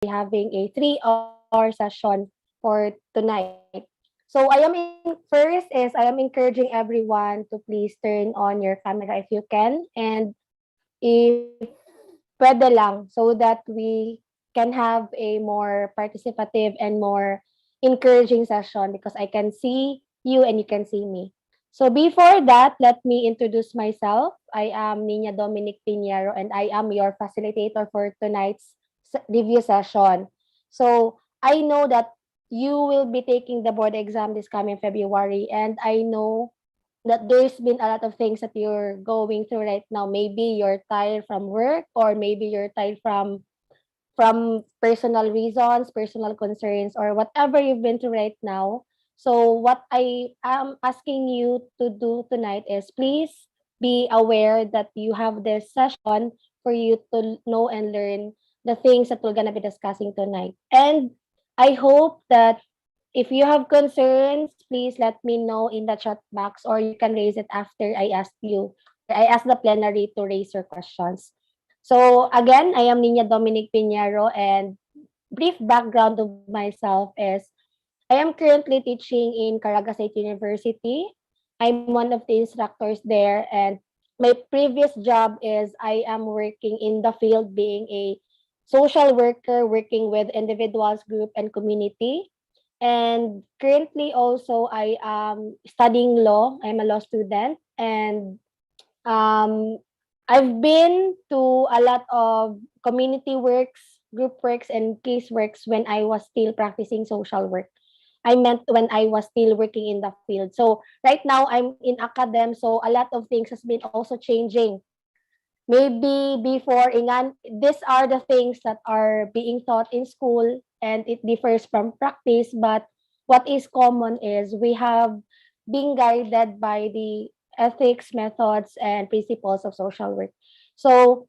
having a 3-hour session for tonight. So I am encouraging everyone to please turn on your camera if you can, and if pwede lang, so that we can have a more participative and more encouraging session, because I can see you and you can see me. So before that, let me introduce myself. I am Nina Dominic Pinheiro, and I am your facilitator for tonight's review session. So I know that you will be taking the board exam this coming February, and I know that there's been a lot of things that you're going through right now. Maybe you're tired from work, or maybe you're tired from personal reasons, personal concerns, or whatever you've been through right now. So what I am asking you to do tonight is, please be aware that you have this session for you to know and learn the things that we're gonna be discussing tonight. And I hope that if you have concerns, please let me know in the chat box, or you can raise it after I ask the plenary to raise your questions. So again, I am Nina Dominic Pinheiro, and brief background of myself is I am currently teaching in Caraga State University. I'm one of the instructors there, and my previous job is I am working in the field being a social worker, working with individuals, group, and community. And currently also I am studying law. I'm a law student, and um, I've been to a lot of community works, group works, and case works when I was still practicing social work. I meant when I was still working in the field. So right now I'm in academ, so a lot of things has been also changing. Maybe before, ingan, these are the things that are being taught in school, and it differs from practice. But what is common is we have been guided by the ethics, methods, and principles of social work. So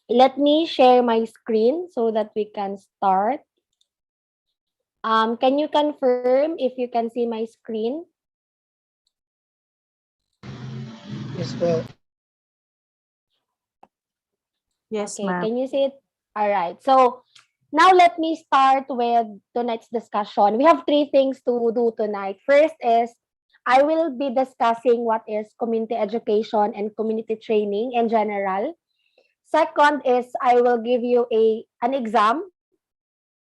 let me share my screen so that we can start. Can you confirm if you can see my screen? Yes po. Yes, Okay, ma'am. can you see it? All right. So now let me start with tonight's discussion. We have three things to do tonight. First is I will be discussing what is community education and community training in general. Second is I will give you an exam,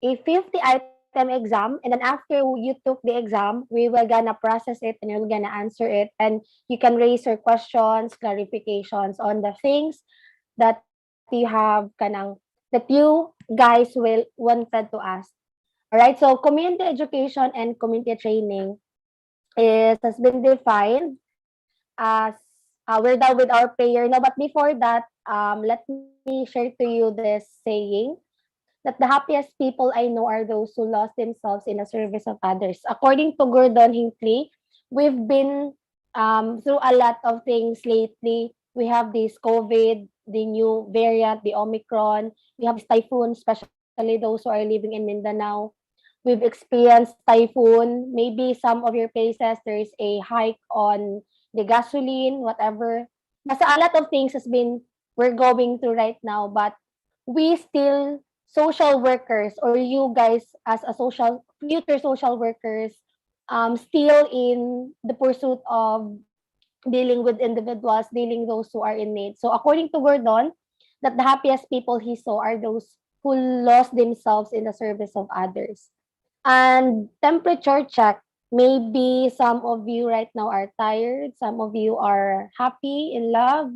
a 50-item exam, and then after you took the exam, we will gonna process it and you're gonna answer it, and you can raise your questions, clarifications on the things that you have that you guys will wanted to ask. All right, so community education and community training is has been defined as we're done with our prayer now. But before that, let me share to you this saying that the happiest people I know are those who lost themselves in the service of others. According to Gordon Hinckley, we've been through a lot of things lately. We have this COVID, the new variant, the Omicron. We have this typhoon, especially those who are living in Mindanao. We've experienced typhoon. Maybe some of your places there is a hike on the gasoline, whatever. Basta a lot of things has been we're going through right now, but we still social workers, or you guys as a social future social workers, still in the pursuit of dealing with individuals, dealing those who are in need. So according to Gordon, that the happiest people he saw are those who lost themselves in the service of others. And temperature check. Maybe some of you right now are tired, some of you are happy, in love,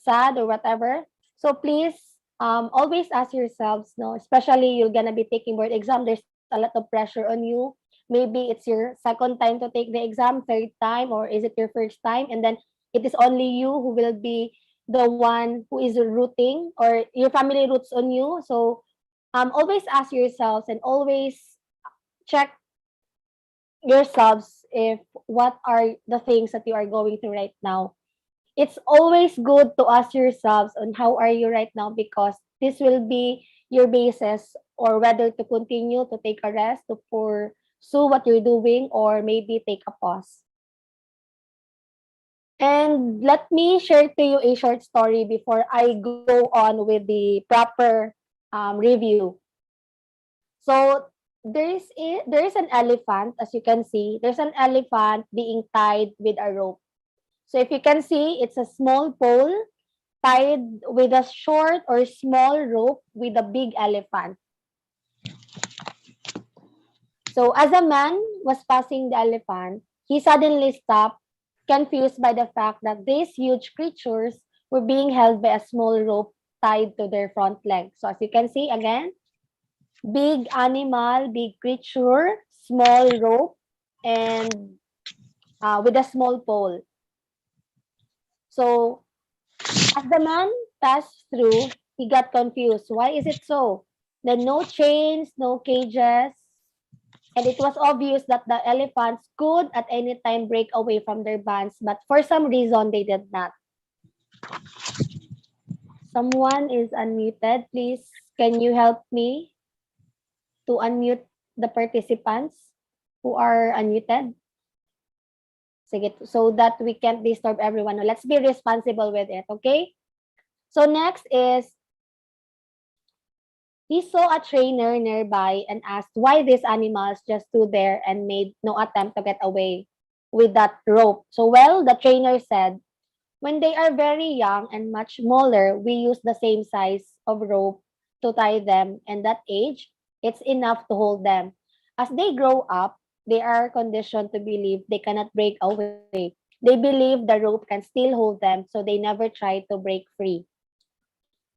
sad, or whatever. So please always ask yourselves, no, especially you're gonna be taking board exam, there's a lot of pressure on you. Maybe it's your second time to take the exam, third time, or is it your first time? And then it is only you who will be the one who is rooting, or your family roots on you. So always ask yourselves and always check yourselves if what are the things that you are going through right now. It's always good to ask yourselves on how are you right now, because this will be your basis or whether to continue to take a rest, to pursue what you're doing, or maybe take a pause. And let me share to you a short story before I go on with the proper review. So there is an elephant, as you can see. There's an elephant being tied with a rope. So if you can see, it's a small pole tied with a short or small rope with a big elephant. So as a man was passing the elephant, he suddenly stopped, confused by the fact that these huge creatures were being held by a small rope tied to their front legs. So as you can see again, big animal, big creature, small rope, and with a small pole. So as the man passed through, he got confused. Why is it so? Then no chains, no cages, and it was obvious that the elephants could at any time break away from their bands, but for some reason they did not. Someone is unmuted. Please, can you help me to unmute the participants who are unmuted? Sige, so that we can't disturb everyone. Let's be responsible with it, okay? So next is, he saw a trainer nearby and asked why these animals just stood there and made no attempt to get away with that rope. So, well, the trainer said, when they are very young and much smaller, we use the same size of rope to tie them, and that age, it's enough to hold them. As they grow up, they are conditioned to believe they cannot break away. They believe the rope can still hold them, so they never try to break free.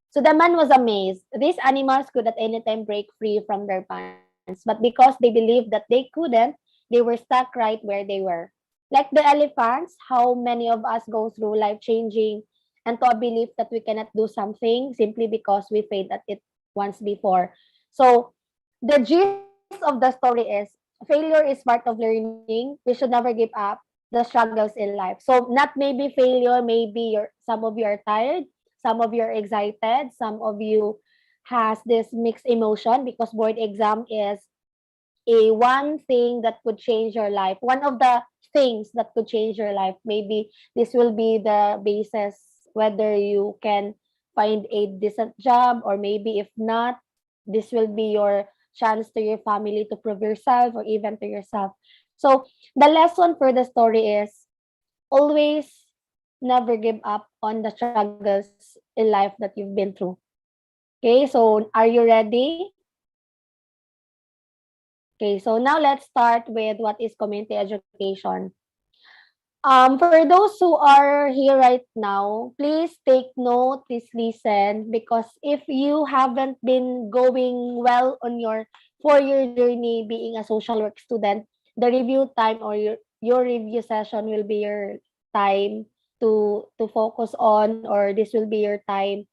So the man was amazed. These animals could at any time break free from their bands, but because they believed that they couldn't, they were stuck right where they were. Like the elephants, how many of us go through life changing and to a belief that we cannot do something simply because we failed at it once before. So the gist of the story is failure is part of learning. We should never give up the struggles in life. So not maybe failure, maybe some of you are tired, some of you are excited, some of you has this mixed emotion because board exam is a one thing that could change your life. One of the things that could change your life. Maybe this will be the basis whether you can find a decent job, or maybe if not, this will be your chance to your family to prove yourself or even to yourself. So the lesson for the story is always never give up on the struggles in life that you've been through. Okay, so are you ready? Okay, so now let's start with what is community education. For those who are here right now, please take note, please listen, because if you haven't been going well on your 4-year journey being a social work student, the review time or your review session will be your time to focus on, or this will be your time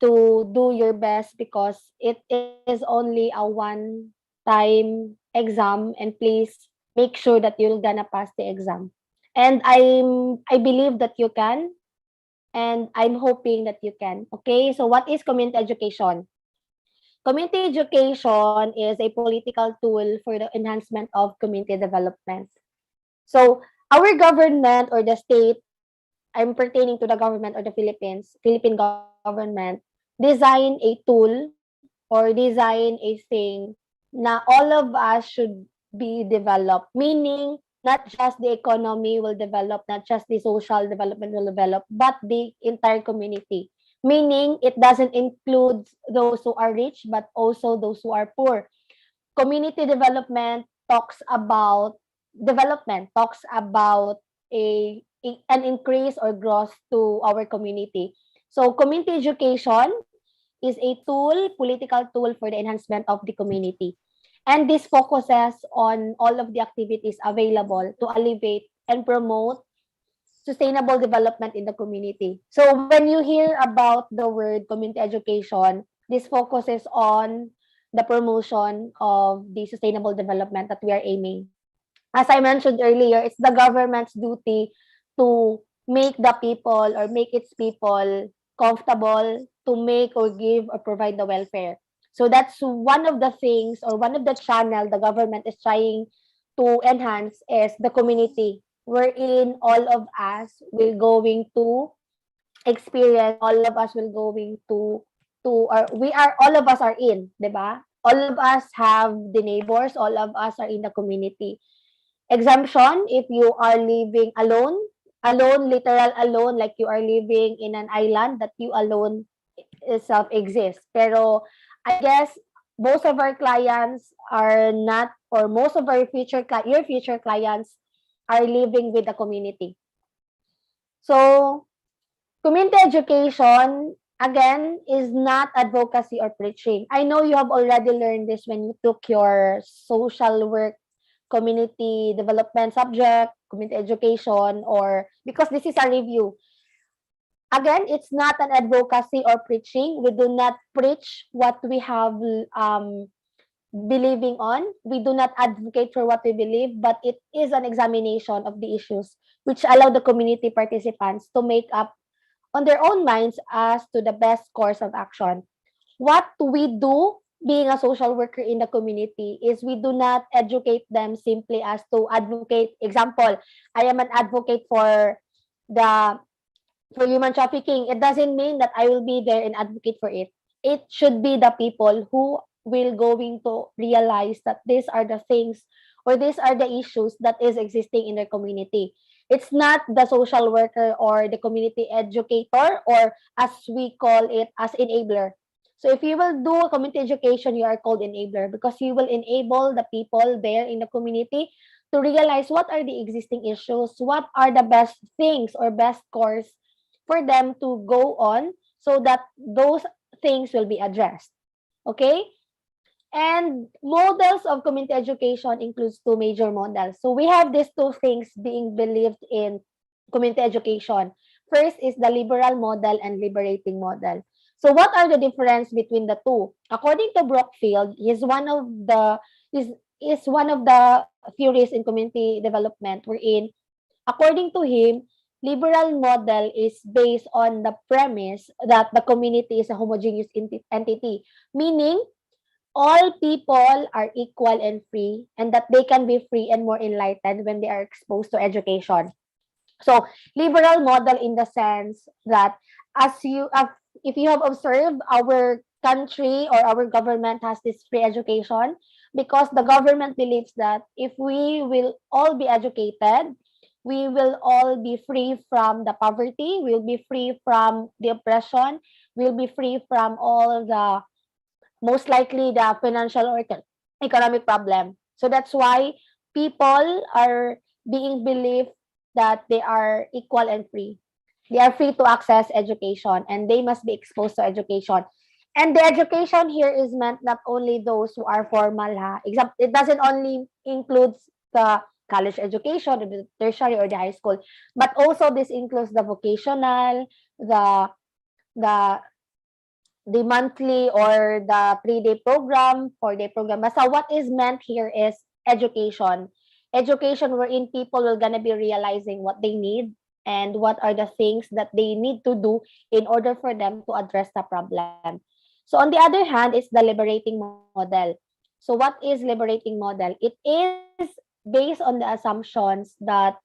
to do your best because it is only a one time exam, and please make sure that you're gonna pass the exam. And I believe that you can, and I'm hoping that you can. Okay, so what is community education? Community education is a political tool for the enhancement of community development. So our government or the state, I'm pertaining to the government or the Philippine government, design a tool or design a thing na all of us should be developed. Meaning, not just the economy will develop, not just the social development will develop, but the entire community. Meaning, it doesn't include those who are rich, but also those who are poor. Community development talks about an increase or growth to our community. So community education is a tool, political tool for the enhancement of the community. And this focuses on all of the activities available to alleviate and promote sustainable development in the community. So when you hear about the word community education, this focuses on the promotion of the sustainable development that we are aiming. As I mentioned earlier, it's the government's duty to make the people or make its people comfortable, to make or give or provide the welfare. So that's one of the things or one of the channel the government is trying to enhance is the community, wherein all of us will going to experience, all of us will going to or we are all of us are in, 'di ba? all of us have the neighbors, all of us are in the community. Exemption if you are living alone, alone, literal alone, like you are living in an island that you alone itself exists. Pero I guess most of our clients are not, or most of our your future clients are living with the community. So community education, again, is not advocacy or preaching. I know you have already learned this when you took your social work, community development subject, community education, or because this is a review. Again, it's not an advocacy or preaching. We do not preach what we have believing on. We do not advocate for what we believe, but it is an examination of the issues which allow the community participants to make up on their own minds as to the best course of action. What we do being a social worker in the community is we do not educate them simply as to advocate. Example, I am an advocate the for human trafficking. It doesn't mean that I will be there and advocate for it. It should be the people who will going to realize that these are the things or these are the issues that is existing in their community. It's not the social worker or the community educator, or as we call it, as enabler. So if you will do community education, you are called enabler because you will enable the people there in the community to realize what are the existing issues, what are the best things or best course for them to go on so that those things will be addressed. Okay? And models of community education includes two major models. So we have these two things being believed in community education. First is the liberal model and liberating model. So what are the difference between the two? According to Brookfield, is one of the theories in community development wherein, according to him, liberal model is based on the premise that the community is a homogeneous entity, meaning all people are equal and free, and that they can be free and more enlightened when they are exposed to education. So liberal model in the sense that, as you if you have observed, our country or our government has this free education because the government believes that if we will all be educated, we will all be free from the poverty, we'll be free from the oppression, we'll be free from all the, most likely, the financial or economic problem. So that's why people are being believed that they are equal and free. They are free to access education and they must be exposed to education. And the education here is meant not only those who are formal, ha. It doesn't only include the college education, the tertiary or the high school, but also this includes the vocational, the the monthly or the 3-day program, 4-day program. So what is meant here is education. Education wherein people will gonna be realizing what they need and what are the things that they need to do in order for them to address the problem. So on the other hand, it's the liberating model. So what is liberating model? It is based on the assumptions that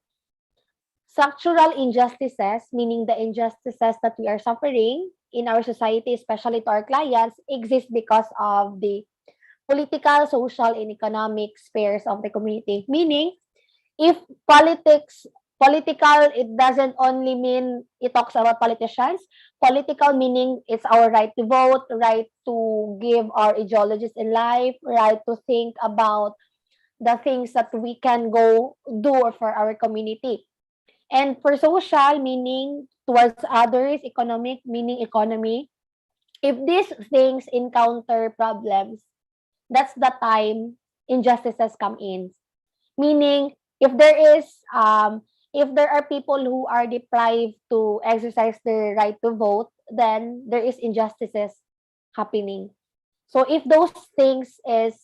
structural injustices, meaning the injustices that we are suffering in our society, especially to our clients, exist because of the political, social, and economic spheres of the community. Meaning, if political, it doesn't only mean it talks about politicians. Political meaning it's our right to vote, right to give our ideologies in life, right to think about the things that we can go do for our community. And for social, meaning towards others, economic, meaning economy, if these things encounter problems, that's the time injustices come in. Meaning, if there are people who are deprived to exercise their right to vote, then there is injustices happening. So if those things is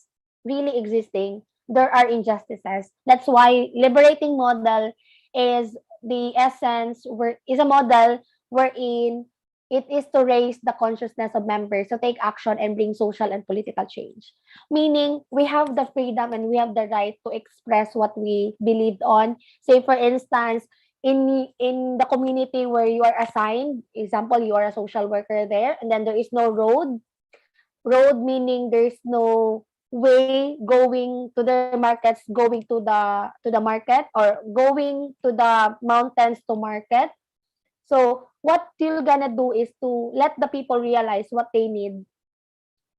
really existing, there are injustices. That's why liberating model is the essence, where is a model wherein it is to raise the consciousness of members to take action and bring social and political change. Meaning, we have the freedom and we have the right to express what we believed on. Say, for instance, in the community where you are assigned, example, you are a social worker there, and then there is no road, road meaning there's no way going to the markets, going to the market, or going to the mountains to market. So what you're gonna do is to let the people realize what they need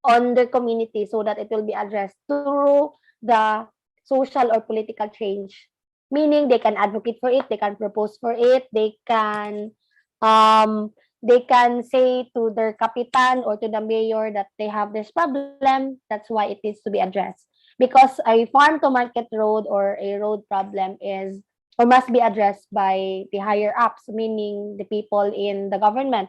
on their community so that it will be addressed through the social or political change. Meaning they can advocate for it, they can propose for it, um they can say to their kapitan or to the mayor that they have this problem. That's why it needs to be addressed. Because a farm to market road or a road problem is or must be addressed by the higher ups, meaning the people in the government.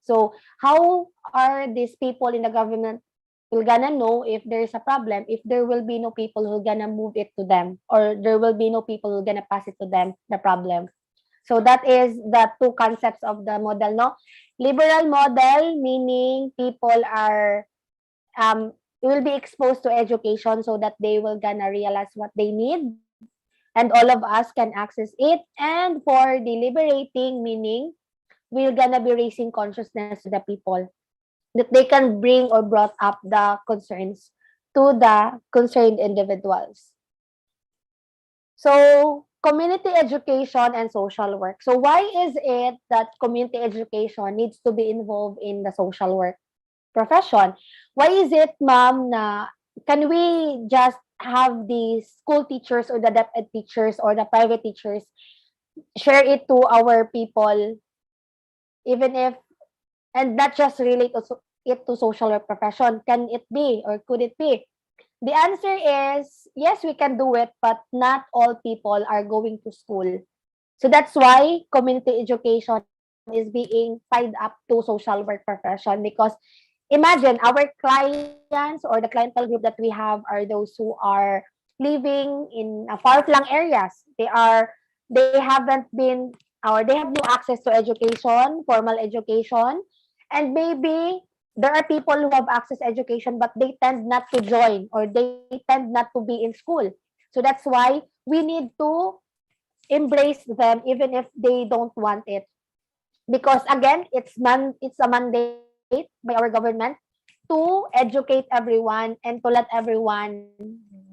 So how are these people in the government will gonna know if there's a problem if there will be no people who gonna move it to them, or there will be no people who gonna pass it to them, the problem. So that is the two concepts of the model, no? Liberal model meaning people are will be exposed to education so that they will gonna realize what they need, and all of us can access it. And for deliberating meaning we're gonna be raising consciousness to the people that they can bring or brought up the concerns to the concerned individuals. So, community education and social work. So, why is it that community education needs to be involved in the social work profession? Why is it, ma'am, na can we just have the school teachers or the DepEd teachers or the private teachers share it to our people, even if and not just relate it to social work profession? Can it be or could it be? The answer is yes, we can do it, but not all people are going to school. So that's why community education is being tied up to social work profession, because imagine our clients or the clientele group that we have are those who are living in far-flung areas. They haven't been or they have no access to education, formal education, and maybe there are people who have access education but they tend not to join or they tend not to be in school. So that's why we need to embrace them even if they don't want it, because again it's a mandate by our government to educate everyone and to let everyone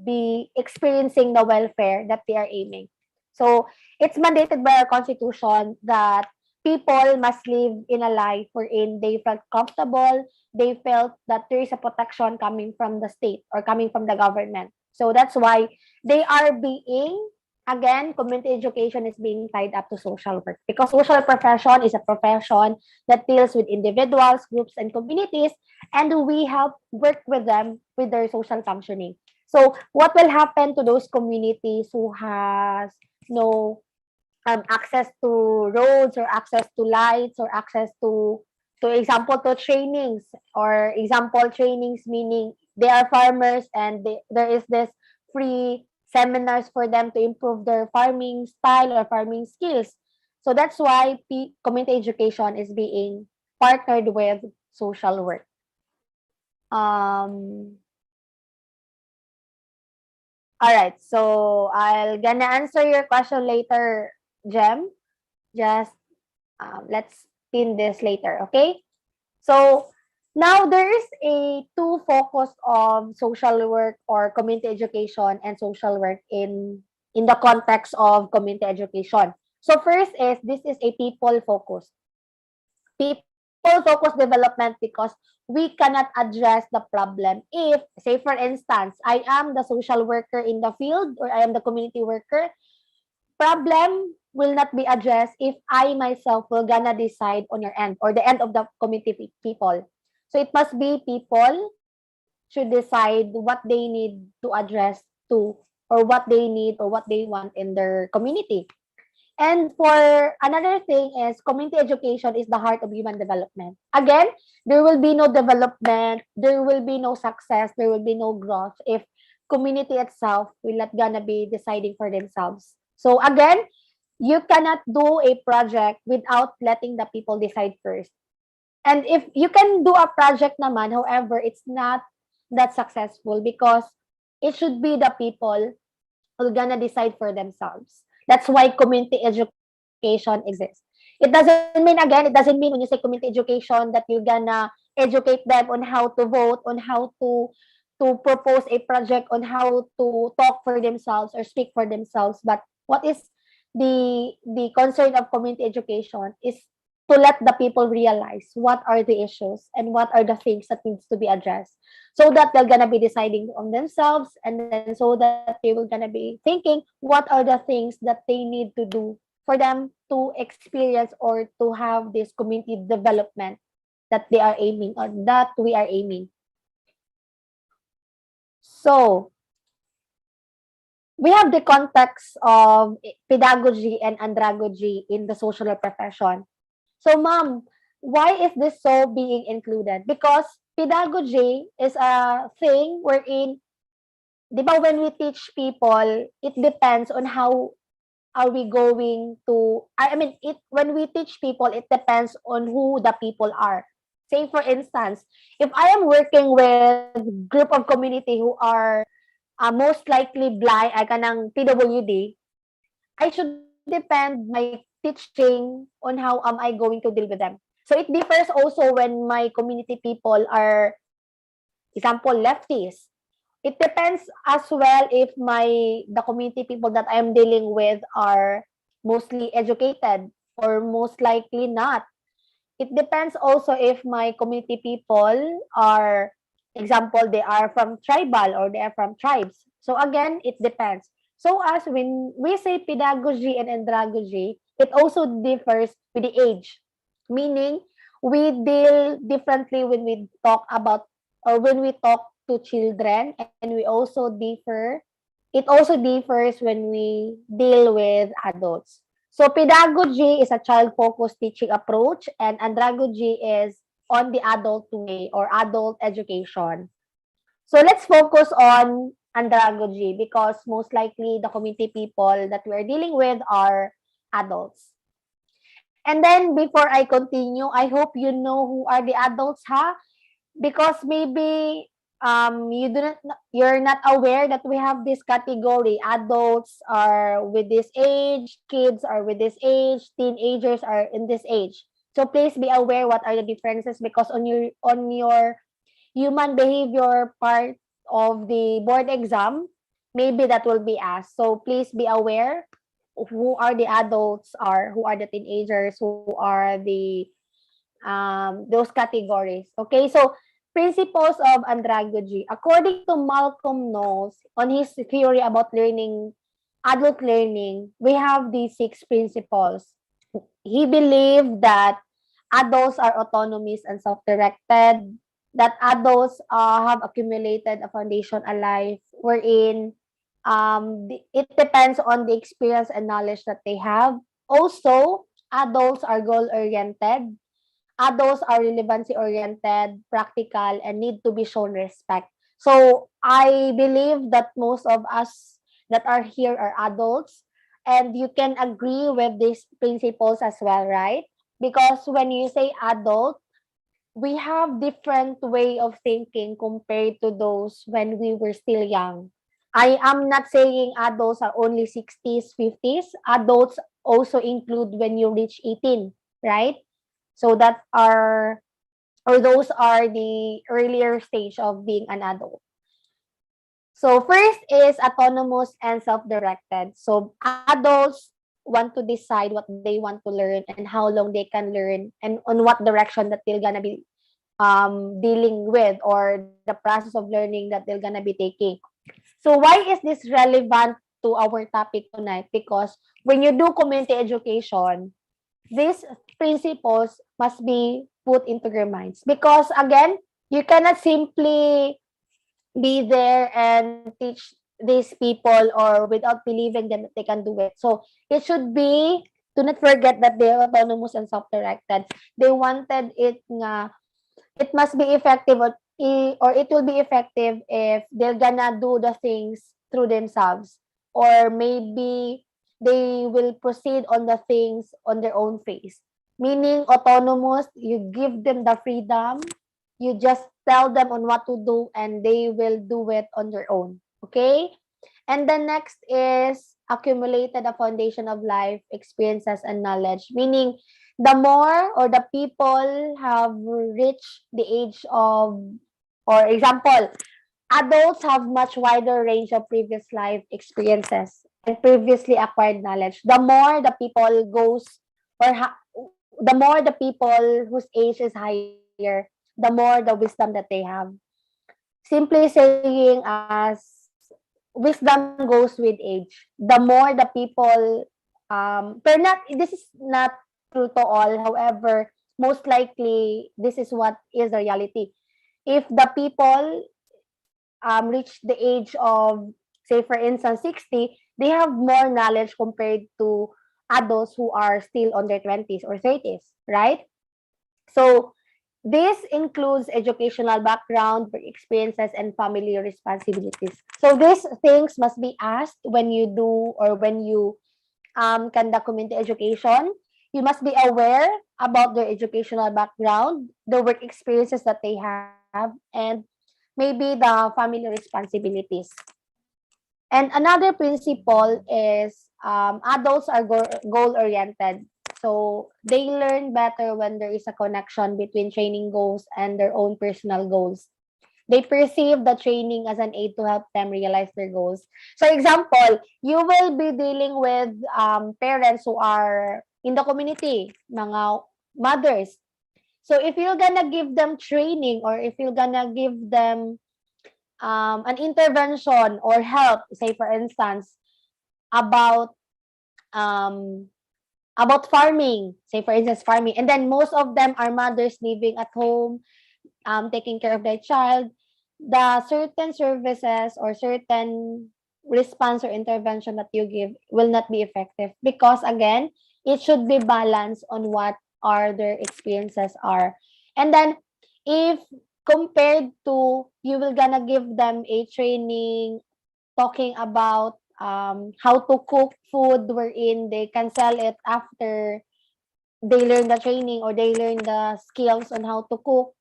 be experiencing the welfare that they are aiming. So it's mandated by our constitution that people must live in a life wherein they felt comfortable, they felt that there is a protection coming from the state or coming from the government. So that's why they are being, again, community education is being tied up to social work, because social profession is a profession that deals with individuals, groups, and communities, and we help work with them with their social functioning. So what will happen to those communities who has no access to roads or access to lights or access to example to trainings, or example trainings meaning they are farmers and there is this free seminars for them to improve their farming style or farming skills. So that's why community education is being partnered with social work. Um, all right, so I'll gonna answer your question later, Jem. Just let's pin this later, okay? So now there is a two focus of social work or community education and social work in the context of community education. So first is this is a people focused development, because we cannot address the problem if, say for instance, I am the social worker in the field or I am the community worker. Problem will not be addressed if I myself will gonna decide on your end or the end of the community people. So it must be people should decide what they need to address to, or what they need or what they want in their community. And for another thing is community education is the heart of human development. Again, there will be no development, there will be no success, there will be no growth if community itself will not gonna be deciding for themselves. So again, you cannot do a project without letting the people decide first. And if you can do a project naman, however, it's not that successful because it should be the people who are gonna decide for themselves. That's why community education exists. It doesn't mean, again, it doesn't mean when you say community education that you're gonna educate them on how to vote, on how to propose a project, on how to talk for themselves or speak for themselves. But what is the concern of community education is to let the people realize what are the issues and what are the things that needs to be addressed, so that they're gonna be deciding on themselves, and then so that they will gonna be thinking what are the things that they need to do for them to experience or to have this community development that they are aiming, or that we are aiming. So we have the context of pedagogy and andragogy in the social profession. So, ma'am, why is this so being included? Because pedagogy is a thing wherein, di ba, when we teach people, it depends on how are we going to, I mean, it when we teach people, it depends on who the people are. Say, for instance, if I am working with group of community who are most likely blind, ay kanang PWD, I should depend my teaching on how am I going to deal with them. So it differs also when my community people are, example, lefties. It depends as well if the community people that I am dealing with are mostly educated or most likely not. It depends also if my community people are, example, they are from tribal or they are from tribes. So again, it depends. So as when we say pedagogy and andragogy, it also differs with the age. Meaning, we deal differently when we talk about, or when we talk to children, and we also differ, it also differs when we deal with adults. So pedagogy is a child-focused teaching approach, and andragogy is on the adult way or adult education. So let's focus on andragogy because most likely the community people that we're dealing with are adults. And then before I continue, I hope you know who are the adults, huh? Because maybe you're not aware that we have this category. Adults are with this age, kids are with this age, teenagers are in this age. So please be aware what are the differences, because on your human behavior part of the board exam, maybe that will be asked. So please be aware who are the adults, are who are the teenagers, who are the those categories. Okay, so principles of andragogy. According to Malcolm Knowles, on his theory about learning, adult learning, we have these 6 principles. He believed that adults are autonomous and self-directed, that adults have accumulated a foundation, a life wherein it depends on the experience and knowledge that they have. Also, adults are goal-oriented. Adults are relevancy-oriented, practical, and need to be shown respect. So I believe that most of us that are here are adults, and you can agree with these principles as well, right? Because when you say adult, we have different way of thinking compared to those when we were still young. I am not saying adults are only 60s, 50s. Adults also include when you reach 18, right? So that are, or those are the earlier stage of being an adult. So first is autonomous and self-directed. So adults want to decide what they want to learn and how long they can learn and on what direction that they're gonna be dealing with, or the process of learning that they're gonna be taking. So why is this relevant to our topic tonight? Because when you do community education, these principles must be put into your minds. Because again, you cannot simply be there and teach these people or without believing them that they can do it. So it should be, do not forget that they are autonomous and self-directed. They wanted it nga, it must be effective, or it will be effective if they're gonna do the things through themselves, or maybe they will proceed on the things on their own pace. Meaning autonomous, you give them the freedom, you just tell them on what to do and they will do it on their own. Okay? And the next is accumulated a foundation of life experiences and knowledge, meaning The more or the people have reached the age of, or example, adults have much wider range of previous life experiences and previously acquired knowledge. The more the people goes, or the more the people whose age is higher, the more the wisdom that they have. Simply saying as wisdom goes with age. The more the people, but not, this is not true to all. However, most likely this is what is the reality. If the people reach the age of, say for instance, 60, they have more knowledge compared to adults who are still on their 20s or 30s, right? So this includes educational background, work experiences, and family responsibilities. So these things must be asked when you do, or when you conduct community education. You must be aware about their educational background, the work experiences that they have, and maybe the family responsibilities. And another principle is adults are goal oriented. So they learn better when there is a connection between training goals and their own personal goals. They perceive the training as an aid to help them realize their goals. So example, you will be dealing with parents who are in the community, mga mothers. So if you're gonna give them training, or if you're gonna give them an intervention or help, say for instance, about um, farming, say for instance farming, and then most of them are mothers living at home, taking care of their child, the certain services or certain response or intervention that you give will not be effective, because again, it should be balanced on what are their experiences are. And then if compared to, you will gonna give them a training talking about how to cook food wherein they can sell it after they learn the training, or they learn the skills on how to cook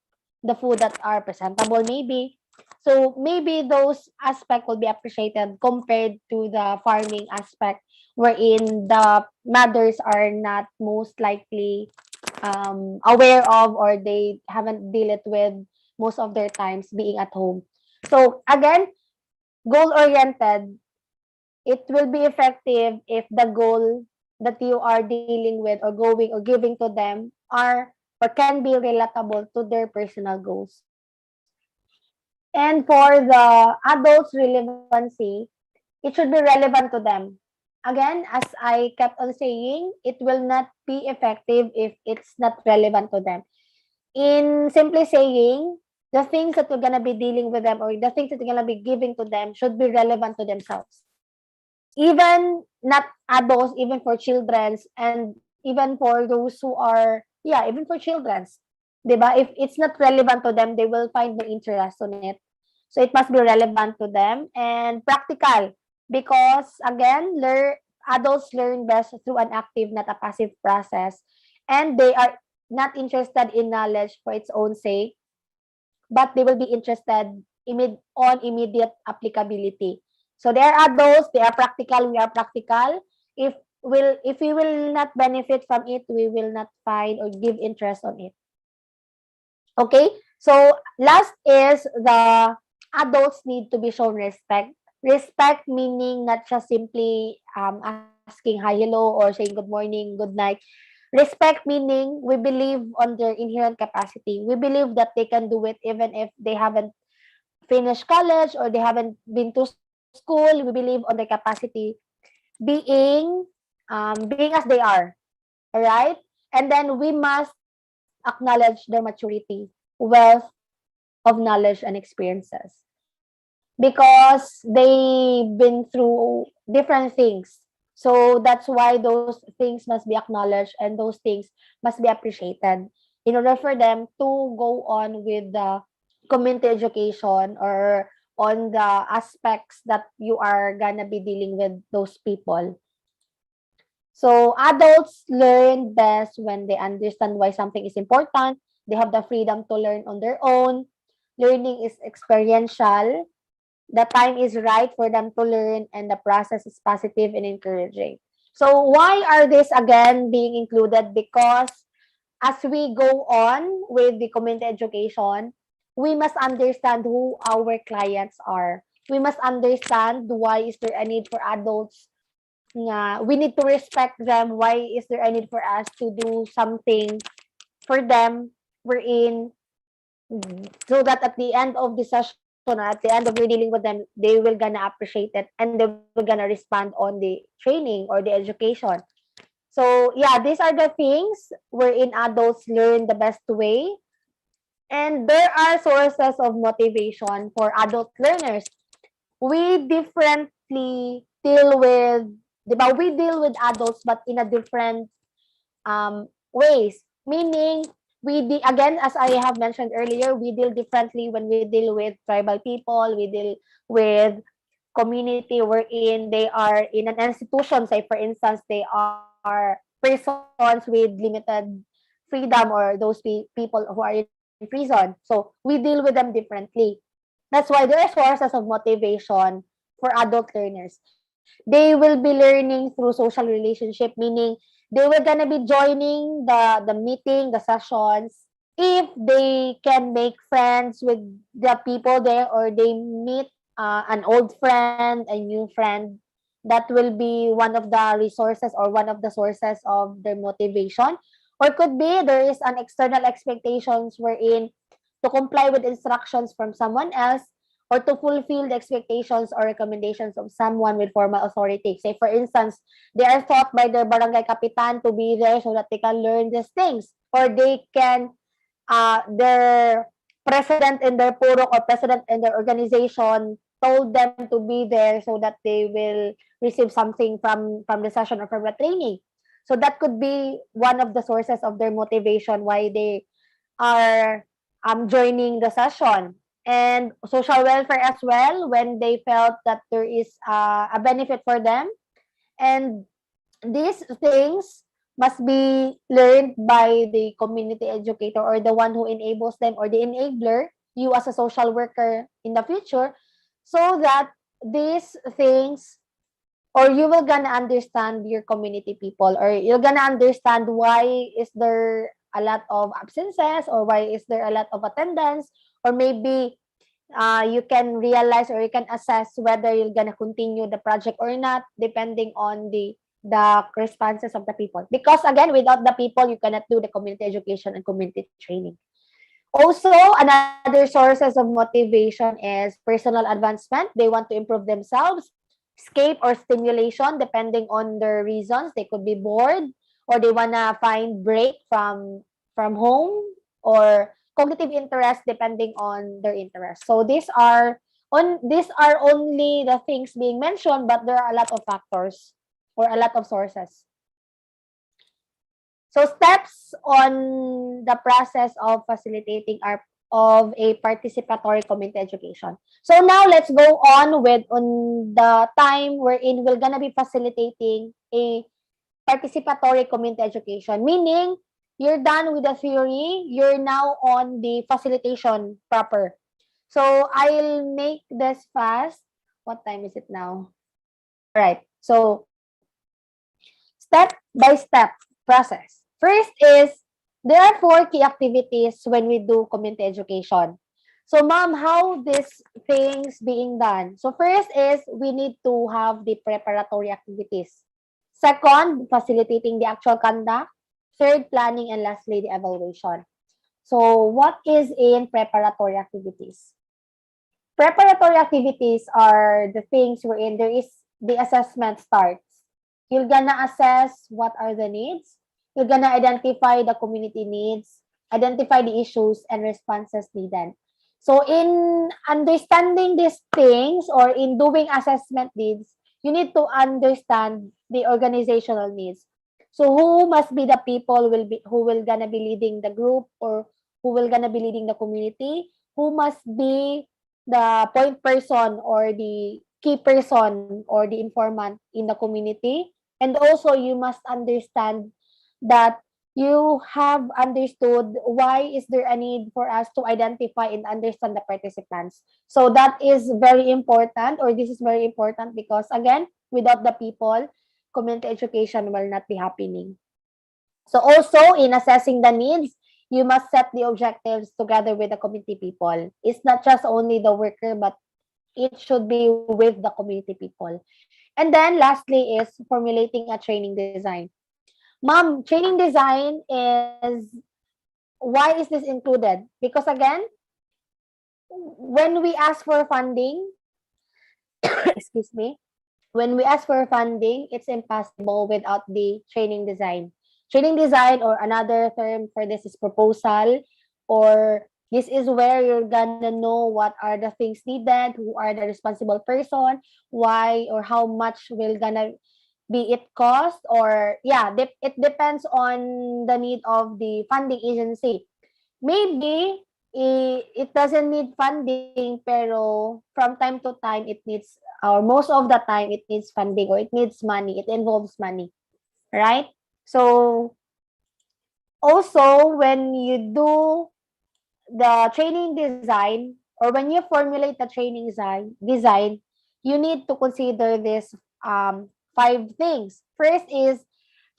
the food that are presentable maybe. So maybe those aspect will be appreciated compared to the farming aspect, wherein the mothers are not most likely aware of, or they haven't deal it with most of their times being at home. So again, goal oriented, it will be effective if the goal that you are dealing with, or going or giving to them, are or can be relatable to their personal goals. And for the adults relevancy, it should be relevant to them. Again, as I kept on saying, it will not be effective if it's not relevant to them. In simply saying, the things that you're gonna be dealing with them, or the things that you're gonna be giving to them, should be relevant to themselves. Even not adults, even for children's, and even for those who are, yeah, even for children's, diba? If it's not relevant to them, they will find no interest on it. So it must be relevant to them and practical, because again, adults learn best through an active, not a passive process, and they are not interested in knowledge for its own sake, but they will be interested on immediate applicability. So they are adults, they are practical, we are practical. If we will not benefit from it, we will not find or give interest on it. Okay? So last is the adults need to be shown respect. Respect meaning not just simply asking hi, hello, or saying good morning, good night. Respect meaning we believe on their inherent capacity. We believe that they can do it even if they haven't finished college or they haven't been to school. We believe on their capacity being being as they are. All right? And then we must acknowledge their maturity, wealth of knowledge and experiences, because they've been through different things. So that's why those things must be acknowledged and those things must be appreciated in order for them to go on with the community education, or on the aspects that you are gonna be dealing with those people. So adults learn best when they understand why something is important. They have the freedom to learn on their own. Learning is experiential. The time is right for them to learn, and the process is positive and encouraging. So why are these again being included? Because as we go on with the community education, we must understand who our clients are. We must understand why is there a need for adults nga we need to respect them. Why is there a need for us to do something for them? We're in so that at the end of the session, at the end of your dealing with them, they will gonna appreciate it and they will gonna respond on the training or the education. So yeah, these are the things wherein adults learn the best way. And there are sources of motivation for adult learners. We differently deal with, di ba? We deal with adults but in a different ways. Meaning, again, as I have mentioned earlier, we deal differently when we deal with tribal people, we deal with community wherein they are in an institution, say for instance, they are persons with limited freedom or those people who are in prison. So we deal with them differently. That's why there are sources of motivation for adult learners. They will be learning through social relationship, meaning they will gonna be joining the meeting, the sessions. If they can make friends with the people there or they meet an old friend, a new friend, that will be one of the resources or one of the sources of their motivation. Or could be there is an external expectations wherein to comply with instructions from someone else or to fulfill the expectations or recommendations of someone with formal authority. Say, for instance, they are taught by their barangay kapitan to be there so that they can learn these things, or they can, their president in their purok or president in their organization told them to be there so that they will receive something from the session or from the training. So that could be one of the sources of their motivation why they are joining the session. And social welfare as well, when they felt that there is a benefit for them. And these things must be learned by the community educator or the one who enables them or the enabler, you as a social worker in the future, so that these things, or you will gonna understand your community people, or you're gonna understand why is there a lot of absences, or why is there a lot of attendance, or maybe you can realize or you can assess whether you're gonna continue the project or not, depending on the responses of the people. Because again, without the people, you cannot do the community education and community training. Also, another sources of motivation is personal advancement. They want to improve themselves, escape or stimulation, depending on their reasons. They could be bored, or they wanna find break from home, or cognitive interest, depending on their interest. So these are only the things being mentioned, but there are a lot of factors or a lot of sources. So steps on the process of facilitating our of a participatory community education. So now let's go on with on the time wherein we're gonna be facilitating a participatory community education. Meaning, you're done with the theory, you're now on the facilitation proper. So I'll make this fast. What time is it now? All right. So step by step process. First is, there are 4 key activities when we do community education. So ma'am, how these things being done? So first is we need to have the preparatory activities. Second, facilitating the actual conduct. Third, planning, and lastly, the evaluation. So what is in preparatory activities? Preparatory activities are the things wherein there is the assessment starts. You're gonna assess what are the needs. You're gonna identify the community needs, identify the issues and responses needed. So in understanding these things or in doing assessment needs, you need to understand the organizational needs. So who must be the people who will gonna be leading the group, or who will gonna be leading the community? Who must be the point person or the key person or the informant in the community? And also, you must understand that you have understood why is there a need for us to identify and understand the participants. So that is very important, or this is very important, because again, without the people, community education will not be happening. So also in assessing the needs, you must set the objectives together with the community people. It's not just only the worker, but it should be with the community people. And then lastly is formulating a training design. Ma'am, training design is, why is this included? Because again, when we ask for funding, excuse me, when we ask for funding, it's impossible without the training design. Training design, or another term for this, is proposal, or this is where you're gonna know what are the things needed, who are the responsible person, why or how much will gonna be it cost, or yeah, it depends on the need of the funding agency. Maybe it doesn't need funding, pero from time to time it needs, or most of the time it needs funding, or it needs money, it involves money, right? So also when you do the training design, or when you formulate the training design, you need to consider this five things. First is,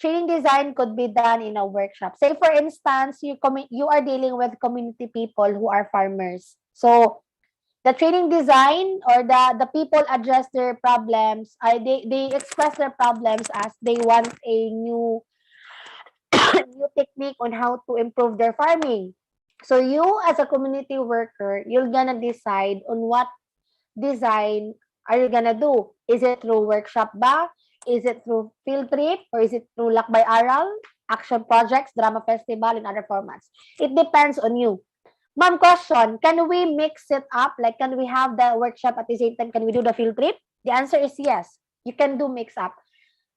training design could be done in a workshop. Say for instance, you are dealing with community people who are farmers. So the training design, or the people address their problems, they express their problems as they want a new new technique on how to improve their farming. So you as a community worker, you're gonna decide on what design are you gonna do. Is it through workshop ba? Is it through field trip? Or is it through Lakbay Aral, action projects, drama festival, and other formats? It depends on you. Ma'am, question, can we mix it up? Like, can we have the workshop at the same time? Can we do the field trip? The answer is yes. You can do mix up.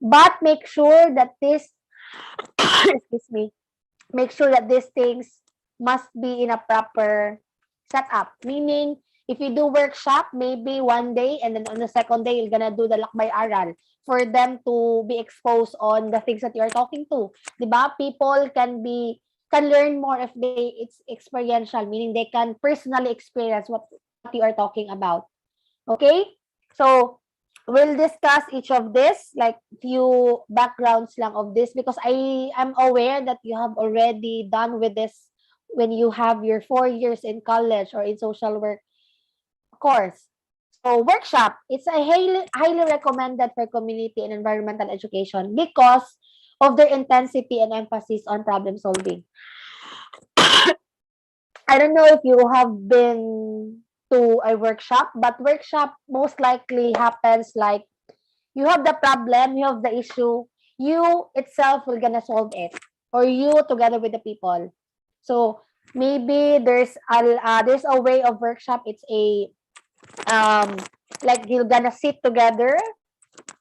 But make sure that this, excuse me, make sure that these things must be in a proper setup. Meaning, if you do workshop, maybe one day, and then on the second day, you're gonna do the Lakbay Aral for them to be exposed on the things that you're talking to. Diba? People can learn more if it's experiential, meaning they can personally experience what you are talking about. Okay? So, we'll discuss each of this, like few backgrounds lang of this, because I am aware that you have already done with this when you have your 4 years in college or in social work course. So workshop, it's a highly recommended for community and environmental education because of their intensity and emphasis on problem solving. I don't know if you have been to a workshop, but workshop most likely happens like you have the problem, you have the issue, you itself will gonna solve it, or you together with the people. So maybe there's a way of workshop. It's a like you're gonna sit together,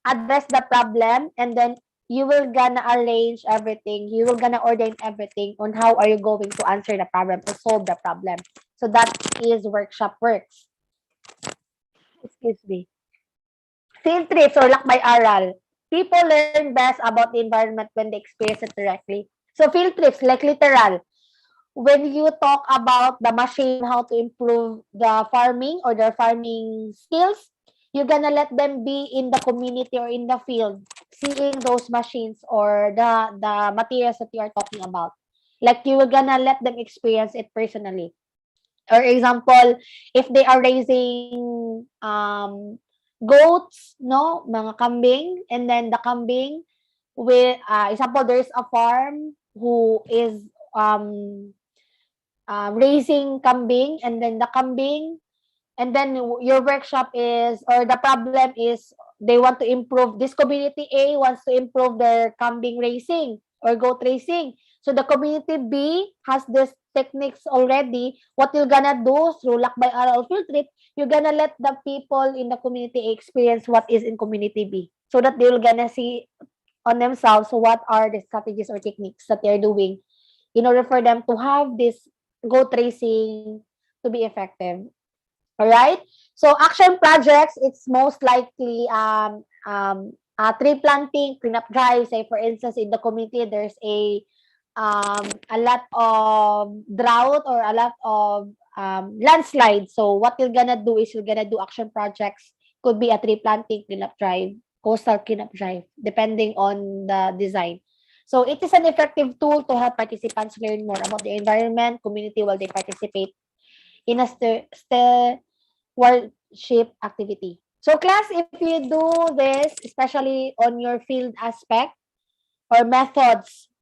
address the problem, and then you will gonna arrange everything. You will gonna ordain everything on how are you going to answer the problem or solve the problem. So that is workshop works. Excuse me. Field trips or lakbay aral. People learn best about the environment when they experience it directly. So field trips, like literal, when you talk about the machine, how to improve the farming or their farming skills, you're gonna let them be in the community or in the field, seeing those machines or the materials that you are talking about. Like you were gonna let them experience it personally. Or example, if they are raising goats, no, mga kambing, and then the kambing with example, there's a farm who is raising kambing, and then the kambing, and then your workshop is, or the problem is, they want to improve, this community A wants to improve their kambing raising or goat raising. So the community B has this techniques already. What you're gonna do through Lakbay Aral field trip, you're gonna let the people in the community A experience what is in community B, so that they're gonna see on themselves what are the strategies or techniques that they're doing in order for them to have this goat racing to be effective. All right. So action projects, it's most likely tree planting, cleanup drive. Say for instance, in the community, there's a lot of drought or a lot of landslide. So what you're gonna do is you're gonna do action projects. Could be a tree planting, cleanup drive, coastal cleanup drive, depending on the design. So it is an effective tool to help participants learn more about the environment, community while they participate in a stewardship activity. So class, if you do this, especially on your field aspect or methods,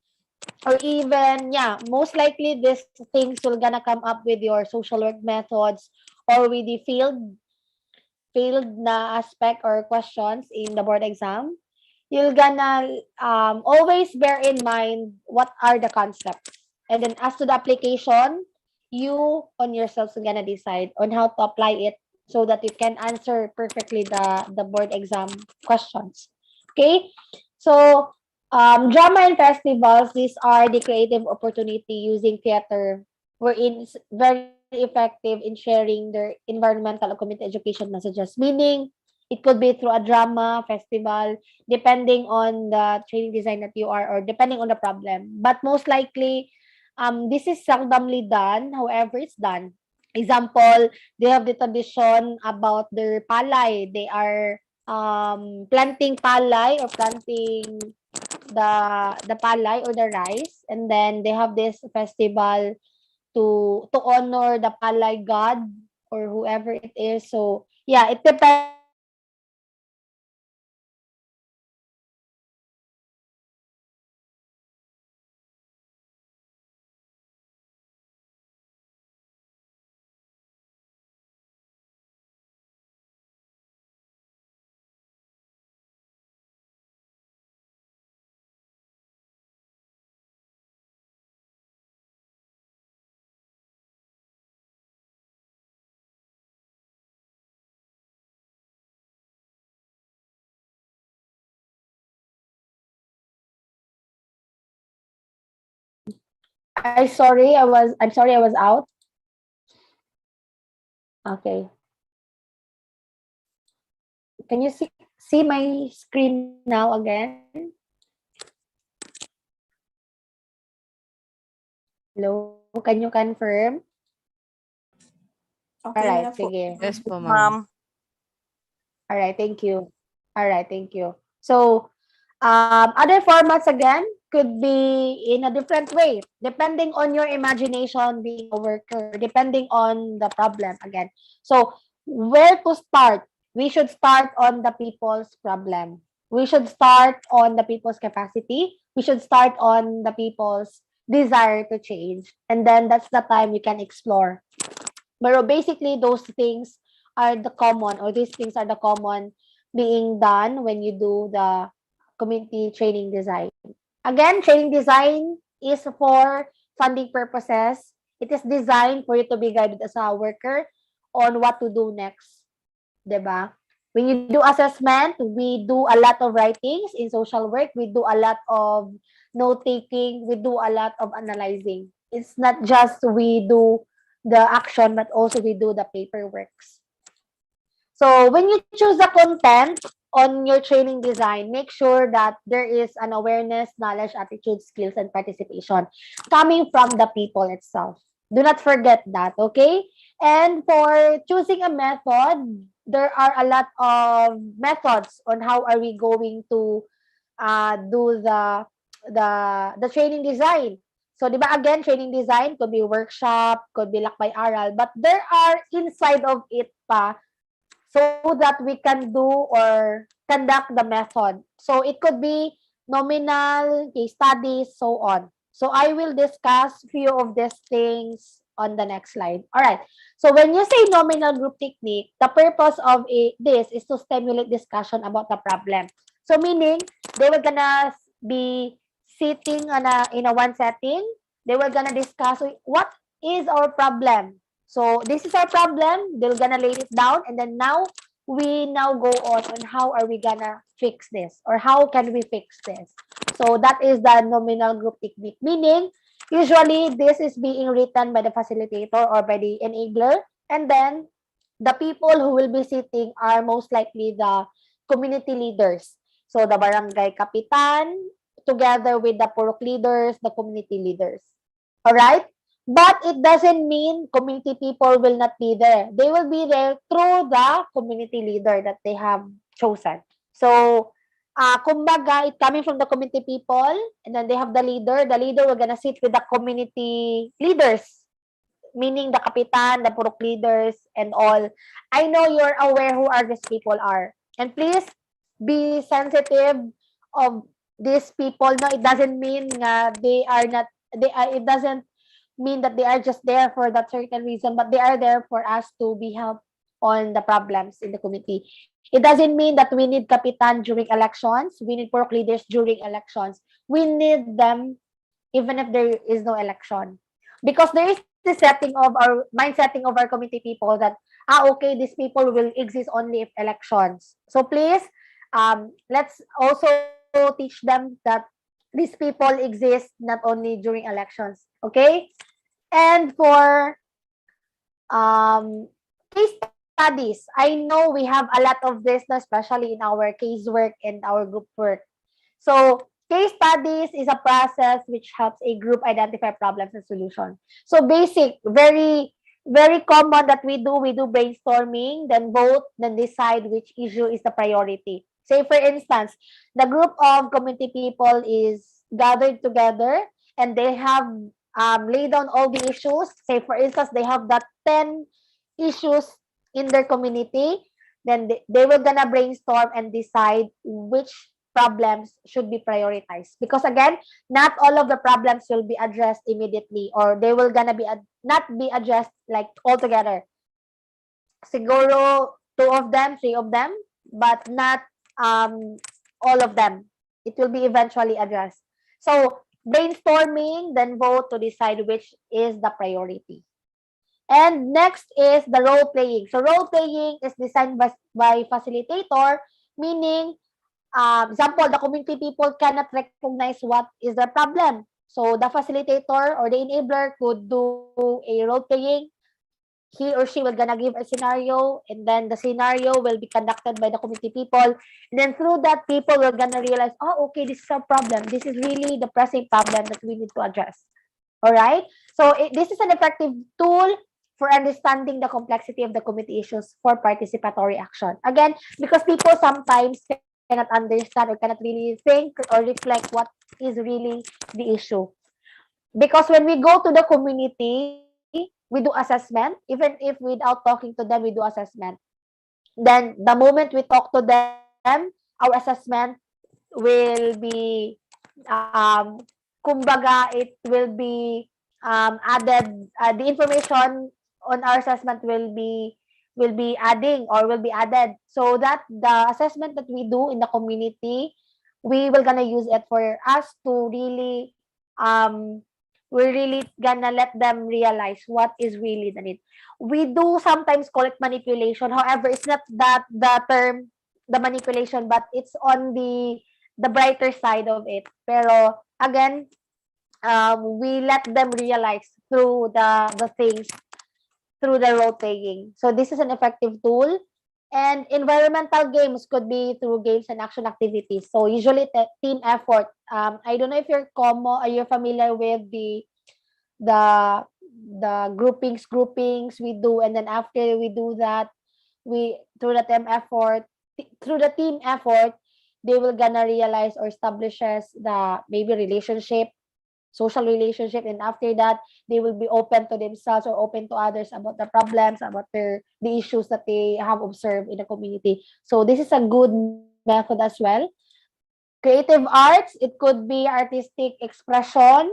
or even, yeah, most likely these things will gonna come up with your social work methods or with the field na aspect or questions in the board exam. You're gonna always bear in mind what are the concepts. And then as to the application, you on yourselves are gonna decide on how to apply it so that you can answer perfectly the board exam questions. Okay? So drama and festivals, these are the creative opportunity using theater wherein it's very effective in sharing their environmental or community education messages. Meaning, it could be through a drama, festival, depending on the training design that you are or depending on the problem. But most likely, this is seldomly done. However, it's done. Example, they have the tradition about their palay. They are planting palay or planting the palay or the rice, and then they have this festival to honor the palay god or whoever it is. So yeah, it depends on the problem that you are I'm sorry I was out. Okay. Can you see my screen now again? Hello, can you confirm? All Okay right, na po. sige. Yes po, Ma'am. ma'am. All right, thank you. All right, thank you. So, other formats again could be in a different way, depending on your imagination being a worker, depending on the problem again. So, where to start? We should start on the people's problem. We should start on the people's capacity. We should start on the people's desire to change. And then that's the time we can explore. But basically, those things are the common, or these things are the common being done when you do the community training design. Again, training design is for funding purposes. It is designed for you to be guided as a worker on what to do next. 'Di ba? When you do assessment, we do a lot of writings in social work. We do a lot of note taking. We do a lot of analyzing. It's not just we do the action, but also we do the paperworks. So when you choose the content on your training design, make sure that there is an awareness, knowledge, attitude, skills, and participation coming from the people itself. Do not forget that, okay? And for choosing a method, there are a lot of methods on how are we going to do the training design. So, di ba, again, training design could be workshop, could be lakbay aral, but there are inside of it pa so that we can do or conduct the method. So it could be nominal, case studies, so on. So I will discuss few of these things on the next slide. All right. So when you say nominal group technique, the purpose of this is to stimulate discussion about the problem. So meaning they were gonna be sitting on in a one setting. They were gonna discuss what is our problem. So this is our problem. They're gonna lay it down, and then now we now go on how are we gonna fix this or how can we fix this. So that is the nominal group technique. Meaning, usually this is being written by the facilitator or by the enabler, and then the people who will be sitting are most likely the community leaders. So the barangay kapitan, together with the purok leaders, the community leaders. All right? But it doesn't mean community people will not be there. They will be there through the community leader that they have chosen. So kumbaga, it coming from the community people, and then they have the leader. The leader will gonna sit with the community leaders, meaning the kapitan, the purok leaders, and all. I know you're aware who are these people are. And please be sensitive of these people. No, it doesn't mean they are not, it doesn't mean that they are just there for that certain reason, but they are there for us to be helped on the problems in the community. It doesn't mean that we need kapitan during elections, we need purok leaders during elections. We need them even if there is no election. Because there is the setting of our mind setting of our community people that okay, these people will exist only if elections. So please let's also teach them that these people exist not only during elections. Okay? And for case studies, I know we have a lot of this, especially in our casework and our group work. So case studies is a process which helps a group identify problems and solutions. So basic, very common that we do brainstorming, then vote, then decide which issue is the priority. Say for instance, the group of community people is gathered together and they have laid down all the issues. Say for instance, they have that 10 issues in their community, then they will gonna brainstorm and decide which problems should be prioritized, because again, not all of the problems will be addressed immediately, or they will gonna be not be addressed like altogether. Siguro 2 of them, 3 of them, but not um all of them. It will be eventually addressed. So brainstorming, then vote to decide which is the priority. And next is the role playing. So role playing is designed by facilitator, meaning example, the community people cannot recognize what is their problem. So the facilitator or the enabler could do a role playing. He or she will gonna give a scenario, and then the scenario will be conducted by the community people. And then through that, people will gonna realize, oh, okay, this is a problem. This is really the pressing problem that we need to address. All right. So this is an effective tool for understanding the complexity of the community issues for participatory action. Again, because people sometimes cannot understand or cannot really think or reflect what is really the issue. Because when we go to the community, we do assessment, even if without talking to them, we do assessment. Then the moment we talk to them, our assessment will be kumbaga, it will be added, the information on our assessment will be adding or will be added, so that the assessment that we do in the community, we will gonna use it for us to really we're really gonna let them realize what is really the need. We do sometimes call it manipulation. However, it's not that the term, the manipulation, but it's on the brighter side of it. Pero again, we let them realize through the things, through the role playing. So this is an effective tool. And environmental games could be through games and action activities. So usually team effort. I don't know if you're are you familiar with the groupings we do, and then after we do that, we through the team effort, they will gonna realize or establishes the maybe relationship, social relationship, and after that they will be open to themselves or open to others about the problems, about the issues that they have observed in the community. So this is a good method as well. Creative arts, it could be artistic expression.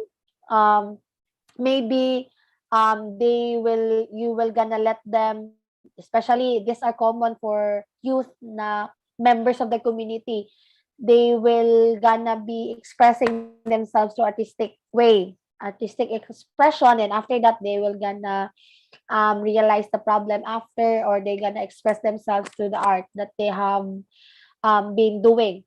Maybe you will gonna let them, especially these are common for youth na members of the community, they will gonna be expressing themselves to artistic way, artistic expression, and after that they will gonna realize the problem after, or they gonna express themselves through the art that they have been doing.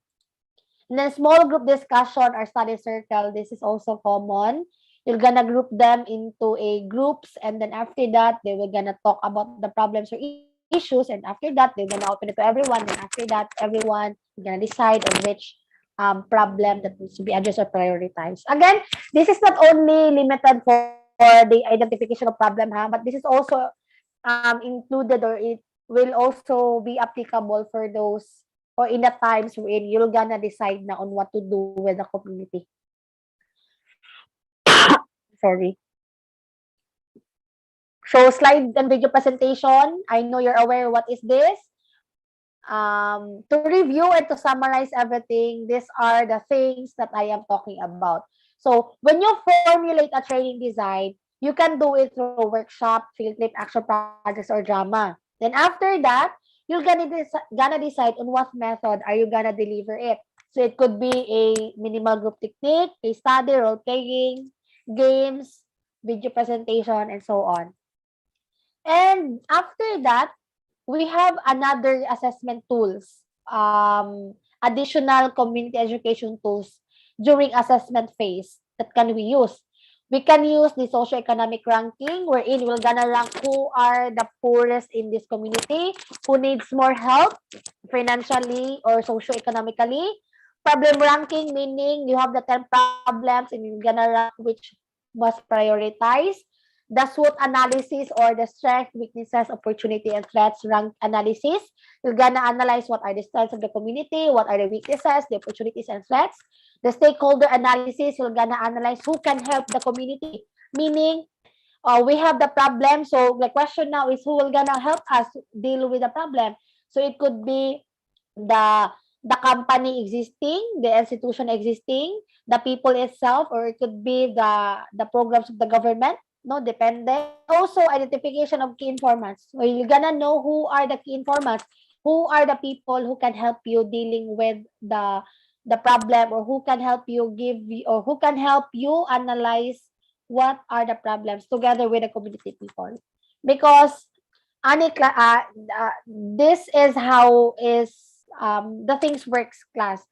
And then small group discussion or study circle, this is also common. You're gonna group them into a groups, and then after that, they will gonna talk about the problems or issues, and after that, they're gonna open it to everyone, and after that, everyone is gonna decide on which problem that needs to be addressed or prioritized. Again, this is not only limited for the identification of problem, but this is also included, or it will also be applicable for those or in the times wherein you're gonna decide na on what to do with the community. Sorry. So slide and video presentation. I know you're aware what is this. To review and to summarize everything, these are the things that I am talking about. So when you formulate a training design, you can do it through workshop, field trip, action projects, or drama. Then after that, you're gonna decide on what method are you gonna deliver it. So it could be a minimal group technique, case study, role playing, games, video presentation, and so on. And after that, we have another assessment tools, additional community education tools during assessment phase that can we use. We can use the socioeconomic ranking wherein we're gonna rank who are the poorest in this community, who needs more help financially or socioeconomically. Problem ranking meaning you have the 10 problems and you're gonna rank which must prioritize. The SWOT analysis or the strength, weaknesses, opportunity, and threats rank analysis. You're gonna analyze what are the strengths of the community, what are the weaknesses, the opportunities, and threats. The stakeholder analysis, you're gonna analyze who can help the community. Meaning, we have the problem. So the question now is who will gonna help us deal with the problem. So it could be the the company existing, the institution existing, the people itself, or it could be the programs of the government. No, depende. Also, identification of key informants. So you're gonna know who are the key informants, who are the people who can help you dealing with the problem, or who can help you or who can help you analyze what are the problems together with the community people. Because this is how is the things works class.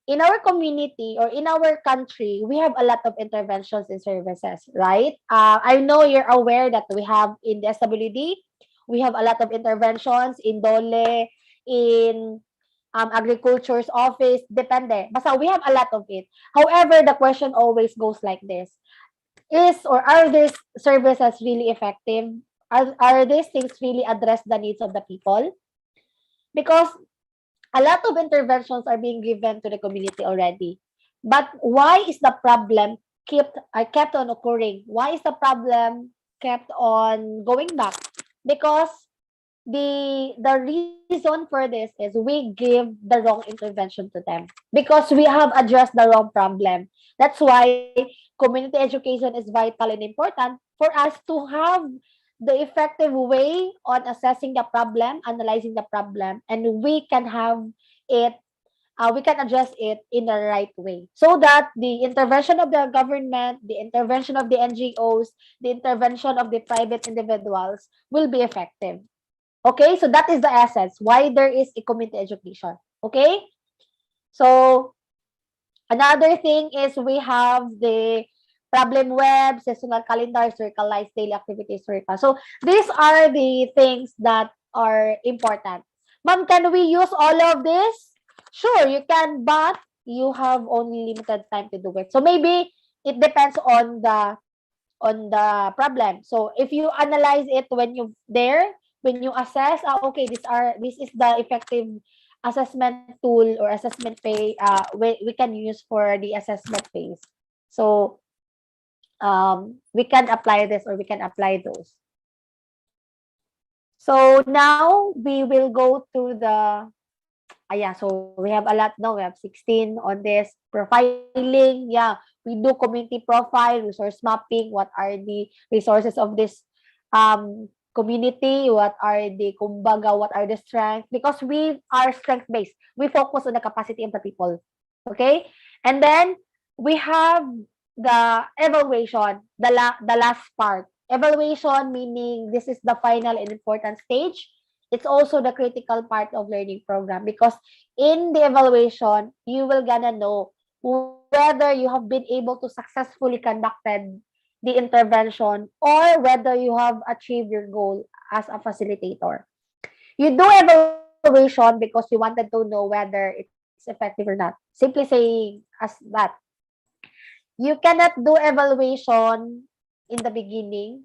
In our community or in our country, we have a lot of interventions and services, right? I know you're aware that we have in the SWD, we have a lot of interventions in DOLE, in agriculture's office, depende. Basta we have a lot of it. However, the question always goes like this. Are these services really effective? Are these things really address the needs of the people? Because a lot of interventions are being given to the community already. But why is the problem kept on occurring? Why is the problem kept on going back? Because the reason for this is we give the wrong intervention to them because we have addressed the wrong problem. That's why community education is vital and important for us to have the effective way on assessing the problem, analyzing the problem, and we can have it, we can address it in the right way so that the intervention of the government, the intervention of the NGOs, the intervention of the private individuals will be effective. Okay, so that is the essence why there is a community education. Okay, so another thing is we have the problem web, seasonal calendar, circle lights, daily activities, circle. So these are the things that are important. Ma'am, can we use all of this? Sure, you can, but you have only limited time to do it. So maybe it depends on the problem. So if you analyze it when you there, when you assess, okay, this is the effective assessment tool or assessment pay we can use for the assessment phase. So we can apply this or we can apply those. So now we will go to the yeah, so we have a lot now. We have 16 on this profiling. Yeah, we do community profile, resource mapping. What are the resources of this community? What are the kumbaga? What are the strengths? Because we are strength based. We focus on the capacity of the people. Okay, and then we have the evaluation, the last part. Evaluation meaning this is the final and important stage. It's also the critical part of learning program because in the evaluation, you will gonna know whether you have been able to successfully conducted the intervention or whether you have achieved your goal as a facilitator. You do evaluation because you wanted to know whether it's effective or not. Simply saying as that. You cannot do evaluation in the beginning,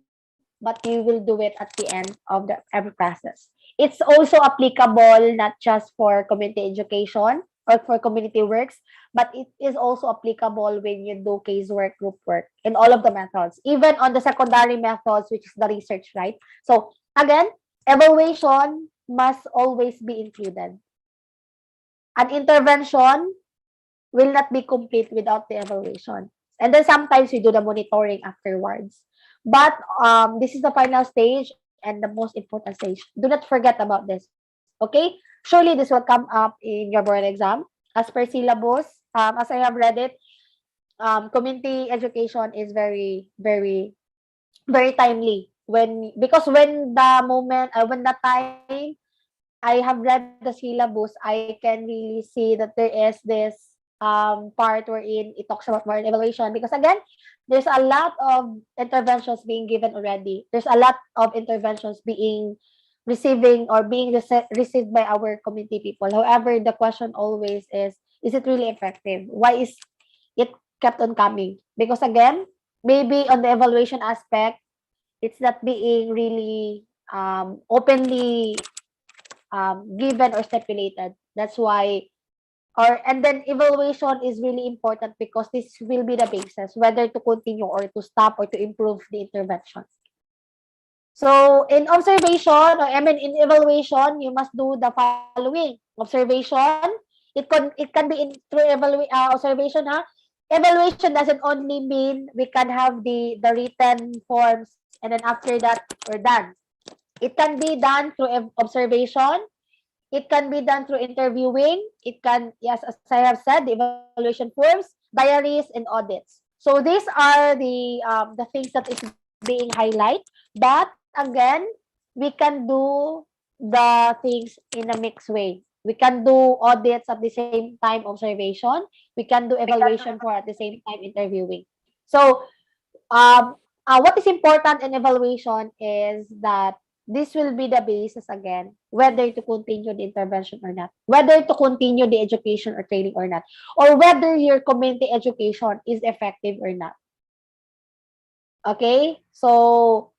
but you will do it at the end of the every process. it's also applicable not just for community education or for community works, but it is also applicable when you do casework, group work, and all of the methods, even on the secondary methods, which is the research, right? So again, evaluation must always be included. An intervention will not be complete without the evaluation. And then sometimes we do the monitoring afterwards. But this is the final stage and the most important stage. Do not forget about this. Okay? Surely this will come up in your board exam. As per syllabus, as I have read it, community education is very, very, very timely. Because when the time I have read the syllabus, I can really see that there is this part wherein it talks about more evaluation. Because again, there's a lot of interventions being given already. There's a lot of interventions being receiving or being received by our community people. However, the question always is it really effective? Why is it kept on coming? Because again, maybe on the evaluation aspect, it's not being really openly given or stipulated. That's why, or and then evaluation is really important because this will be the basis whether to continue or to stop or to improve the intervention. So in observation, or I mean in evaluation, you must do the following. Observation, it can be in through observation, huh? Evaluation doesn't only mean we can have the written forms and then after that we're done. It can be done through observation. It can be done through interviewing. It can, yes, as I have said, the evaluation forms, diaries, and audits. So these are the things that is being highlighted. But again, we can do the things in a mixed way. We can do audits at the same time observation. We can do evaluation for at the same time interviewing. So what is important in evaluation is that this will be the basis again, whether to continue the intervention or not, whether to continue the education or training or not, or whether your community education is effective or not. Okay? So,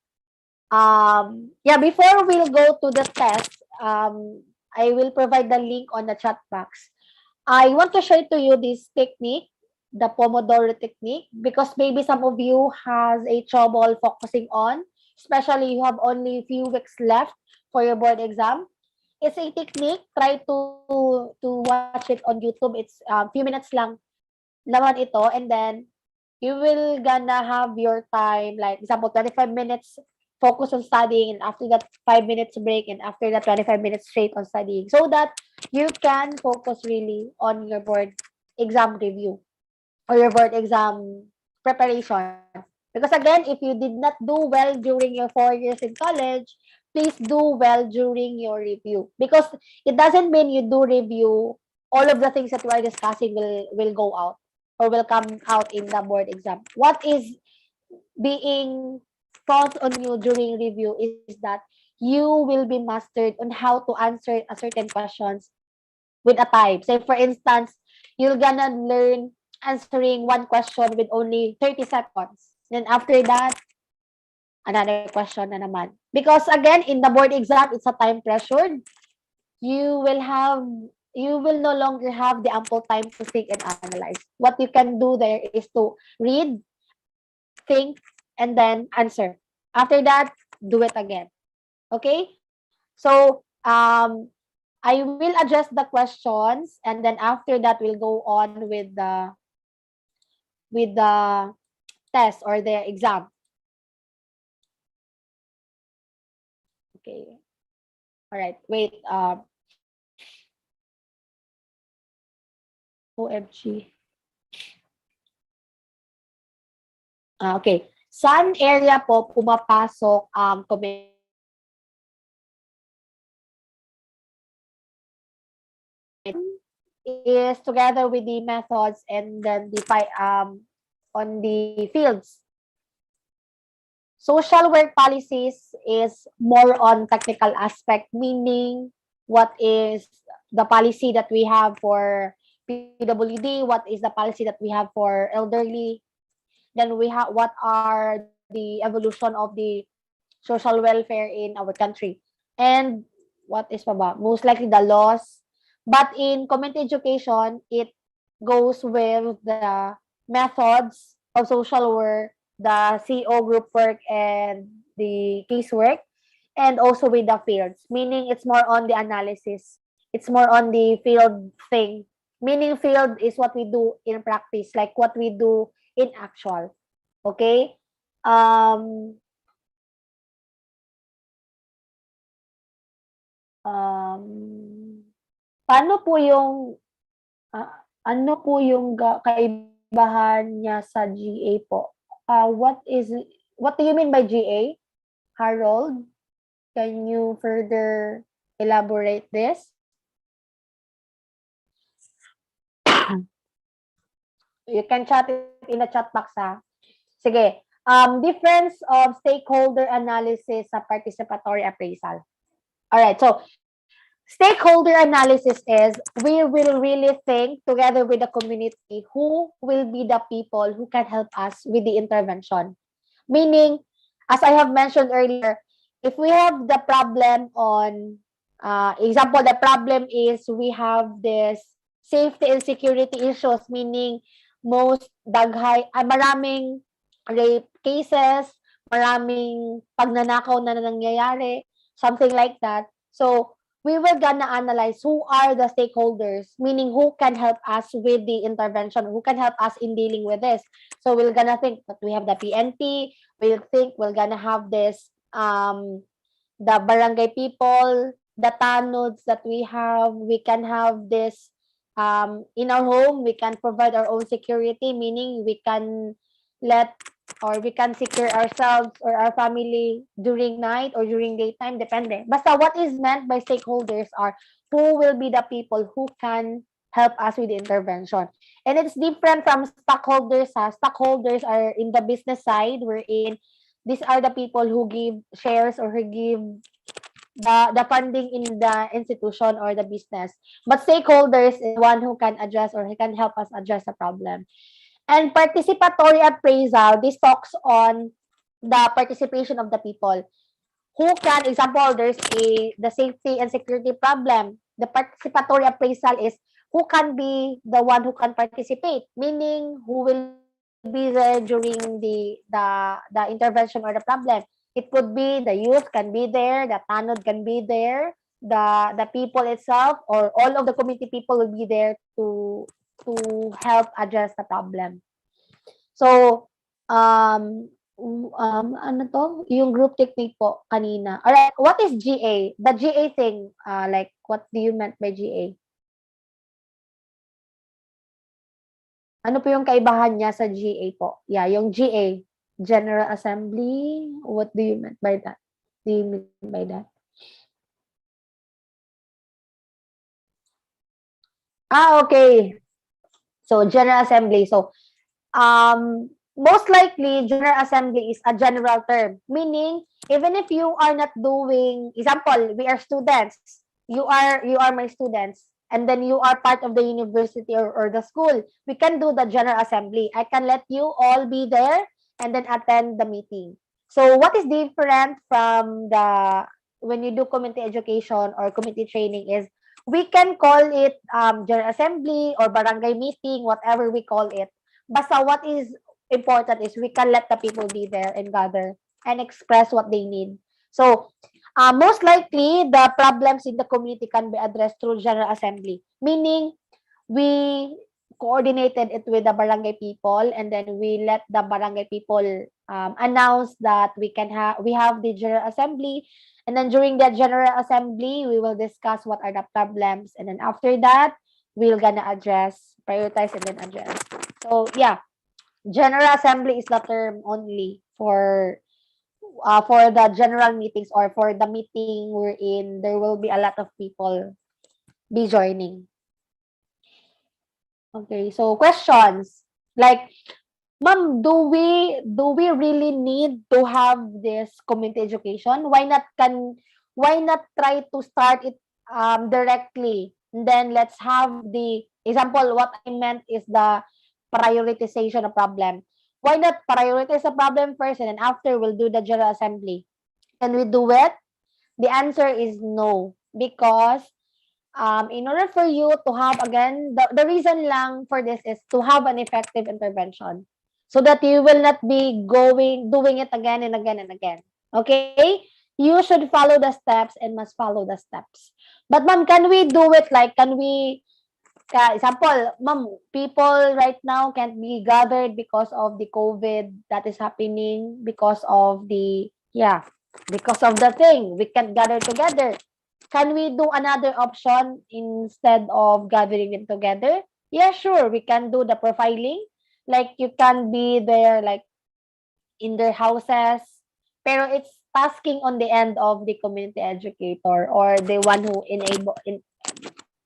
yeah, before we'll go to the test, I will provide the link on the chat box. I want to share to you this technique, the Pomodoro technique, because maybe some of you has a trouble focusing on, especially you have only a few weeks left for your board exam. It's a technique. Try to watch it on YouTube. It's few minutes lang naman ito, and then you will gonna have your time, like example, 25 minutes focus on studying, and after that 5 minutes break, and after that 25 minutes straight on studying, so that you can focus really on your board exam review or your board exam preparation. Because again, if you did not do well during your 4 years in college, please do well during your review. Because it doesn't mean you do review, all of the things that we are discussing will go out or will come out in the board exam. What is being taught on you during review is that you will be mastered on how to answer a certain questions with a time. Say for instance, you're gonna learn answering one question with only 30 seconds. Then after that, another question na naman. Because again, in the board exam, it's a time pressured. You will have you will no longer have the ample time to think and analyze. What you can do there is to read, think, and then answer. After that, do it again. Okay? So, I will address the questions, and then after that, we'll go on with the test or the exam. Okay. All right. Wait. OMG. Okay. Saan area po pumapasok community is together with the methods and then on the fields. Social work policies is more on technical aspect, meaning what is the policy that we have for PWD, what is the policy that we have for elderly, then we have what are the evolution of the social welfare in our country. And what is pa ba? Most likely the laws. But in community education, it goes with the methods of social work, the CO group work, and the casework, and also with the fields. Meaning it's more on the analysis. It's more on the field thing. Meaning field is what we do in practice, like what we do in actual. Okay? Um, um, paano po yung ano po yung kaibahan niya sa GA po? What do you mean by GA? Harold, can you further elaborate this? You can chat it in the chat box, ha? Sige. Difference of stakeholder analysis sa participatory appraisal. Alright, so stakeholder analysis is we will really think together with the community who will be the people who can help us with the intervention. Meaning, as I have mentioned earlier, if we have the problem on, example, the problem is we have this safety and security issues, meaning maraming rape cases, maraming pagnanakaw na nangyayari, something like that. So, we will gonna analyze who are the stakeholders, meaning who can help us with the intervention, who can help us in dealing with this. So, we're gonna think that we have the PNP, we'll think we're gonna have this, the barangay people, the tanods that we can have this, in our home, we can provide our own security, meaning we can we can secure ourselves or our family during night or during daytime, depende. Basta what is meant by stakeholders are who will be the people who can help us with the intervention. And it's different from stockholders. Stockholders are in the business side, wherein these are the people who give shares or who give the funding in the institution or the business. But stakeholders is one who can address or who can help us address the problem. And participatory appraisal, this talks on the participation of the people. Who can, example, there's the safety and security problem. The participatory appraisal is who can be the one who can participate, meaning who will be there during the intervention or the problem. It could be the youth can be there, the tanod can be there, the people itself, or all of the community people will be there to help address the problem. So, ano to? Yung group technique po kanina. Alright, what is GA? The GA thing, like, what do you meant by GA? Ano po yung kaibahan niya sa GA po? Yeah, yung GA, General Assembly, what do you mean by that? Do you mean by that? Okay. So, General Assembly. So, most likely, General Assembly is a general term, meaning, even if you are not doing, example, we are students, you are my students, and then you are part of the university or the school, we can do the General Assembly. I can let you all be there and then attend the meeting. So, what is different from when you do community education or community training is, we can call it General Assembly or barangay meeting, whatever we call it. Basta what is important is we can let the people be there and gather and express what they need. So, most likely, the problems in the community can be addressed through General Assembly, meaning we coordinated it with the barangay people, and then we let the barangay people announce that we have the General Assembly, and then during the General Assembly, we will discuss what are the problems, and then after that, we're gonna prioritize, and then address. So, yeah, General Assembly is the term only for the general meetings or for the meeting wherein there will be a lot of people be joining. Okay, so questions. Like, ma'am, do we really need to have this community education? Why not try to start it directly? And then let's have the example. What I meant is the prioritization of problem. Why not prioritize the problem first, and then after we'll do the General Assembly? Can we do it? The answer is no. because in order for you to have, again, the reason lang for this is to have an effective intervention so that you will not be doing it again and again and again. Okay? You should follow the steps and must follow the steps. But ma'am, can we do it like, example, ma'am, people right now can't be gathered because of the COVID that is happening, because of the thing. We can't gather together. Can we do another option instead of gathering them together? Yeah, sure. We can do the profiling. Like you can be there like in their houses. Pero it's tasking on the end of the community educator or the one who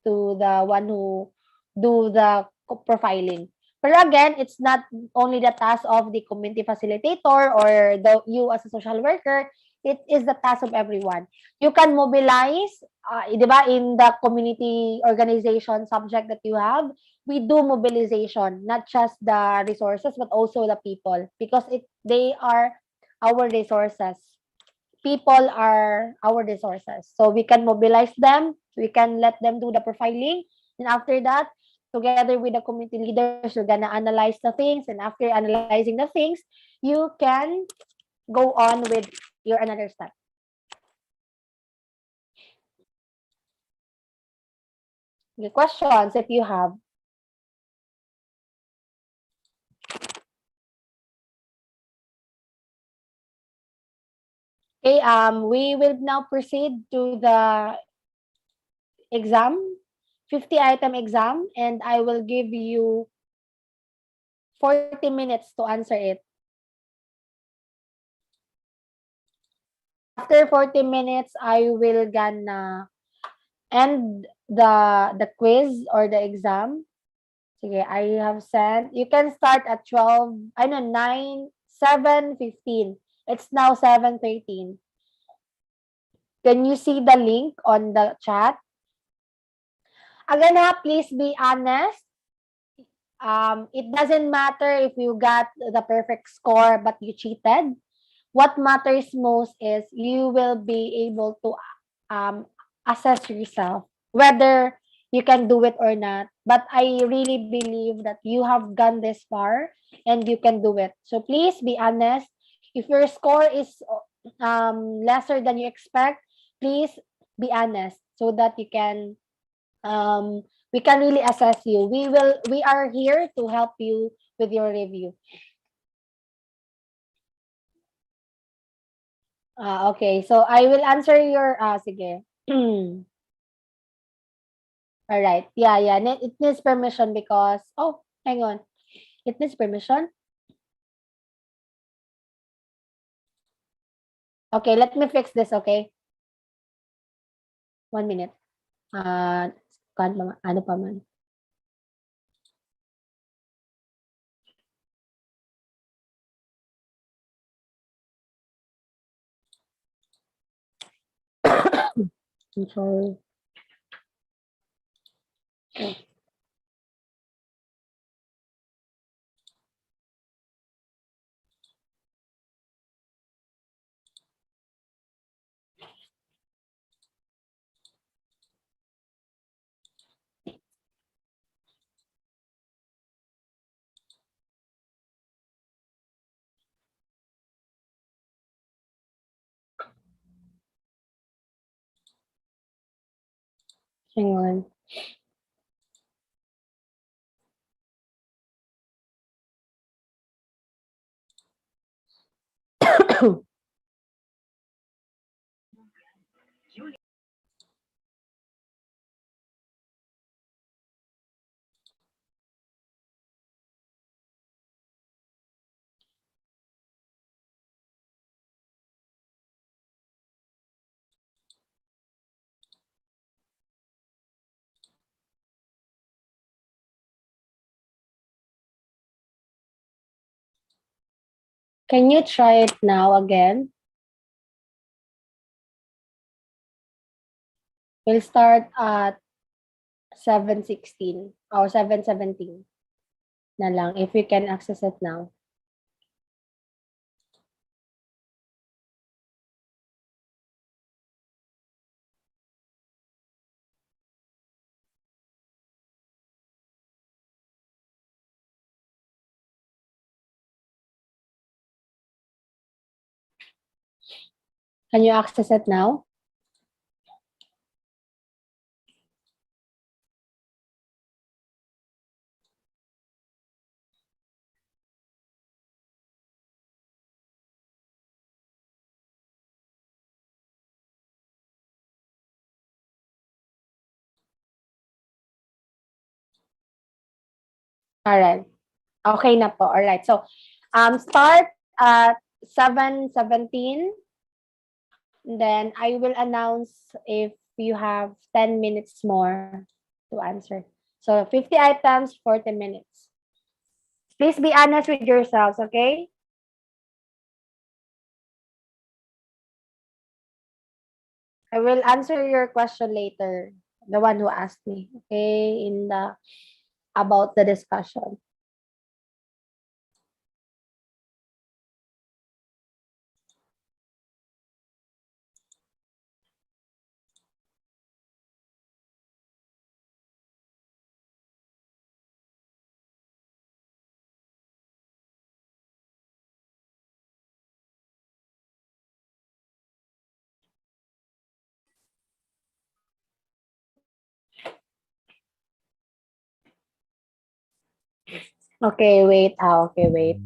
to the one who do the profiling. But again, it's not only the task of the community facilitator or you as a social worker, it is the task of everyone. You can mobilize, di ba, in the community organization subject that you have, we do mobilization, not just the resources, but also the people, because they are our resources. People are our resources. So we can mobilize them, we can let them do the profiling, and after that, together with the community leaders, you're gonna analyze the things, and after analyzing the things, you can go on with your another step. The questions, if you have. Okay, we will now proceed to the exam, 50-item exam, and I will give you 40 minutes to answer it. After 40 minutes, I will gonna end the quiz or the exam. Sige, I have sent. You can start at 12, I know, 9, 7:15. It's now 7:13. Can you see the link on the chat? Again, please be honest. It doesn't matter if you got the perfect score but you cheated. What matters most is you will be able to assess yourself whether you can do it or not. But I really believe that you have gone this far and you can do it. So please be honest. If your score is lesser than you expect, please be honest so that we can really assess you. We are here to help you with your review. Okay, so I will answer your sige. All right. Yeah, yeah. It needs permission because hang on. It needs permission. Okay, let me fix this, okay? 1 minute. Ano pa man. Control. Hang on. Can you try it now again? We'll start at 7:16 or 7:17 na lang if you can access it now. Can you access it now? All right. Okay na po. All right. So, start at 7:17. Then I will announce if you have 10 minutes more to answer. So 50 items, 40 minutes. Please be honest with yourselves, okay? I will answer your question later. The one who asked me, okay, in the about the discussion. Okay, wait. Okay, wait.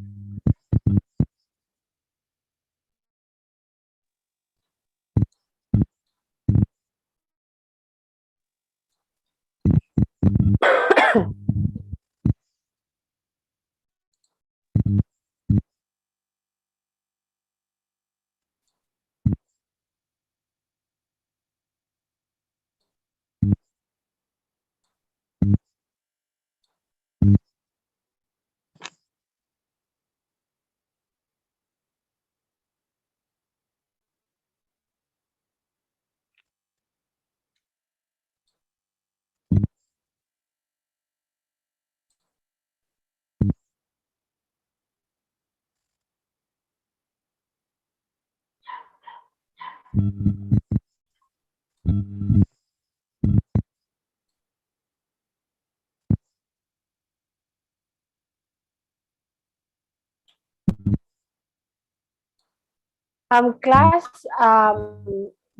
Class,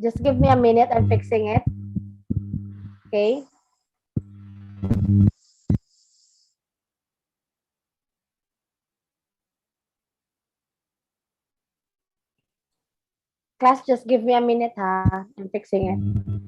just give me a minute. I'm fixing it. Okay. Class, just give me a minute, ha. I'm fixing it.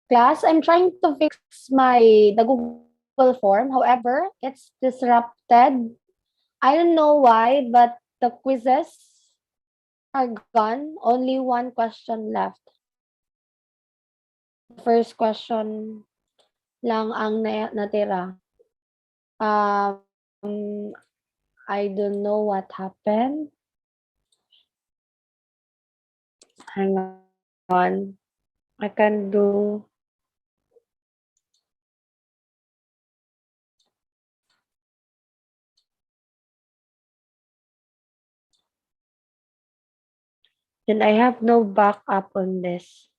Class, I'm trying to fix the Google form. However, it's disrupted. I don't know why, but the quizzes are gone. Only one question left. First question lang ang natira. I don't know what happened. Hang on. I can do. Then I have no backup on this.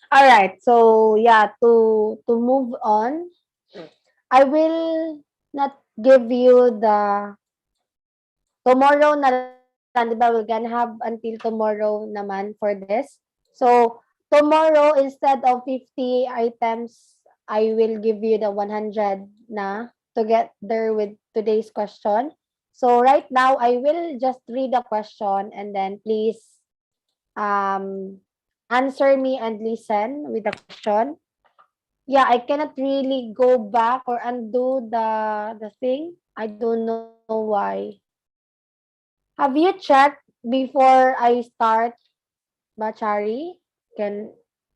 All right. So yeah, to move on, I will not give you the tomorrow na lang, di ba? We're gonna have until tomorrow naman for this. So tomorrow, instead of 50 items, I will give you the 100 na together with today's question. So right now, I will just read the question and then please answer me and listen with the question. Yeah, I cannot really go back or undo the thing. I don't know why. Have you checked before I start, Bachari?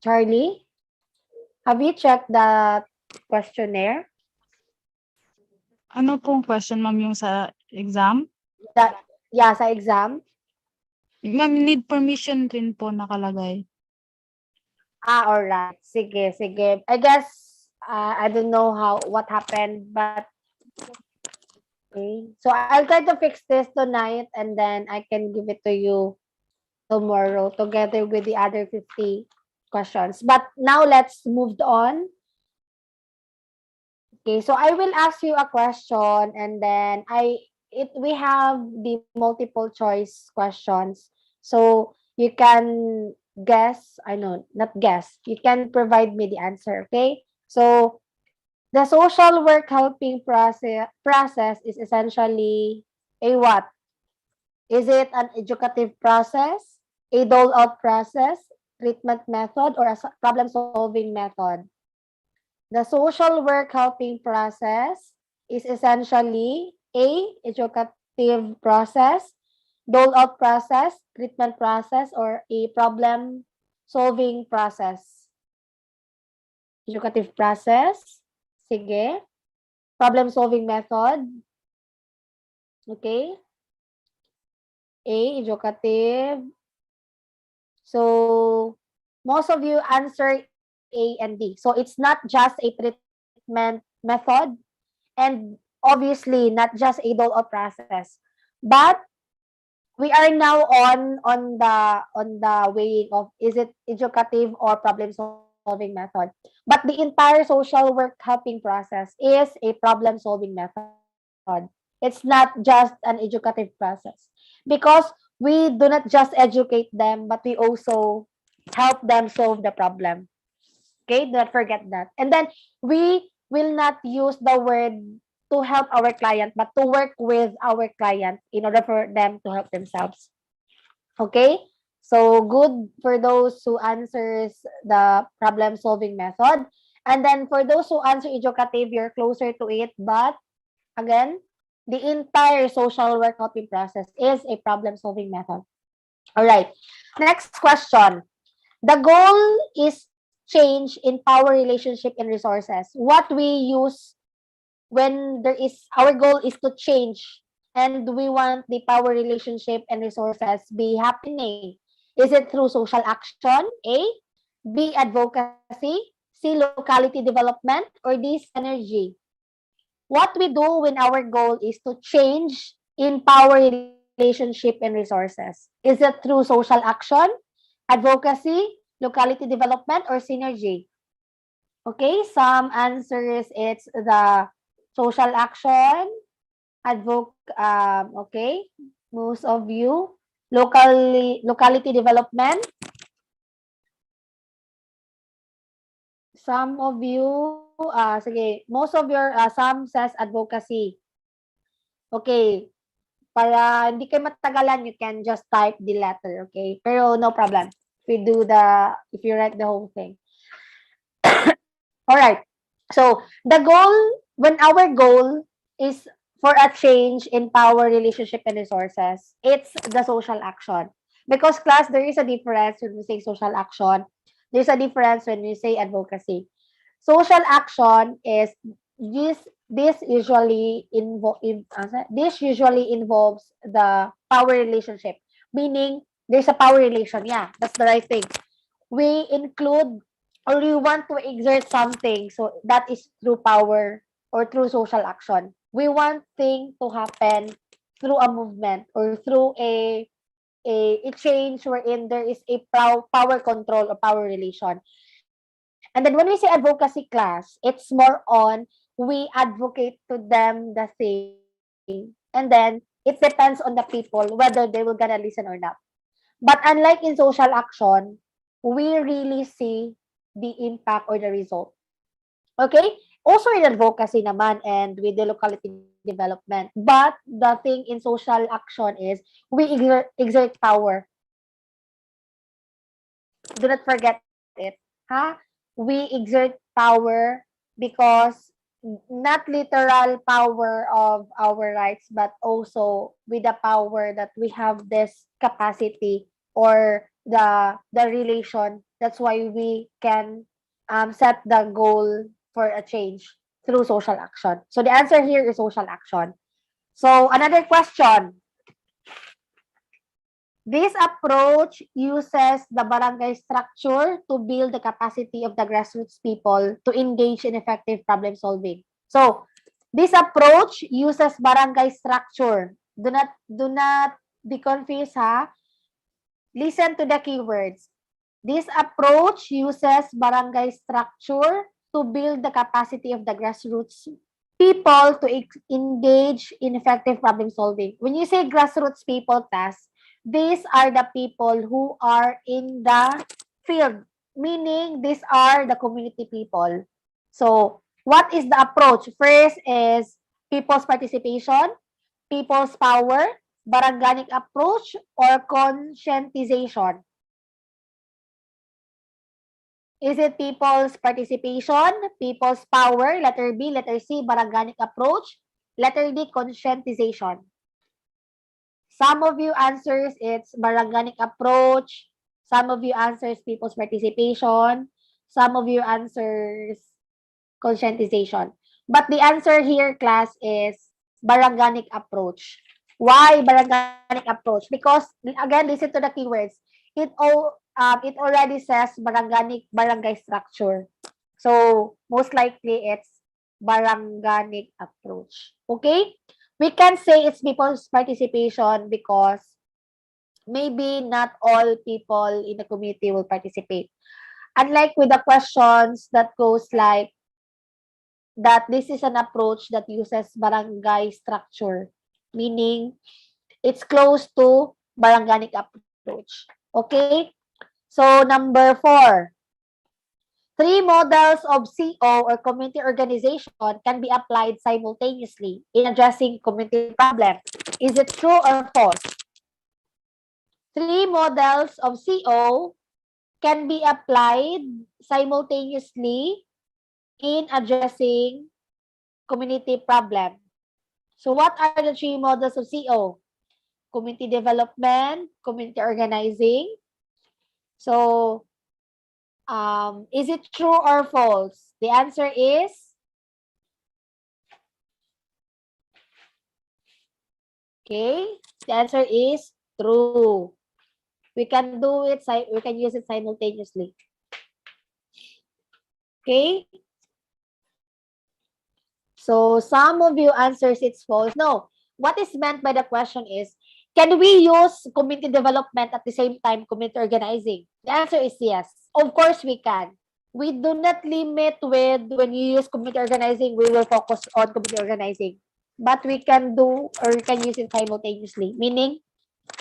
Charlie? Have you checked the questionnaire? Ano pong question, ma'am, yung sa exam? Yeah, sa exam? Ma'am, need permission rin po nakalagay. Alright. Sige, sige. I guess, I don't know what happened, but okay. So I'll try to fix this tonight and then I can give it to you tomorrow together with the other 50 questions. But now let's move on. Okay, so I will ask you a question and then we have the multiple choice questions. So you can guess, I know, not guess. You can provide me the answer, okay? So the social work helping process is essentially a what? Is it an educative process, a dole-out process, treatment method, or a problem-solving method? The social work helping process is essentially a educative process, dole-out process, treatment process, or a problem-solving process. Educative process, sige. Problem-solving method, okay. A, educative. So, most of you answer A and D. So, it's not just a treatment method and obviously not just a dole-out process. But we are now on the weighing of is it educative or problem-solving method. But the entire social work helping process is a problem-solving method. It's not just an educative process because we do not just educate them, but we also help them solve the problem. Okay, don't forget that. And then we will not use the word to help our client, but to work with our client in order for them to help themselves. Okay, so good for those who answers the problem solving method. And then for those who answer educative, you're closer to it, but again, the entire social work helping process is a problem-solving method. All right. Next question. The goal is change in power, relationship, and resources. What we use when our goal is to change and we want the power, relationship, and resources be happening. Is it through social action? A. B. Advocacy. C. Locality development. Or D. Synergy. What we do when our goal is to change in power, relationship, and resources. Is it through social action, advocacy, locality development, or synergy? Okay, some answers it's the social action, okay, most of you, locality development. Some of you, sige, most of your, some says advocacy. Okay, para hindi kayo matagalan, you can just type the letter, okay? Pero no problem. if you write the whole thing. All right. So the goal, when our goal is for a change in power, relationship, and resources, it's the social action. Because class, there is a difference when we say social action. There's a difference when we say advocacy. Social action is this this usually this usually involves the power relationship, meaning there's a power relation. Yeah, that's the right thing. We include or we want to exert something, so that is through power or through social action. We want thing to happen through a movement or through a change wherein there is a power control or power relation. And then when we say advocacy class, it's more on we advocate to them the thing, and then it depends on the people whether they will gonna listen or not. But unlike in social action, we really see the impact or the result. Okay? Also in advocacy naman and with the locality development. But the thing in social action is we exert power. Do not forget it. Ha? We exert power because not literal power of our rights, but also with the power that we have this capacity or the relation. That's why we can set the goal for a change through social action. So the answer here is social action. So another question. This approach uses the barangay structure to build the capacity of the grassroots people to engage in effective problem solving. So, this approach uses barangay structure. Do not be confused, ha? Listen to the keywords. This approach uses barangay structure to build the capacity of the grassroots people to engage in effective problem solving. When you say grassroots people, class, these are the people who are in the field, meaning these are the community people. So, what is the approach? First is people's participation, people's power, barangganic approach, or conscientization. Is it people's participation, people's power, letter B, letter C, barangganic approach, letter D, conscientization? Some of you answers it's barangganic approach. Some of you answers people's participation. Some of you answers conscientization. But the answer here, class, is barangganic approach. Why barangganic approach? Because again, listen to the keywords. It already says barangay structure. So most likely it's barangganic approach. Okay? We can say it's people's participation because maybe not all people in the community will participate. Unlike with the questions that goes like that this is an approach that uses barangay structure, meaning it's close to barangganic approach. Okay? So number 4, 3 models of CO or community organization can be applied simultaneously in addressing community problems. Is it true or false? 3 models of CO can be applied simultaneously in addressing community problem. So what are the 3 models of CO? Community development, community organizing. So, is it true or false? The answer is okay. The answer is true. We can do it. We can use it simultaneously. Okay. So some of you answers it's false. No. What is meant by the question is, can we use community development at the same time community organizing? The answer is yes. Of course we can. We do not limit with when you use community organizing, we will focus on community organizing. But we can do or we can use it simultaneously. Meaning,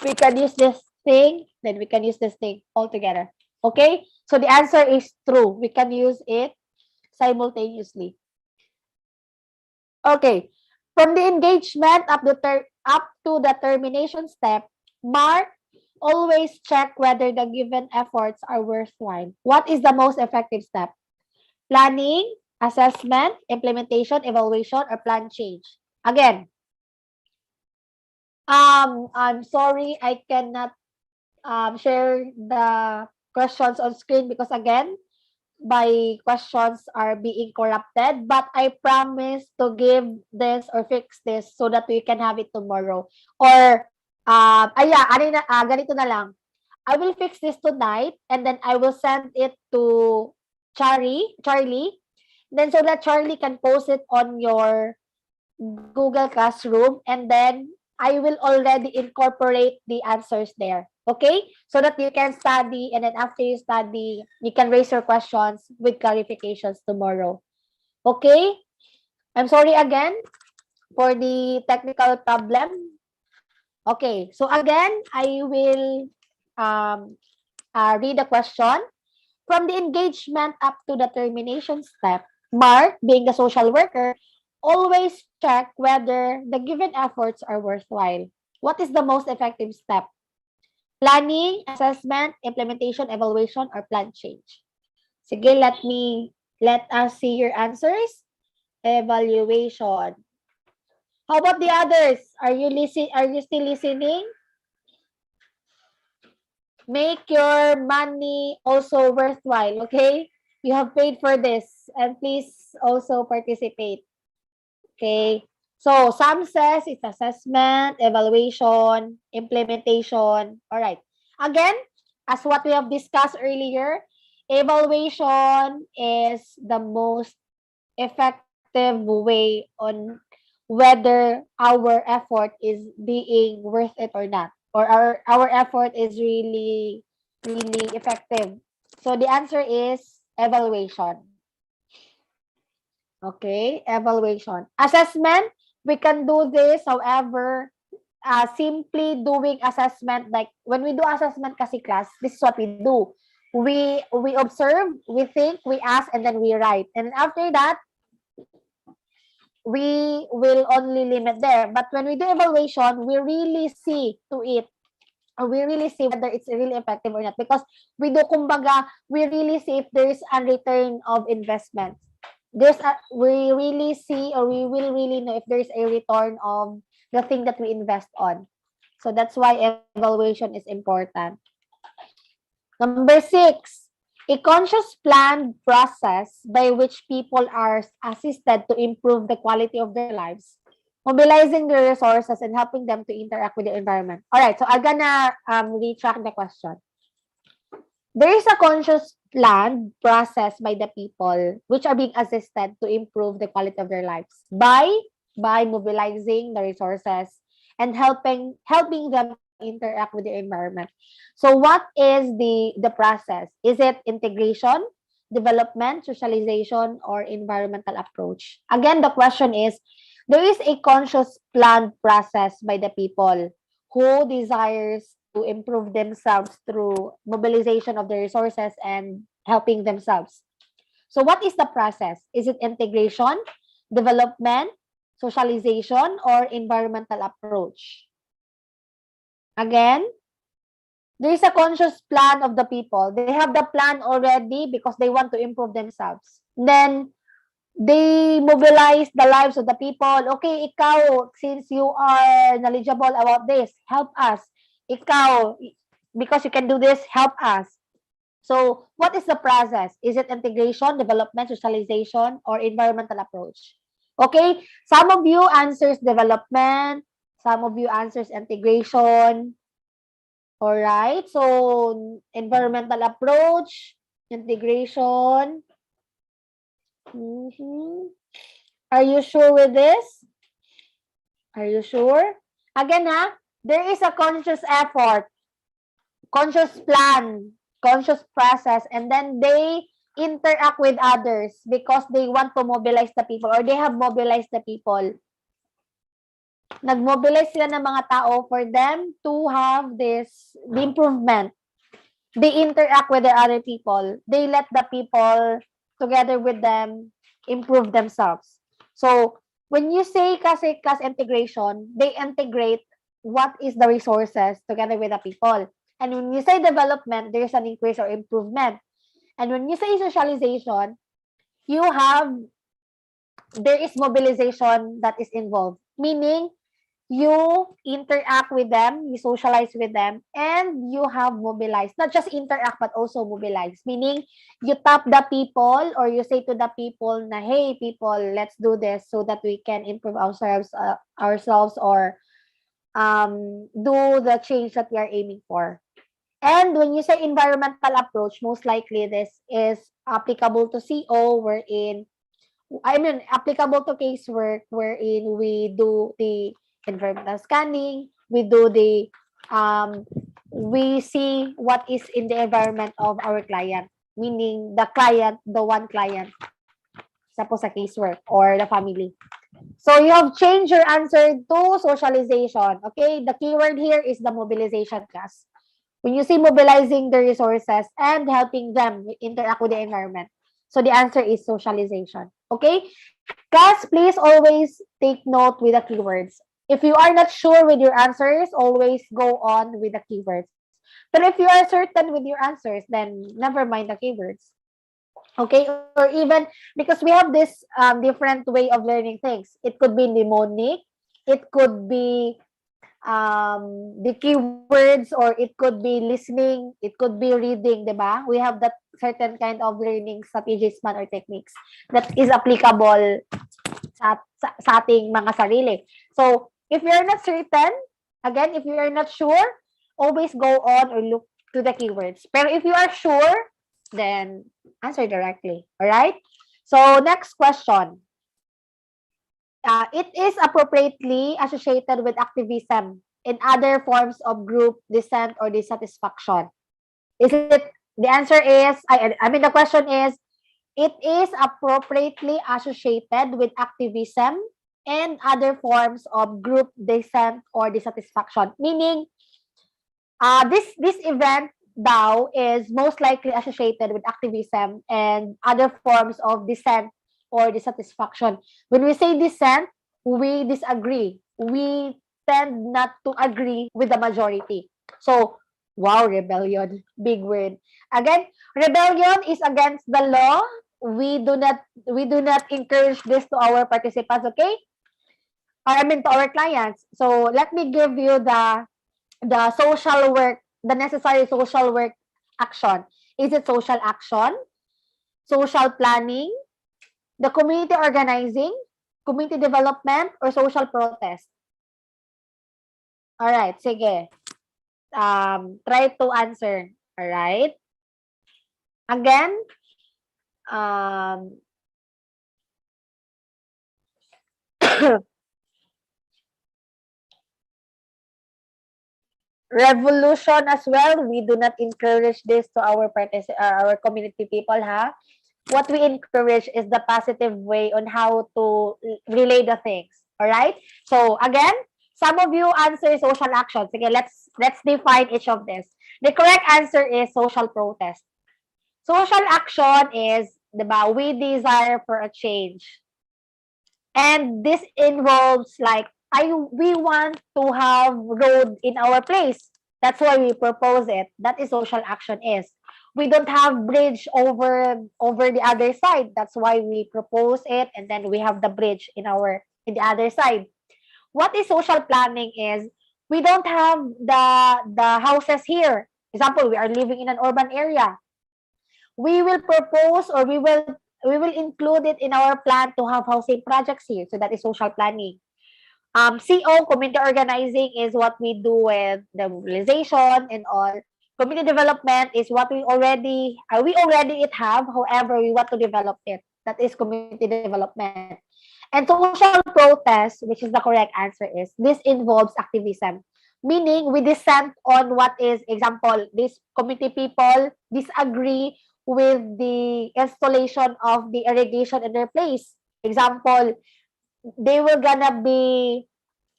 we can use this thing, then we can use this thing all together. Okay? So the answer is true. We can use it simultaneously. Okay. From the engagement up to the termination step, mark always check whether the given efforts are worthwhile. What is the most effective step? Planning, assessment, implementation, evaluation, or plan change? Again, I'm sorry I cannot share the questions on screen because again, my questions are being corrupted, but I promise to give this or fix this so that we can have it tomorrow. Or, ganito na lang. I will fix this tonight and then I will send it to Charlie, then so that Charlie can post it on your Google Classroom and then I will already incorporate the answers there. Okay? So that you can study and then after you study, you can raise your questions with clarifications tomorrow. Okay? I'm sorry again for the technical problem. Okay. So again, I will read the question. From the engagement up to the termination step, Mark, being the social worker, always check whether the given efforts are worthwhile. What is the most effective step? Planning, assessment, implementation, evaluation, or plan change? Sige, let us see your answers. Evaluation. How about the others? Are you still listening? Make your money also worthwhile, okay? You have paid for this and please also participate. Okay? So, some says it's assessment, evaluation, implementation. All right. Again, as what we have discussed earlier, evaluation is the most effective way on whether our effort is being worth it or not, or our effort is really effective. So the answer is evaluation. Okay, evaluation. Assessment, we can do this, however, simply doing assessment, like when we do assessment kasi class, this is what we do. We observe, we think, we ask, and then we write. And after that, we will only limit there. But when we do evaluation, we really see to it, or we really see whether it's really effective or not. Because we do, kumbaga, we really see if there's a return of investment. We really see, or we will really know if there's a return of the thing that we invest on. So that's why evaluation is important. Number 6, a conscious planned process by which people are assisted to improve the quality of their lives, mobilizing their resources and helping them to interact with the environment. All right, so I'm gonna retract the question. There is a conscious planned process by the people which are being assisted to improve the quality of their lives by mobilizing the resources and helping them interact with the environment. So what is the process? Is it integration, development, socialization, or environmental approach? Again, the question is, there is a conscious planned process by the people who desires to improve themselves through mobilization of the resources and helping themselves. So what is the process? Is it integration, development, socialization, or environmental approach? Again, there is a conscious plan of the people. They have the plan already because they want to improve themselves. Then, they mobilize the lives of the people. Okay, ikaw, since you are knowledgeable about this, help us. Ikaw, because you can do this, help us. So, what is the process? Is it integration, development, socialization, or environmental approach? Okay, some of you answers development, some of you answers integration. All right, so environmental approach, integration. Are you sure with this? Are you sure? Again, there is a conscious effort, conscious plan, conscious process, and then they interact with others because they want to mobilize the people or they have mobilized the people. Nag-mobilize sila ng mga tao for them to have the improvement. They interact with the other people. They let the people together with them improve themselves. So, when you say kasi class integration, they integrate what is the resources together with the people. And when you say development, there's an increase or improvement. And when you say socialization, there is mobilization that is involved, meaning you interact with them, you socialize with them, and you have mobilized. Not just interact, but also mobilize. Meaning, you tap the people or you say to the people na, hey, people, let's do this so that we can improve ourselves or do the change that we are aiming for. And when you say environmental approach, most likely this is applicable to CO, applicable to casework wherein we do the environmental scanning, we see what is in the environment of our client, meaning the one client, suppose a casework or the family. So you have changed your answer to socialization. Okay, the keyword here is the mobilization class. When you see mobilizing the resources and helping them interact with the environment. So the answer is socialization. Okay? Class, please always take note with the keywords. If you are not sure with your answers, always go on with the keywords. But if you are certain with your answers, then never mind the keywords. Okay? Or even, because we have this different way of learning things. It could be mnemonic. It could be the keywords, or it could be listening, it could be reading, diba? We have that certain kind of learning strategies man or techniques that is applicable sa ating mga sarili. So, if you're not certain, again, if you are not sure, always go on or look to the keywords. Pero if you are sure, then answer directly. Alright? So, next question. It is appropriately associated with activism in other forms of group dissent or dissatisfaction. The answer is, the question is, it is appropriately associated with activism and other forms of group dissent or dissatisfaction. Meaning, this event daw is most likely associated with activism and other forms of dissent or dissatisfaction. When we say dissent, we disagree. We tend not to agree with the majority. So, wow, rebellion, big word. Again, rebellion is against the law. We do not encourage this to our participants, okay? To our clients. So, let me give you the social work, the necessary social work action. Is it social action, social planning, the community organizing, community development, or social protest? Alright, sige. Try to answer. Alright? Again, revolution as well. We do not encourage this to our community people, ha? What we encourage is the positive way on how to relay the things. All right? So again, some of you answer social actions. Okay, let's define each of this. The correct answer is social protest. Social action is, diba, we desire for a change. And this involves like, we want to have road in our place. That's why we propose it. That is social action is. We don't have bridge over the other side. That's why we propose it, and then we have the bridge in the other side. What is social planning is, we don't have the houses here. Example, we are living in an urban area. We will propose, or we will include it in our plan to have housing projects here. So that is social planning. CO, community organizing, is what we do with the mobilization and all. Community development is what we already have, however, we want to develop it. That is community development. And social protest, which is the correct answer, is this involves activism. Meaning, we dissent on what is, example, these community people disagree with the installation of the irrigation in their place. Example, they were gonna be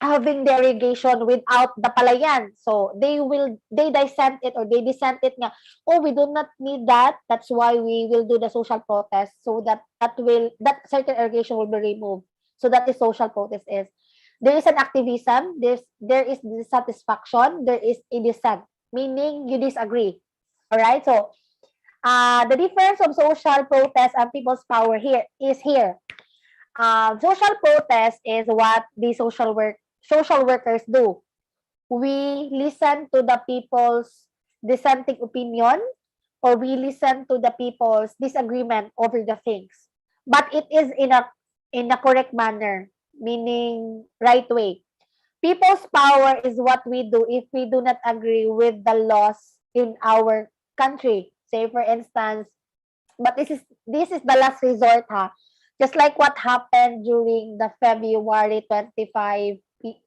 having the irrigation without the palayan. So they dissent it, or they dissent it nga, oh, we do not need that. That's why we will do the social protest, so that certain irrigation will be removed. So that is social protest is. There is an activism, there is dissatisfaction, there is a dissent. meaning you disagree. All right? So, the difference of social protest and people's power here is here. Social protest is what the social workers do. We listen to the people's dissenting opinion, or we listen to the people's disagreement over the things. But it is in a correct manner, meaning right way. People's power is what we do if we do not agree with the laws in our country. Say for instance, but this is the last resort, ha. Just like what happened during the February 25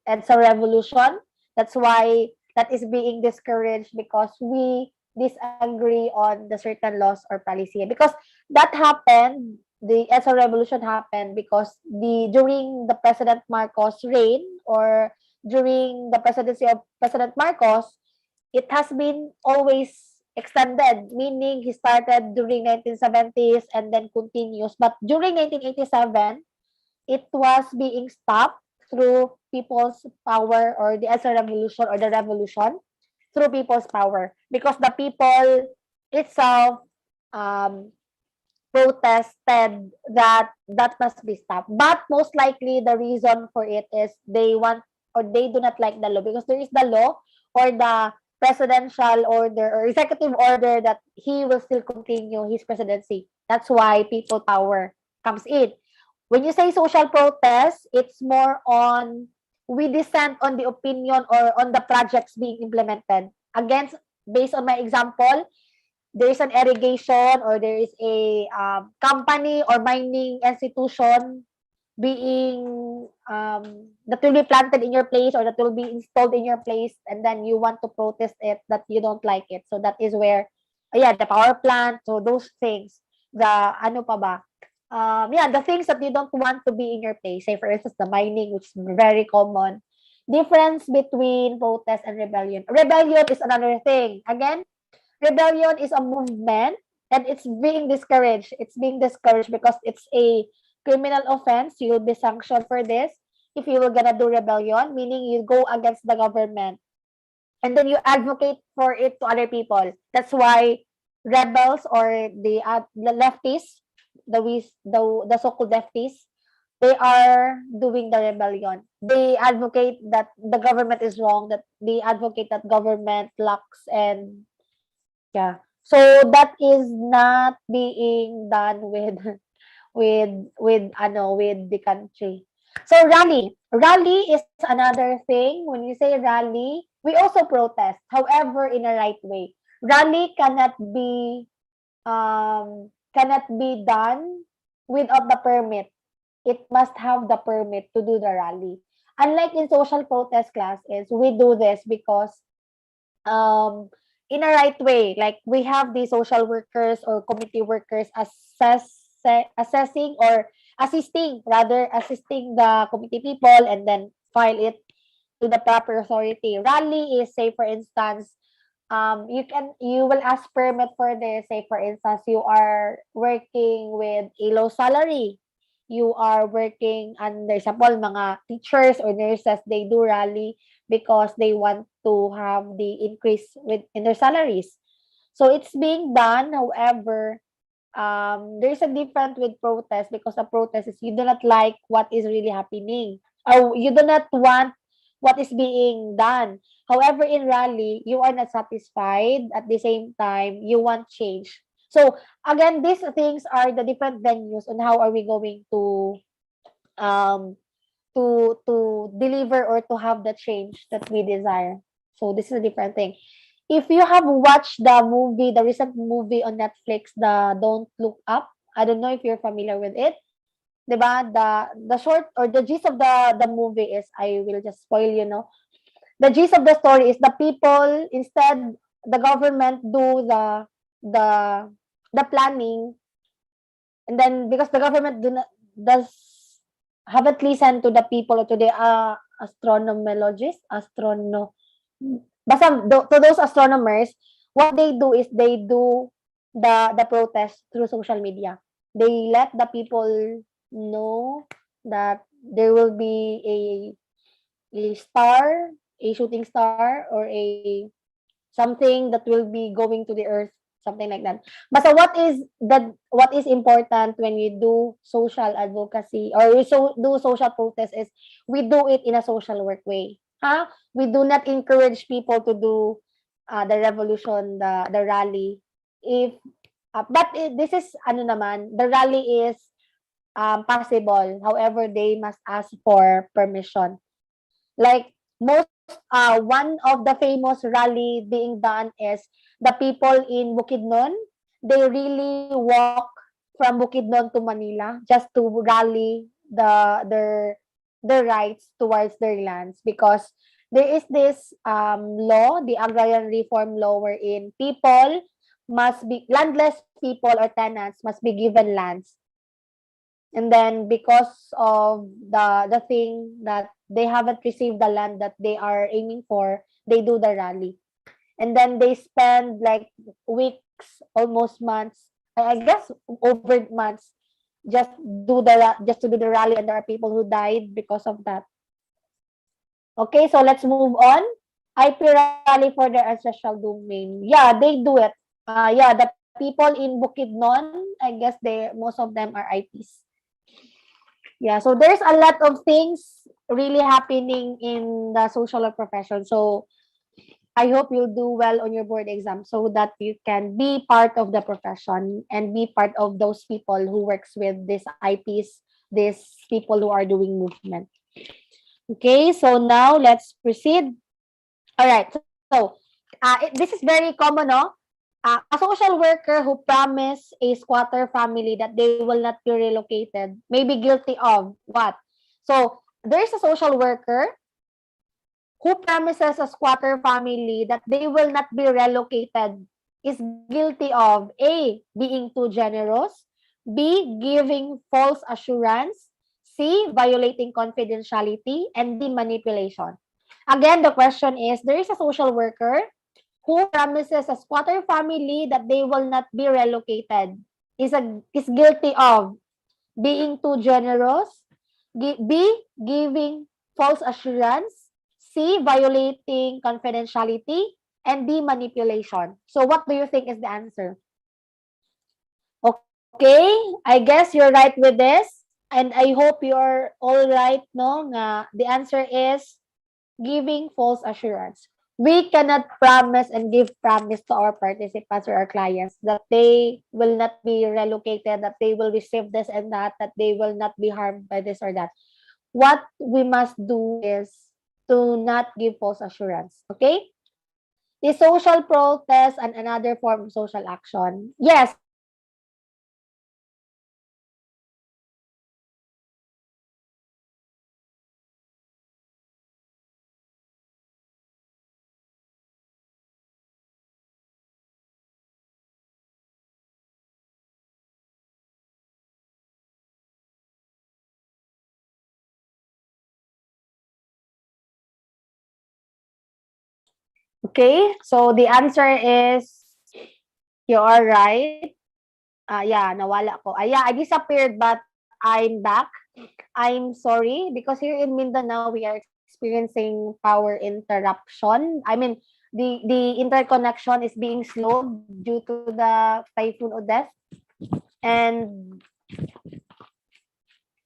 EDSA revolution. That's why that is being discouraged, because we disagree on the certain laws or policy. Because that happened, the EDSA revolution happened because during the President Marcos reign, or during the presidency of President Marcos, it has been always extended, meaning he started during 1970s and then continues. But during 1987, it was being stopped through people's power, or the EDSA revolution, or the revolution through people's power, because the people itself um, protested that that must be stopped. But most likely the reason for it is they want, or they do not like the law, because there is the law or the presidential order or executive order that he will still continue his presidency. That's why people power comes in. When you say social protest, it's more on, we dissent on the opinion or on the projects being implemented. Against, based on my example, there is an irrigation, or there is a company or mining institution being that will be planted in your place, or that will be installed in your place, and then you want to protest it, that you don't like it. So that is where, yeah, the power plant, so those things, the ano pa ba, yeah, the things that you don't want to be in your place. Say for instance, the mining, which is very common. Difference between protest and rebellion. Rebellion is another thing. Again, rebellion is a movement, and it's being discouraged. It's being discouraged because it's a criminal offense. You'll be sanctioned for this if you were gonna do rebellion, meaning you go against the government and then you advocate for it to other people. That's why rebels, or the leftists, the so-called leftists, they are doing the rebellion. They advocate that the government is wrong, that they advocate that government lacks, and yeah. So that is not being done with with the country. So rally is another thing. When you say rally, we also protest. However, in a right way. Rally cannot be done without the permit. It must have the permit to do the rally. Unlike in social protest classes, we do this because in a right way. Like, we have the social workers or community workers assessing, or assisting the community people, and then file it to the proper authority. Rally is, say for instance, you will ask permit for this. Say for instance, you are working with a low salary, you are working under, example, mga teachers or nurses, they do rally because they want to have the increase in their salaries. So it's being done. However, there's a difference with protest, because a protest is you do not like what is really happening, or you do not want what is being done. However, in rally, you are not satisfied. At the same time, you want change. So again, these things are the different venues on how are we going um to deliver or to have the change that we desire. So this is a different thing. If you have watched the recent movie on Netflix, the Don't Look Up, I don't know if you're familiar with it. Diba? The short, or the gist of the movie is, I will just spoil, the gist of the story is, the people, instead the government do the the planning, and then because the government does haven't listened to the people, or to the astronomologists, basta to those astronomers, what they do is they do the protest through social media. They let the people know that there will be a star, a shooting star, or something that will be going to the earth, something like that. But so what is important when you do social advocacy or do social protest is we do it in a social work way. Huh? We do not encourage people to do the revolution, the rally. If this is ano naman, the rally is possible. However, they must ask for permission. Like most one of the famous rally being done is the people in Bukidnon. They really walk from Bukidnon to Manila just to rally their rights towards their lands, because there is this law, the agrarian reform law, wherein people must be landless people or tenants must be given lands. And then because of the thing that they haven't received the land that they are aiming for, they do the rally. And then they spend like weeks, almost months, I guess over months, just to do the rally, and there are people who died because of that. Okay, so let's move on. IP rally for their ancestral domain. Yeah, they do it. Yeah, the people in Bukidnon, I guess most of them are IPs. Yeah, so there's a lot of things really happening in the social work profession. So I hope you'll do well on your board exam so that you can be part of the profession and be part of those people who works with these IPs, these people who are doing movement. Okay, so now let's proceed. All right, so this is very common, no? A social worker who promise a squatter family that they will not be relocated may be guilty of what? So there's a social worker who promises a squatter family that they will not be relocated is guilty of A, being too generous, B, giving false assurance, C, violating confidentiality, and D, manipulation. Again, the question is, there is a social worker who promises a squatter family that they will not be relocated is guilty of being too generous, B, giving false assurance, C, violating confidentiality, and D, manipulation. So what do you think is the answer? Okay, I guess you're right with this, and I hope you're all right, no? Nga, the answer is giving false assurance. We cannot promise and give promise to our participants or our clients that they will not be relocated, that they will receive this and that they will not be harmed by this or that. What we must do is to not give false assurance. Okay? Is social protest and another form of social action? Yes, social protest is another form of social action. Okay, so the answer is you are right. Yeah, nawala ko. Yeah, I disappeared, but I'm back. I'm sorry because here in Mindanao we are experiencing power interruption. I mean, the interconnection is being slowed due to the Typhoon Odette. And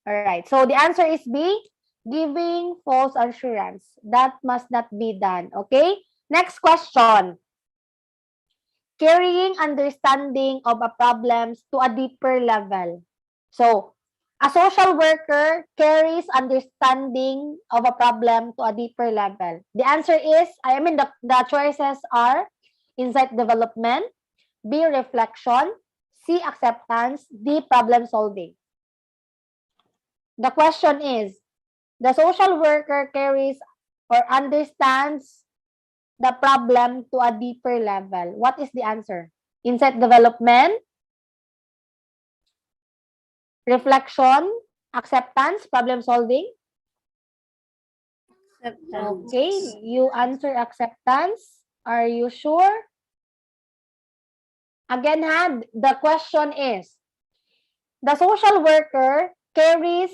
all right, so the answer is B, giving false assurance. That must not be done. Okay, next question. Carrying understanding of a problems to a deeper level. So, a social worker carries understanding of a problem to a deeper level. The answer is, the choices are insight development, B, reflection, C, acceptance, D, problem solving. The question is, the social worker carries or understands the problem to a deeper level. What is the answer? Insight development, reflection, acceptance, problem solving? Acceptance. Okay, you answer acceptance. Are you sure? Again, the question is, the social worker carries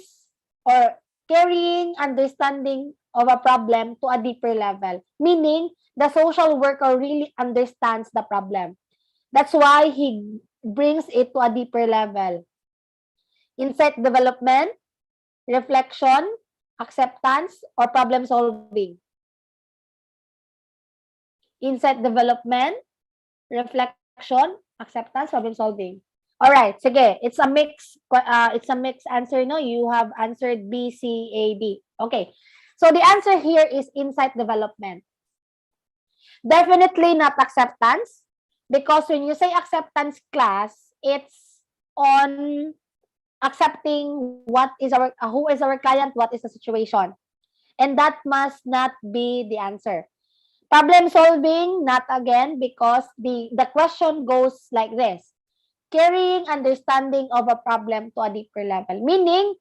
or carrying understanding of a problem to a deeper level, meaning the social worker really understands the problem. That's why he brings it to a deeper level. Insight development, reflection, acceptance, or problem solving. Insight development, reflection, acceptance, problem solving. All right, sige. It's a mixed answer, no? You have answered B, C, A, B. Okay. So the answer here is insight development. Definitely not acceptance, because when you say acceptance class, it's on accepting who is our client, what is the situation. And that must not be the answer. Problem solving, not again, because the question goes like this. Carrying understanding of a problem to a deeper level. Meaning,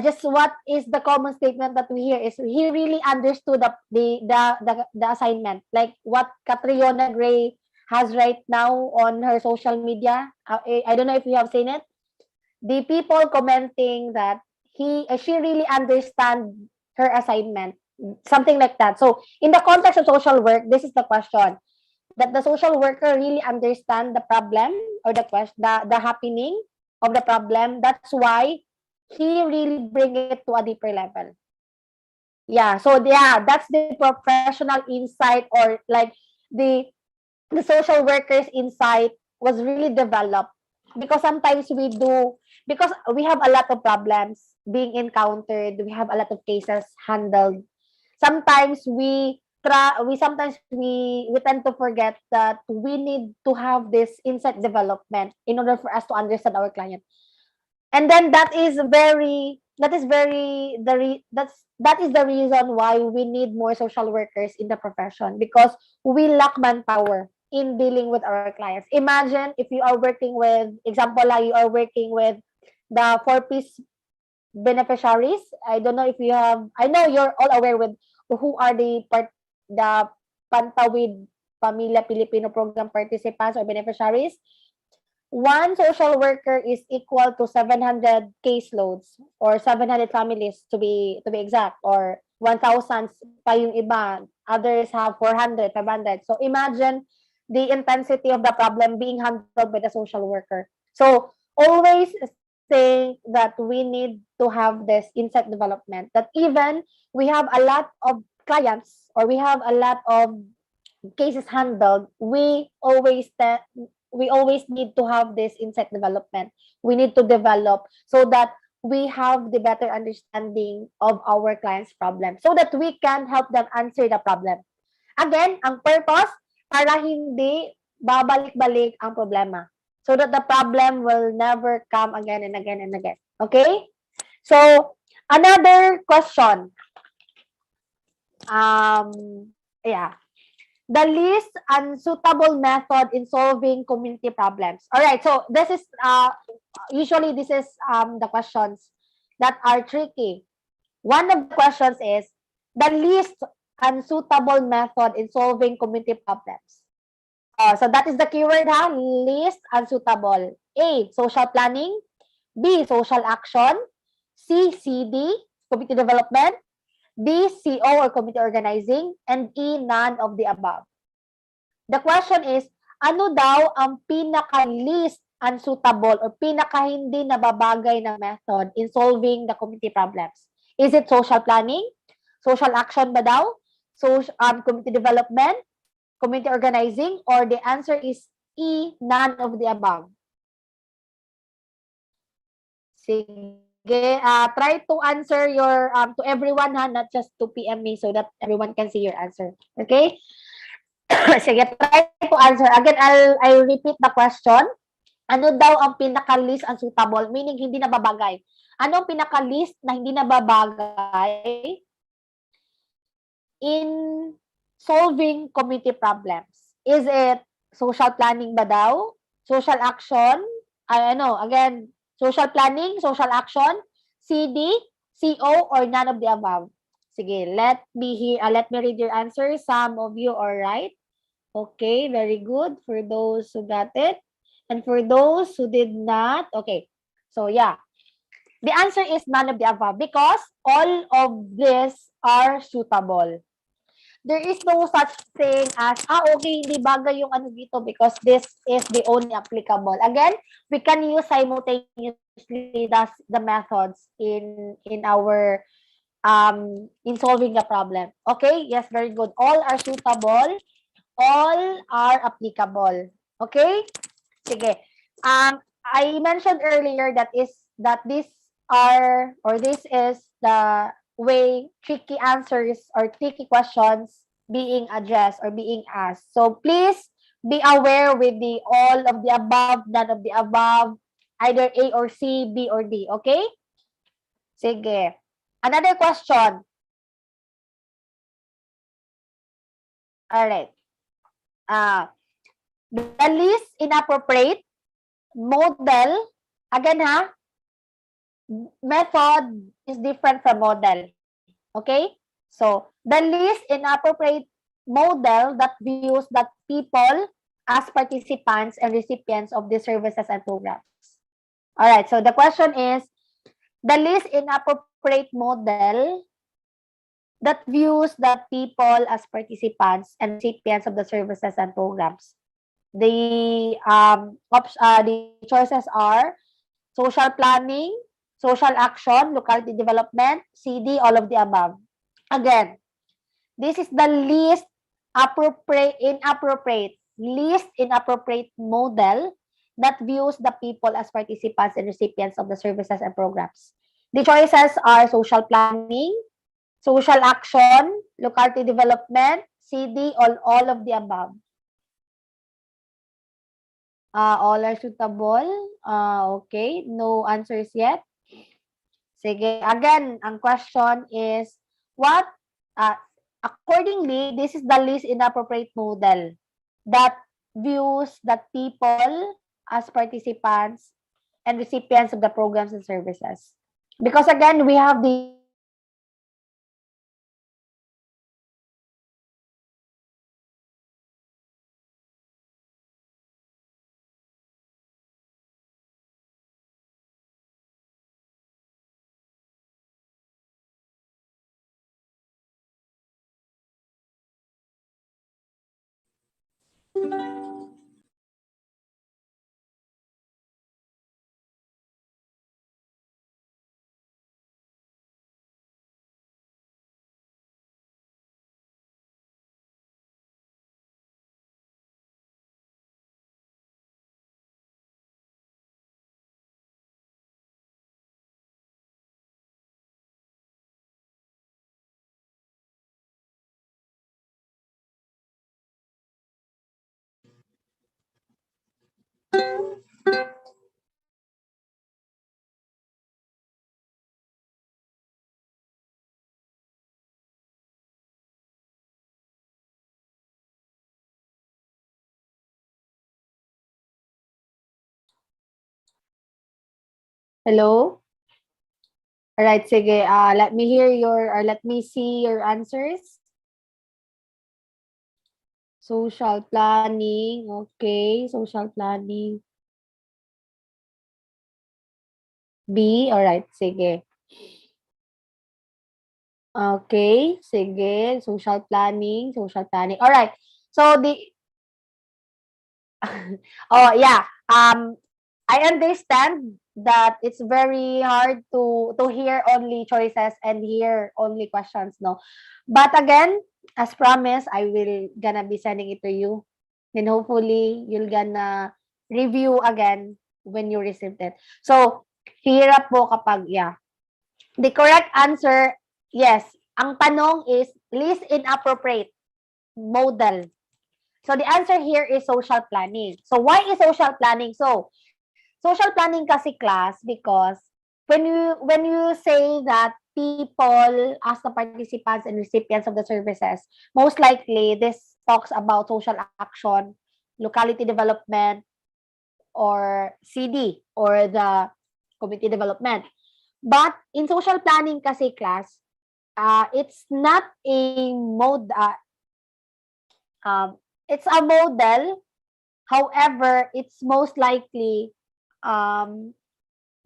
just what is the common statement that we hear is he really understood the assignment. Like what Catriona Gray has right now on her social media. I don't know if you have seen it. The people commenting that she really understand her assignment, something like that. So in the context of social work, this is the question, that the social worker really understand the problem or the happening of the problem. That's why he really bring it to a deeper level. Yeah, so yeah, that's the professional insight, or like the social worker's insight was really developed, because sometimes because we have a lot of problems being encountered, we have a lot of cases handled. Sometimes we tend to forget that we need to have this insight development in order for us to understand our client. And then that is the reason why we need more social workers in the profession, because we lack manpower in dealing with our clients. Imagine if you are working with, example, you are working with the 4-piece beneficiaries. I don't know if you have, I know you're all aware with who are the Pantawid Pamilya Pilipino program participants or beneficiaries. One social worker is equal to 700 caseloads, or 700 families to be exact, or 1,000 pa yung iba. Others have 400, 500. So imagine the intensity of the problem being handled by the social worker. So always think that we need to have this insight development, that even we have a lot of clients or we have a lot of cases handled, we always need to have this insight development. We need to develop so that we have the better understanding of our clients' problem, so that we can help them answer the problem. Again, ang purpose, para hindi babalik-balik ang problema, so that the problem will never come again and again and again. Okay? So, another question. Yeah. The least unsuitable method in solving community problems. All right, so this is usually this is the questions that are tricky. One of the questions is the least unsuitable method in solving community problems. So that is the keyword, ha? Least unsuitable. A, social planning. B, social action. C, CD, community development. D, CO or community organizing, and E, none of the above. The question is, ano daw ang pinaka-least unsuitable or pinaka-hindi nababagay na method in solving the community problems? Is it social planning? Social action ba daw? Community development? Community organizing? Or the answer is E, none of the above? Sige. Try to answer your to everyone, ha, not just to PM me, so that everyone can see your answer. Okay? Sige, try to answer. Again, I'll repeat the question. Ano daw ang pinaka-least unsuitable? Meaning, hindi nababagay. Ano ang pinaka-least na hindi nababagay in solving community problems? Is it social planning ba daw? Social action? Again, social planning, social action, CD, CO, or none of the above? Sige, let me read your answer. Some of you are right. Okay, very good for those who got it. And for those who did not, okay. So yeah, the answer is none of the above, because all of these are suitable. there is no such thing as, okay, hindi bagay yung ano dito because this is the only applicable. Again, we can use simultaneously the methods in our in solving the problem. Okay? Yes, very good. All are suitable. All are applicable. Okay? Sige. I mentioned earlier that this is the way tricky answers or tricky questions being addressed or being asked. So please be aware with the all of the above, none of the above, either A or C, B or D. Okay? Sige. Another question. All right. The least inappropriate model, again ha, method is different from model. Okay? So, the least inappropriate model that views that people as participants and recipients of the services and programs. All right, so the question is, the least inappropriate model that views that people as participants and recipients of the services and programs. The choices are social planning, social action, locality development, CD, all of the above. Again, this is the least least inappropriate model that views the people as participants and recipients of the services and programs. The choices are social planning, social action, locality development, CD, all of the above. All are suitable. Okay, no answers yet. Sige, again, ang question is, what, accordingly, this is the least inappropriate model that views that people as participants and recipients of the programs and services. Because again, we have the hello? All right, sige. Let me hear or let me see your answers. Social planning, okay. Social planning. B, all right, sige. Okay, sige. Social planning, social planning. All right. So oh yeah. I understand that it's very hard to hear only choices and hear only questions, no. But again, as promised, I will gonna be sending it to you. Then hopefully you'll gonna review again when you received it. So, hirap po kapag, yeah. The correct answer, yes. Ang tanong is least inappropriate model. So the answer here is social planning. So why is social planning? So social planning kasi class because when you say that people as the participants and recipients of the services, most likely this talks about social action, locality development, or CD or the community development. But in social planning kasi class, it's not a mode. It's a model. However, it's most likely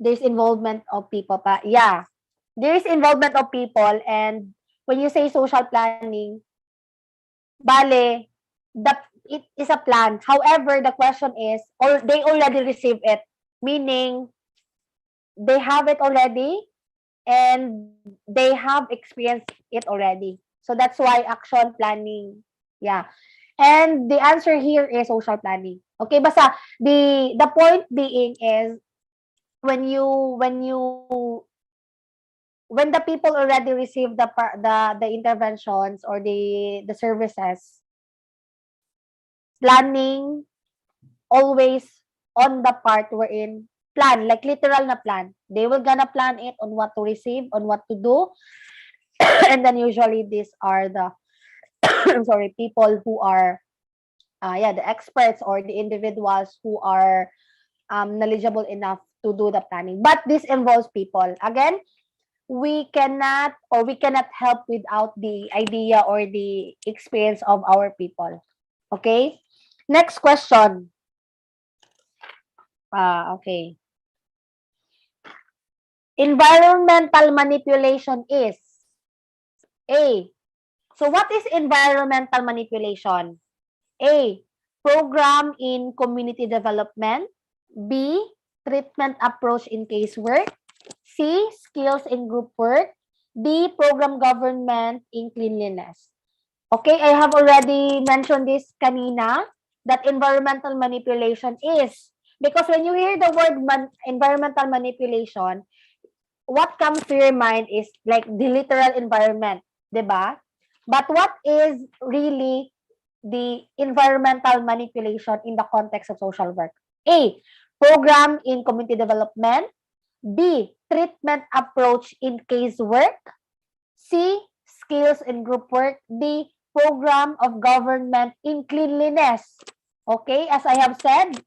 there's involvement of people. Yeah, there is involvement of people. And when you say social planning, Bale, it is a plan. However, the question is, or they already receive it, meaning they have it already and they have experienced it already. So that's why action planning. Yeah. And the answer here is social planning. Okay, basta the point being is when the people already receive the interventions or the services, planning always on the part wherein plan, like literal na plan. They will gonna plan it on what to receive, on what to do. And then usually these are the I'm sorry, people who are the experts or the individuals who are knowledgeable enough to do the planning. But this involves people. Again, we cannot help without the idea or the experience of our people. Okay? Next question. Okay. Environmental manipulation is A. So what is environmental manipulation? A. Program in community development. B. Treatment approach in casework. C. Skills in group work. D. Program government in cleanliness. Okay, I have already mentioned this kanina, that environmental manipulation is, because when you hear the word environmental manipulation, what comes to your mind is like the literal environment, diba? But what is really the environmental manipulation in the context of social work? A. Program in community development. B. Treatment approach in casework. C. Skills in group work. D. Program of government in cleanliness. Okay, as I have said,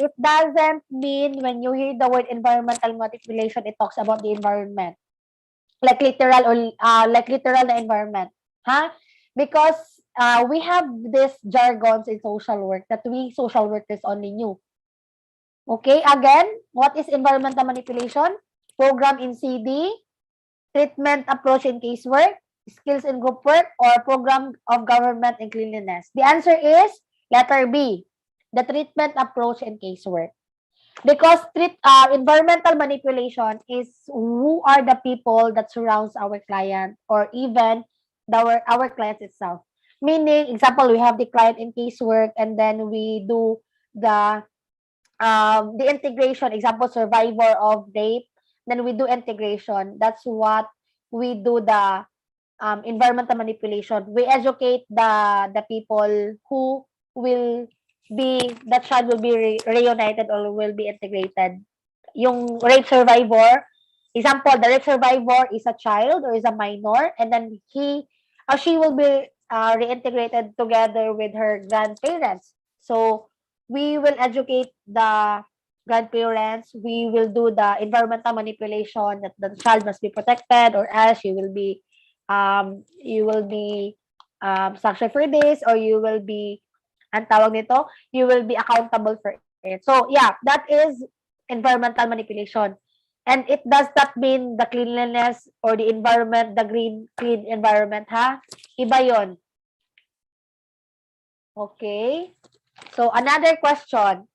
it doesn't mean when you hear the word environmental manipulation, it talks about the environment. Like literal or like literal the environment. Huh? Because we have this jargons in social work that we social workers only knew. Okay, again, what is environmental manipulation? Program in CD, treatment approach in casework, skills in group work, or program of government in cleanliness? The answer is letter B, the treatment approach in casework. Because environmental manipulation is who are the people that surrounds our client or even our clients itself. Meaning, example, we have the client in casework and then we do the integration, example, survivor of rape, then we do integration. That's what we do the environmental manipulation. We educate the people who will be, that child will be reunited or will be integrated. Yung rape survivor, example, the rape survivor is a child or is a minor, and then he or she will be reintegrated together with her grandparents. So we will educate the grandparents. We will do the environmental manipulation that the child must be protected, or else you will be sanctioned for this, or you will be, ang tawag nito, you will be accountable for it. So yeah, that is environmental manipulation. And it does not mean the cleanliness or the environment, the clean environment, ha? Iba yon. Okay. So another question.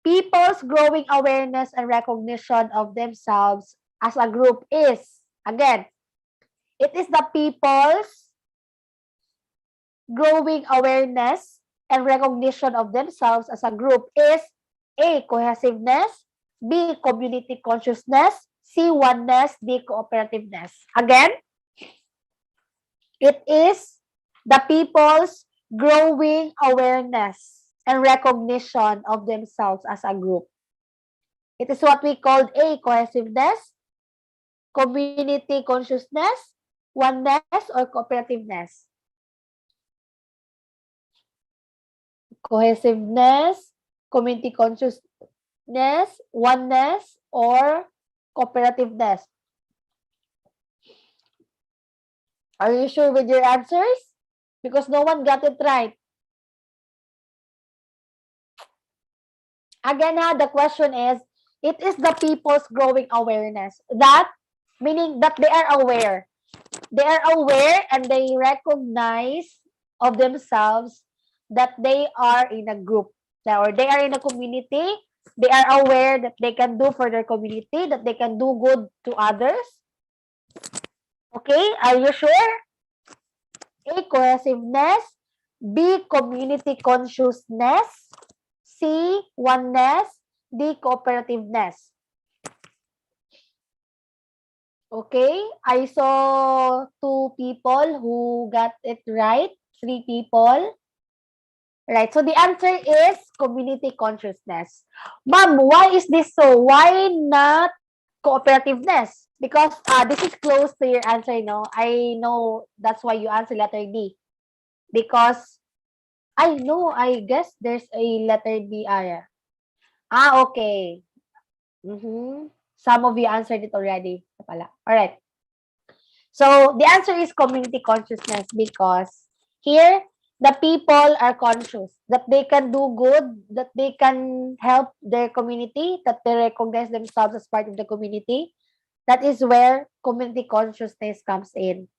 People's growing awareness and recognition of themselves as a group is, again, it is the people's growing awareness and recognition of themselves as a group is A. Cohesiveness, B. Community consciousness, C. Oneness, D. Cooperativeness. Again, it is the people's growing awareness and recognition of themselves as a group. It is what we call A. Cohesiveness, community consciousness, oneness, or cooperativeness. Cohesiveness, community consciousness, oneness, or cooperativeness. Are you sure with your answers? Because no one got it right. Again, the question is, it is the people's growing awareness. That, meaning that they are aware. They are aware and they recognize of themselves that they are in a group or they are in a community. They are aware that they can do for their community, that they can do good to others. Okay, are you sure? A, cohesiveness. B, community consciousness. C, oneness. D, cooperativeness. Okay, I saw 2 people who got it right. 3 people. Right, so the answer is community consciousness. Ma'am, why is this so? Why not cooperativeness? Because this is close to your answer, no? I know that's why you answer letter D. Because I know, I guess there's a letter B area. Okay. Some of you answered it already. All right. So the answer is community consciousness because here the people are conscious that they can do good, that they can help their community, that they recognize themselves as part of the community. That is where community consciousness comes in.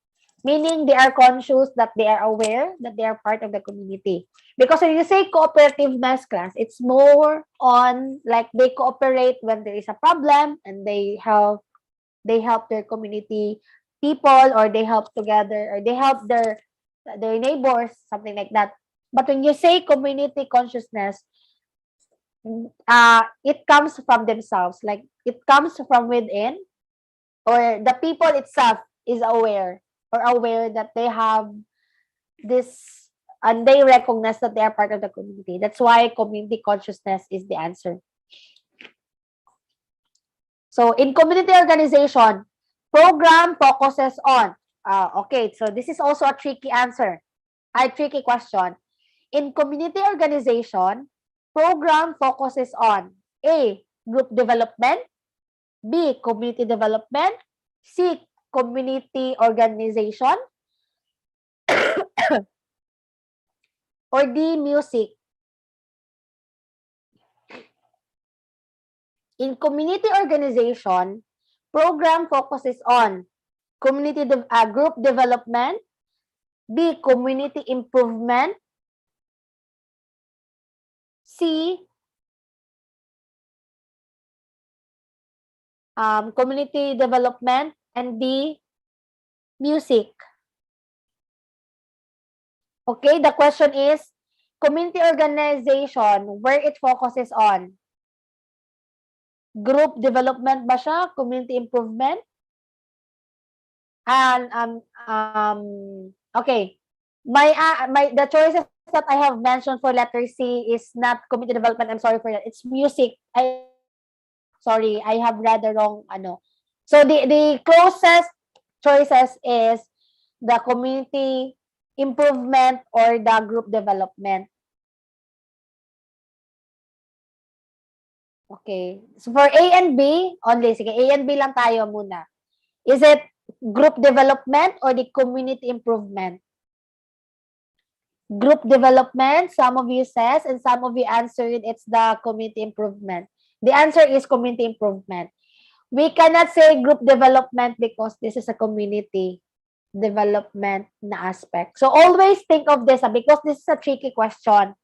Meaning they are conscious, that they are aware that they are part of the community. Because when you say cooperativeness class, it's more on like they cooperate when there is a problem and they help their community people, or they help together, or they help their neighbors, something like that. But when you say community consciousness, it comes from themselves, like it comes from within, or the people itself is aware that they have this and they recognize that they are part of the community. That's why community consciousness is the answer. So in community organization, program focuses on, okay, so this is also a tricky answer, a tricky question. In community organization, program focuses on A, group development, B, community development, C, community organization, or D, music. In community organization, program focuses on community group development, B, community improvement, C, community development, and D, music. Okay, the question is, community organization, where it focuses on? Group development ba siya? Community improvement? And okay. The choices that I have mentioned for letter C is not community development. I'm sorry for that. It's music. Sorry, I have read the wrong ano. So the closest choices is the community improvement or the group development. Okay. So for A and B, only sige, A and B lang tayo muna. Is it group development or the community improvement? Group development, some of you says, and some of you answered it's the community improvement. The answer is community improvement. We cannot say group development because this is a community development na aspect. So always think of this because this is a tricky question.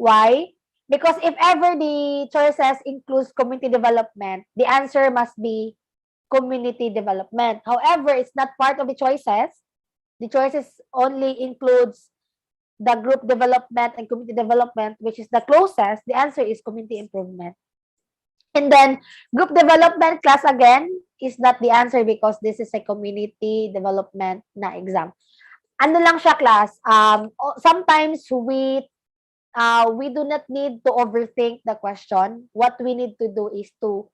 Why? Because if ever the choices includes community development, the answer must be community development. However, it's not part of the choices. The choices only includes the group development and community development, which is the closest. The answer is community improvement. And then group development class again is not the answer because this is a community development na exam. Ano lang siya class? Sometimes we do not need to overthink the question. What we need to do is to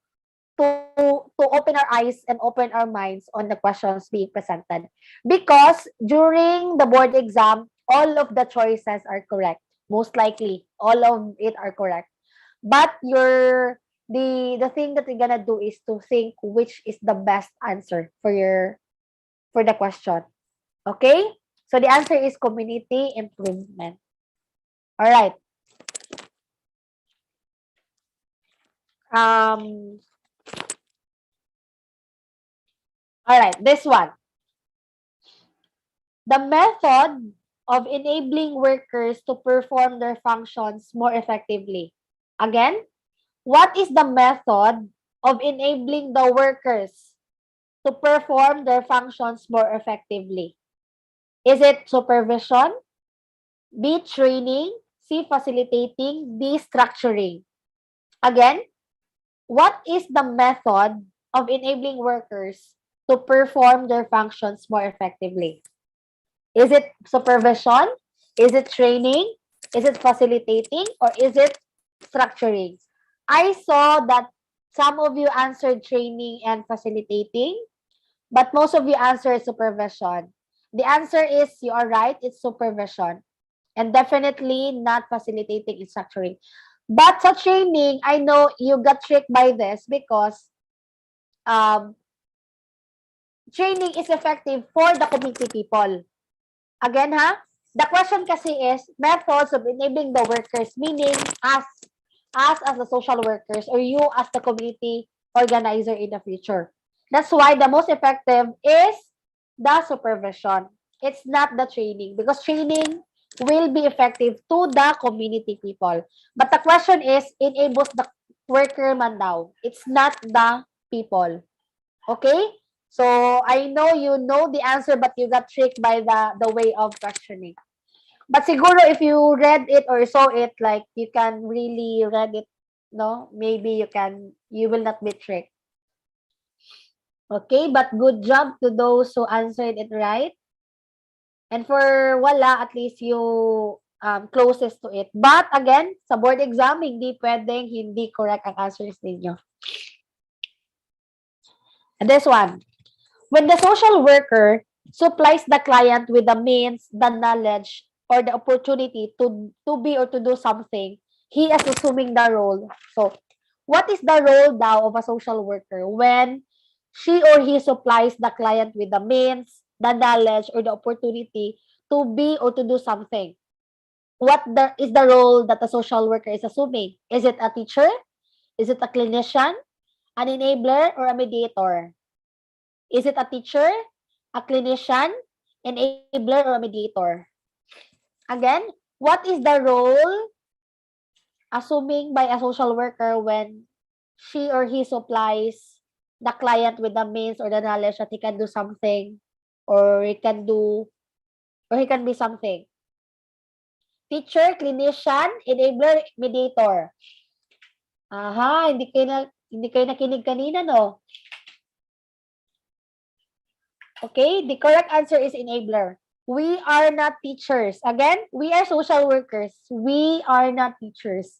open our eyes and open our minds on the questions being presented. Because during the board exam, all of the choices are correct. Most likely, all of it are correct. But the thing that you're gonna do is to think which is the best answer for the question. Okay? So the answer is community improvement. All right. All right, this one. The method of enabling workers to perform their functions more effectively. Again, what is the method of enabling the workers to perform their functions more effectively? Is it supervision? B, training? C, facilitating? D, structuring? Again, what is the method of enabling workers to perform their functions more effectively? Is it supervision? Is it training? Is it facilitating? Or is it structuring? I saw that some of you answered training and facilitating, but most of you answered supervision. The answer is, you are right, it's supervision. And definitely not facilitating and structuring. But sa training, I know you got tricked by this because training is effective for the community people. Again, the question kasi is methods of enabling the workers, meaning us as the social workers or you as the community organizer in the future. That's why the most effective is the supervision. It's not the training because training will be effective to the community people. But the question is, enables the worker man daw. It's not the people. Okay? So, I know you know the answer, but you got tricked by the way of questioning. But siguro if you read it or saw it, like you can really read it, no? Maybe you will not be tricked. Okay, but good job to those who answered it right. And for wala, at least you closest to it. But again, sa board exam, hindi pwedeng hindi correct ang answers ninyo. And this one. When the social worker supplies the client with the means, the knowledge, or the opportunity to be or to do something, he is assuming the role. So, what is the role now of a social worker when she or he supplies the client with the means, the knowledge, or the opportunity to be or to do something? What is the role that the social worker is assuming? Is it a teacher? Is it a clinician? An enabler? Or a mediator? Is it a teacher, a clinician, enabler, or a mediator? Again, what is the role assuming by a social worker when she or he supplies the client with the means or the knowledge that he can do something or he can be something? Teacher, clinician, enabler, mediator. Aha, hindi kayo nakinig kanina, no? Okay, the correct answer is enabler. We are not teachers. Again, we are social workers. We are not teachers.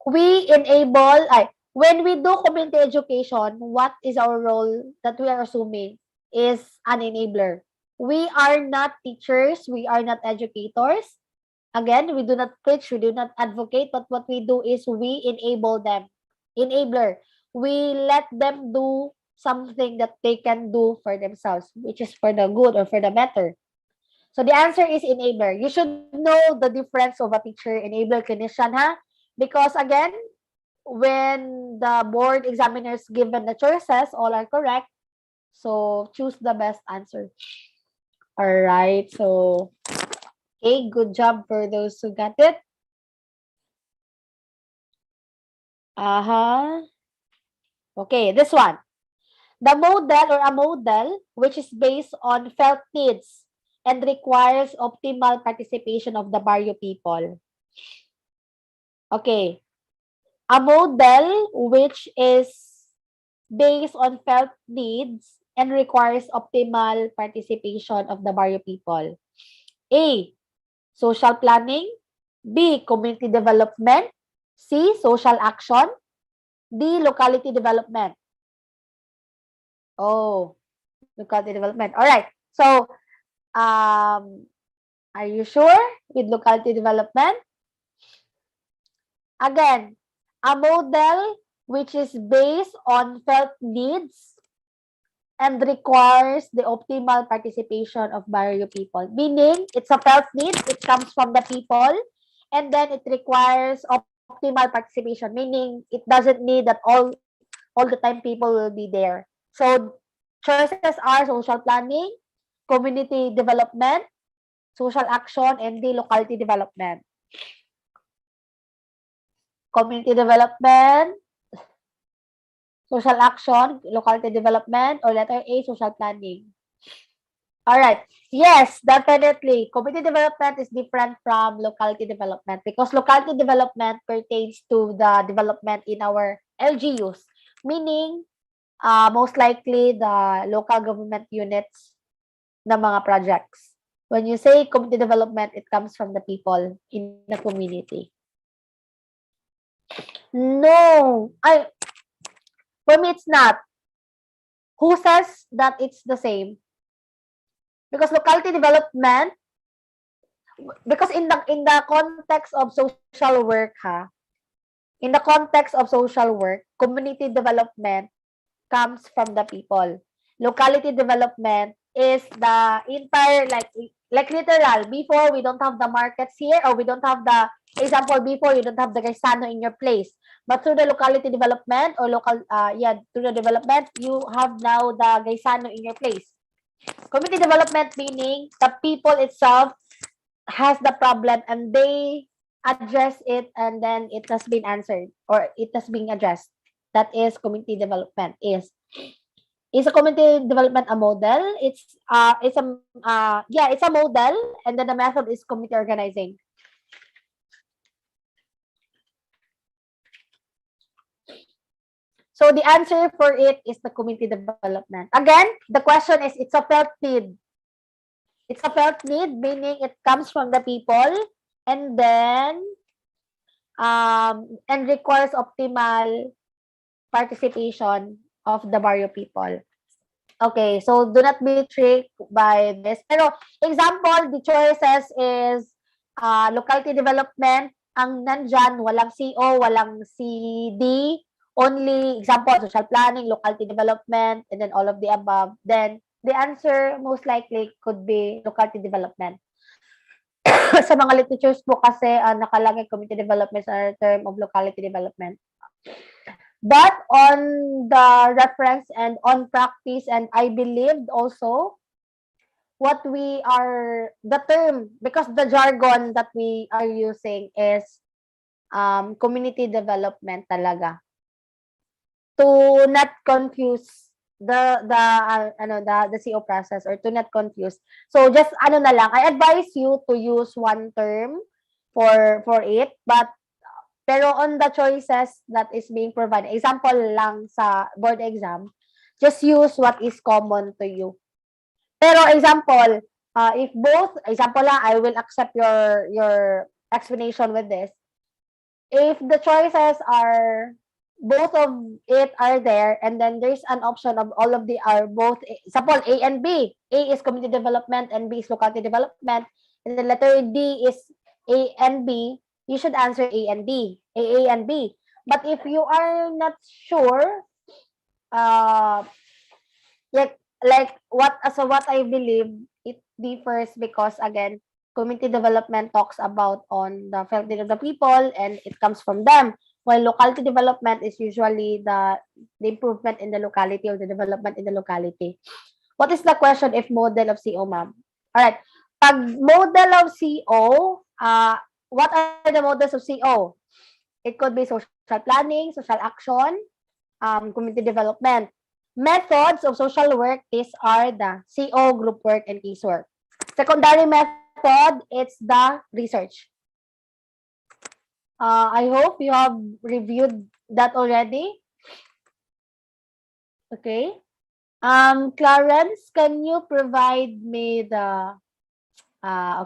We enable, when we do community education, what is our role that we are assuming is an enabler. We are not teachers. We are not educators. Again, we do not preach. We do not advocate. But what we do is we enable them. Enabler. We let them do something that they can do for themselves, which is for the good or for the better. So the answer is enabler. You should know the difference of a teacher, enabler, clinician, because again, when the board examiners given the choices, all are correct. So choose the best answer. All right. So, okay, good job for those who got it. Okay, this one. The model or a model which is based on felt needs and requires optimal participation of the barrio people. Okay. A model which is based on felt needs and requires optimal participation of the barrio people. A, social planning. B, community development. C, social action. D, locality development. Oh, locality development. All right. So, are you sure with locality development? Again, a model which is based on felt needs and requires the optimal participation of barrio people. Meaning, it's a felt need, it comes from the people, and then it requires optimal participation, meaning it doesn't need that all the time people will be there. So, choices are social planning, community development, social action, and the locality development. Community development, social action, locality development, or letter A, social planning. All right. Yes, definitely. Community development is different from locality development because locality development pertains to the development in our LGUs, meaning most likely the local government units na mga projects. When you say community development, it comes from the people in the community. No, for me it's not. Who says that it's the same? Because locality development, because in the context of social work, in the context of social work, community development comes from the people. Locality development is the entire, like literal, before we don't have the markets here, or we don't have the, example, before you don't have the Gaisano in your place. But through the locality development or through the development, you have now the Gaisano in your place. Community development meaning the people itself has the problem and they address it and then it has been answered or it has been addressed. That is community development. Is a community development a model? It's a model, and then the method is community organizing. So the answer for it is the community development. Again, the question is, it's a felt need. It's a felt need, meaning it comes from the people and then and requires optimal participation of the barrio people. Okay, so do not be tricked by this. Pero example, the choices is locality development. Ang nandyan, walang CO, walang CD, only example, social planning, locality development, and then all of the above. Then the answer most likely could be locality development. Sa mga literatures po kasi nakalagay community development sa term of locality development. But on the reference and on practice, and I believed also what we are, the term, because the jargon that we are using is community development talaga. To not confuse the CO process or to not confuse. So just na lang, I advise you to use one term for it, but pero on the choices that is being provided, example lang sa board exam, just use what is common to you. Pero example, if both, example lang, I will accept your explanation with this. If the choices are, both of it are there, and then there's an option of all of the are both, example, A and B. A is community development and B is locality development. And the letter D is A and B. You should answer A and B, A and B. But if you are not sure, like what I believe, it differs because again, community development talks about on the felt need of the people and it comes from them. While locality development is usually the improvement in the locality or the development in the locality. What is the question if model of CO, ma'am? All right. Pag model of CO, what are the models of CO? It could be social planning, social action, community development. Methods of social work are the CO, group work, and casework. Secondary method, it's the research. I hope you have reviewed that already. Okay. Clarence, can you provide me the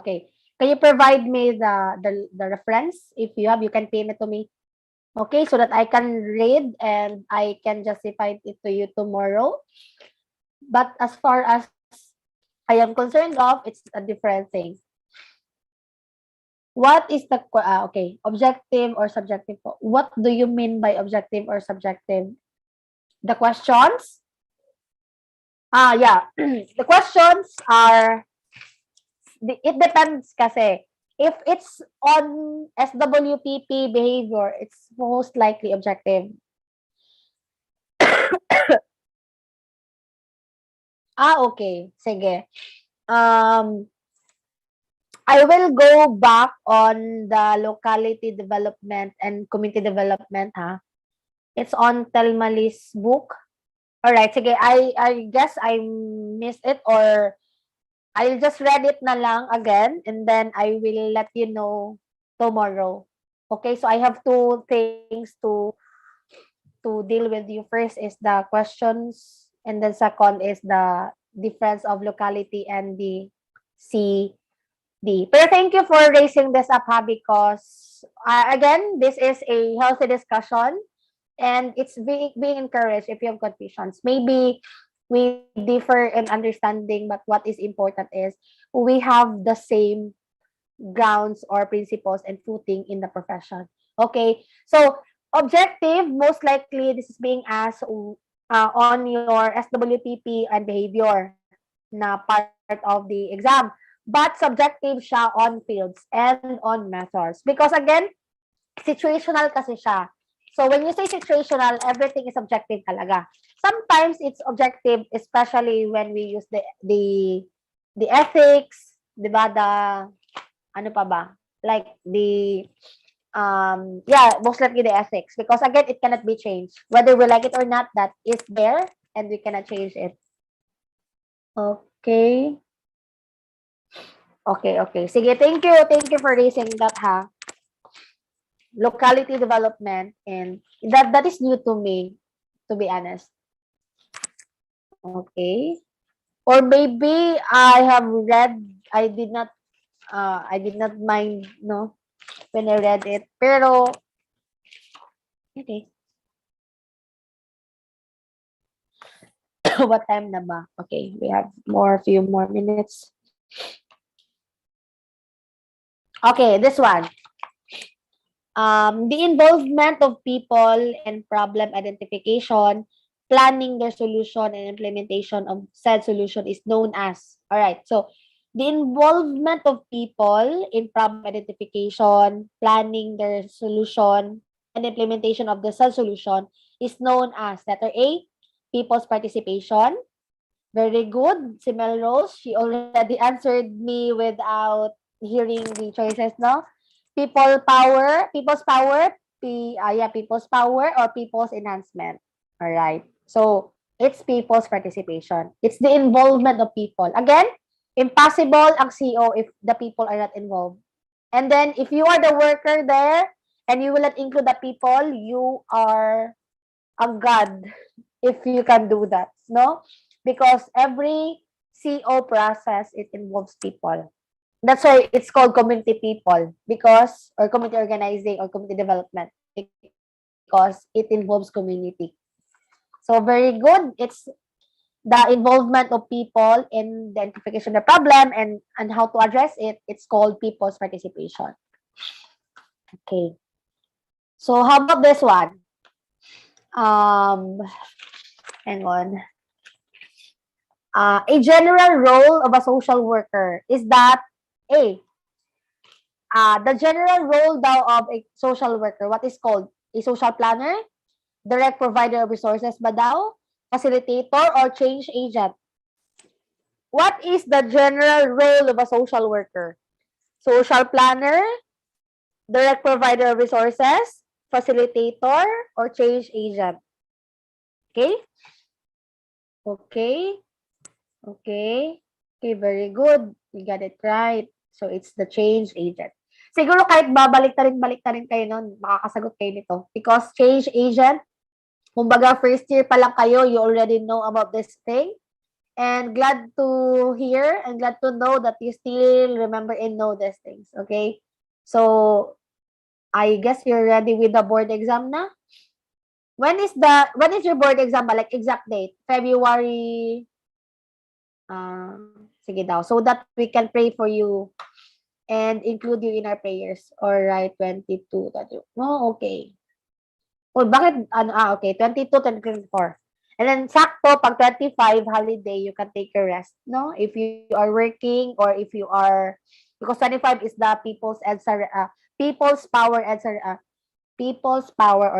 okay. Can you provide me the reference? If you have, you can pin it to me. Okay, so that I can read and I can justify it to you tomorrow. But as far as I am concerned of, it's a different thing. What is the okay, objective or subjective? What do you mean by objective or subjective? The questions? Yeah. The questions are, it depends kasi. If it's on SWPP behavior, it's most likely objective. Okay. Sige. Um, I will go back on the locality development and community development, ha? It's on Telmali's book. All right, sige, I guess I missed it, or I'll just read it na lang again, and then I will let you know tomorrow. Okay, so I have two things to deal with you. First is the questions, and then second is the difference of locality and the CD. Pero thank you for raising this up, ha, because again, this is a healthy discussion, and it's being encouraged if you have confusions. Maybe we differ in understanding, but what is important is we have the same grounds or principles and footing in the profession. Okay, so objective, most likely this is being asked on your SWPP and behavior na part of the exam. But subjective siya on fields and on methods. Because again, situational kasi siya. So when you say situational, everything is objective talaga. Sometimes it's objective, especially when we use the ethics, 'di ba? The ano pa ba? Like the yeah, most likely the ethics, because again, it cannot be changed. Whether we like it or not, that is there and we cannot change it. Okay. Okay. Sige, thank you. Thank you for raising that, ha. Locality development, and that is new to me, to be honest. Okay. Or maybe I have read, I did not mind, no, when I read it. Pero okay. What time na ba? Okay, we have few more minutes. Okay, this one. The involvement of people in problem identification, planning their solution, and implementation of said solution is known as. All right, so the involvement of people in problem identification, planning their solution, and implementation of the said solution is known as letter A, people's participation. Very good. Si Melrose, she already answered me without hearing the choices, no? People's power, people's power or people's enhancement. All right. So, it's people's participation. It's the involvement of people. Again, impossible ang CO if the people are not involved. And then, if you are the worker there and you will not include the people, you are a god if you can do that, no? Because every CO process, it involves people. That's why it's called community people, because, or community organizing or community development, because it involves community. So very good. It's the involvement of people in the identification of the problem and how to address it. It's called people's participation. Okay. So how about this one? Hang on. A general role of a social worker is that A, the general role daw of a social worker, what is called? A social planner, direct provider of resources ba daw, facilitator, or change agent? What is the general role of a social worker? Social planner, direct provider of resources, facilitator, or change agent? Okay? Okay. Okay, very good. You got it right. So, it's the change agent. Siguro kahit balik na rin kayo nun, makakasagot kayo nito. Because change agent, kumbaga first year pa lang kayo, you already know about this thing. And glad to hear and glad to know that you still remember and know these things. Okay? So, I guess you're ready with the board exam na? When is your board exam? Like exact date? February... sige daw. So that we can pray for you and include you in our prayers. Alright, 22. Oh, okay. Oh, bakit? Okay. 22, 24. And then, sakto, pag 25, holiday, you can take a rest, no? If you are working or if you are, because 25 is the People's Power or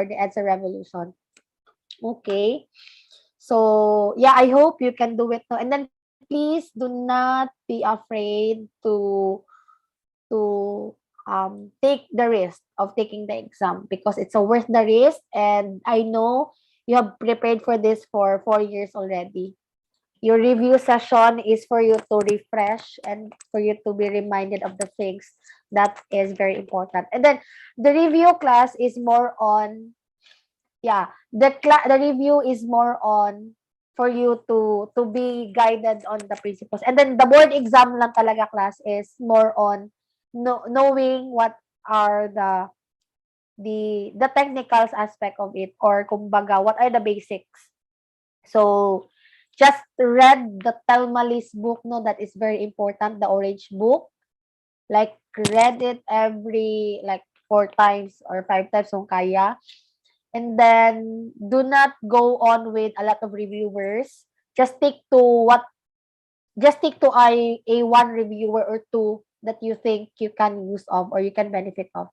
the EDSA Revolution. Okay. So, yeah, I hope you can do it. No? And then, please do not be afraid to take the risk of taking the exam because it's a worth the risk, and I know you have prepared for this for 4 years already. Your review session is for you to refresh and for you to be reminded of the things that is very important. And then the review class is more on, the review is more on for you to be guided on the principles. And then the board exam lang talaga class is more on knowing what are the technicals aspect of it, or kumbaga what are the basics. So just read the Telmalis book, no, that is very important, the orange book. Like read it every like 4 times or 5 times kung kaya. And then do not go on with a lot of reviewers. Just stick to a one reviewer or two that you think you can use of or you can benefit of.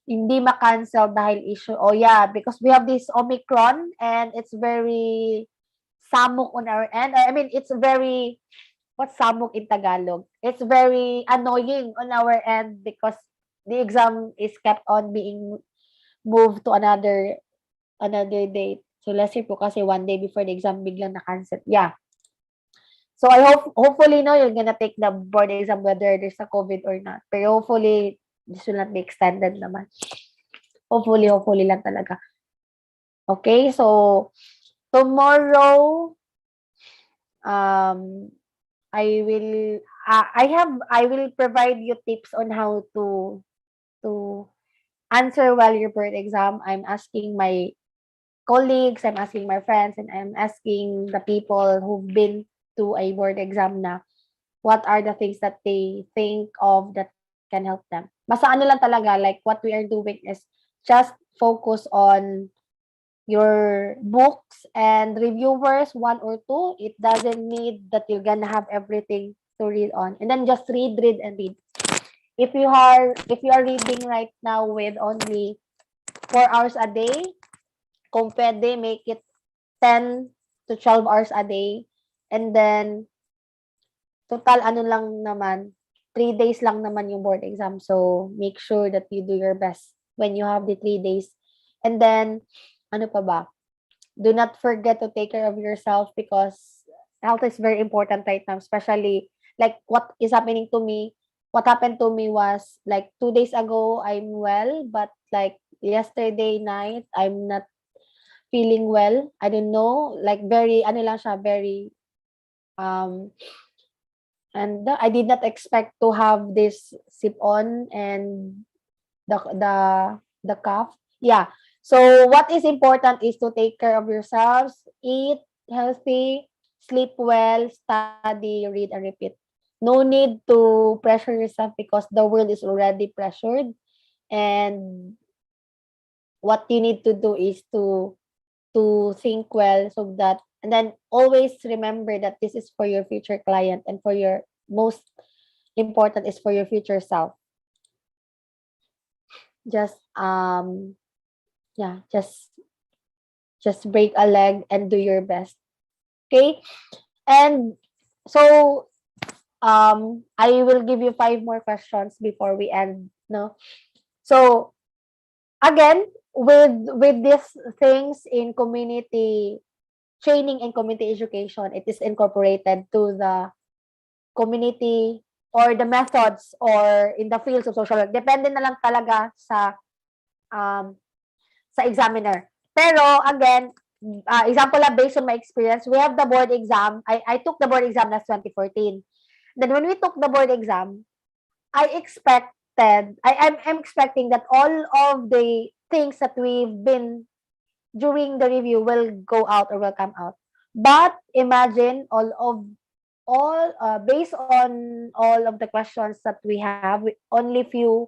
Hindi ma-cancel dahil issue. Oh yeah, because we have this Omicron and it's very samok on our end. I mean, it's very, what's samok in Tagalog? It's very annoying on our end because the exam is kept on being moved to another date. So let's say po kasi one day before the exam biglang na-cancel. Yeah. So I hopefully no, you're gonna take the board exam whether there's a COVID or not. Pero hopefully this will not be extended naman. Hopefully lang talaga. Okay, so tomorrow I will provide you tips on how to answer well your board exam. I'm asking my colleagues, I'm asking my friends, and I'm asking the people who've been to a board exam na what are the things that they think of that can help them. Basta ano lang talaga, like what we are doing is just focus on your books and reviewers, one or two. It doesn't need that you're gonna have everything to read on. And then just read. If you are reading right now with only 4 hours a day, kung pwede, make it 10 to 12 hours a day. And then, total ano lang naman, 3 days lang naman yung board exam. So, make sure that you do your best when you have the 3 days. And then, ano pa ba? Do not forget to take care of yourself because health is very important right now, especially like what is happening to me. What happened to me was like 2 days ago, I'm well, but like yesterday night, I'm not feeling well. I don't know, like very, ano lang siya, very, and I did not expect to have this sip on and the cough. Yeah. So what is important is to take care of yourselves, eat healthy, sleep well, study, read, and repeat. No need to pressure yourself because the world is already pressured. And what you need to do is to think well so that, and then always remember that this is for your future client and for your most important is for your future self. Just just break a leg and do your best. Okay? And so I will give you 5 more questions before we end, no? So again, with these things in community training and community education, it is incorporated to the community or the methods or in the fields of social work. Depende na lang talaga sa examiner. Pero again, example lang based on my experience, we have the board exam. I took the board exam last 2014. Then when we took the board exam, I'm expecting that all of the things that we've been during the review will go out or will come out. But imagine based on all of the questions that we have, only few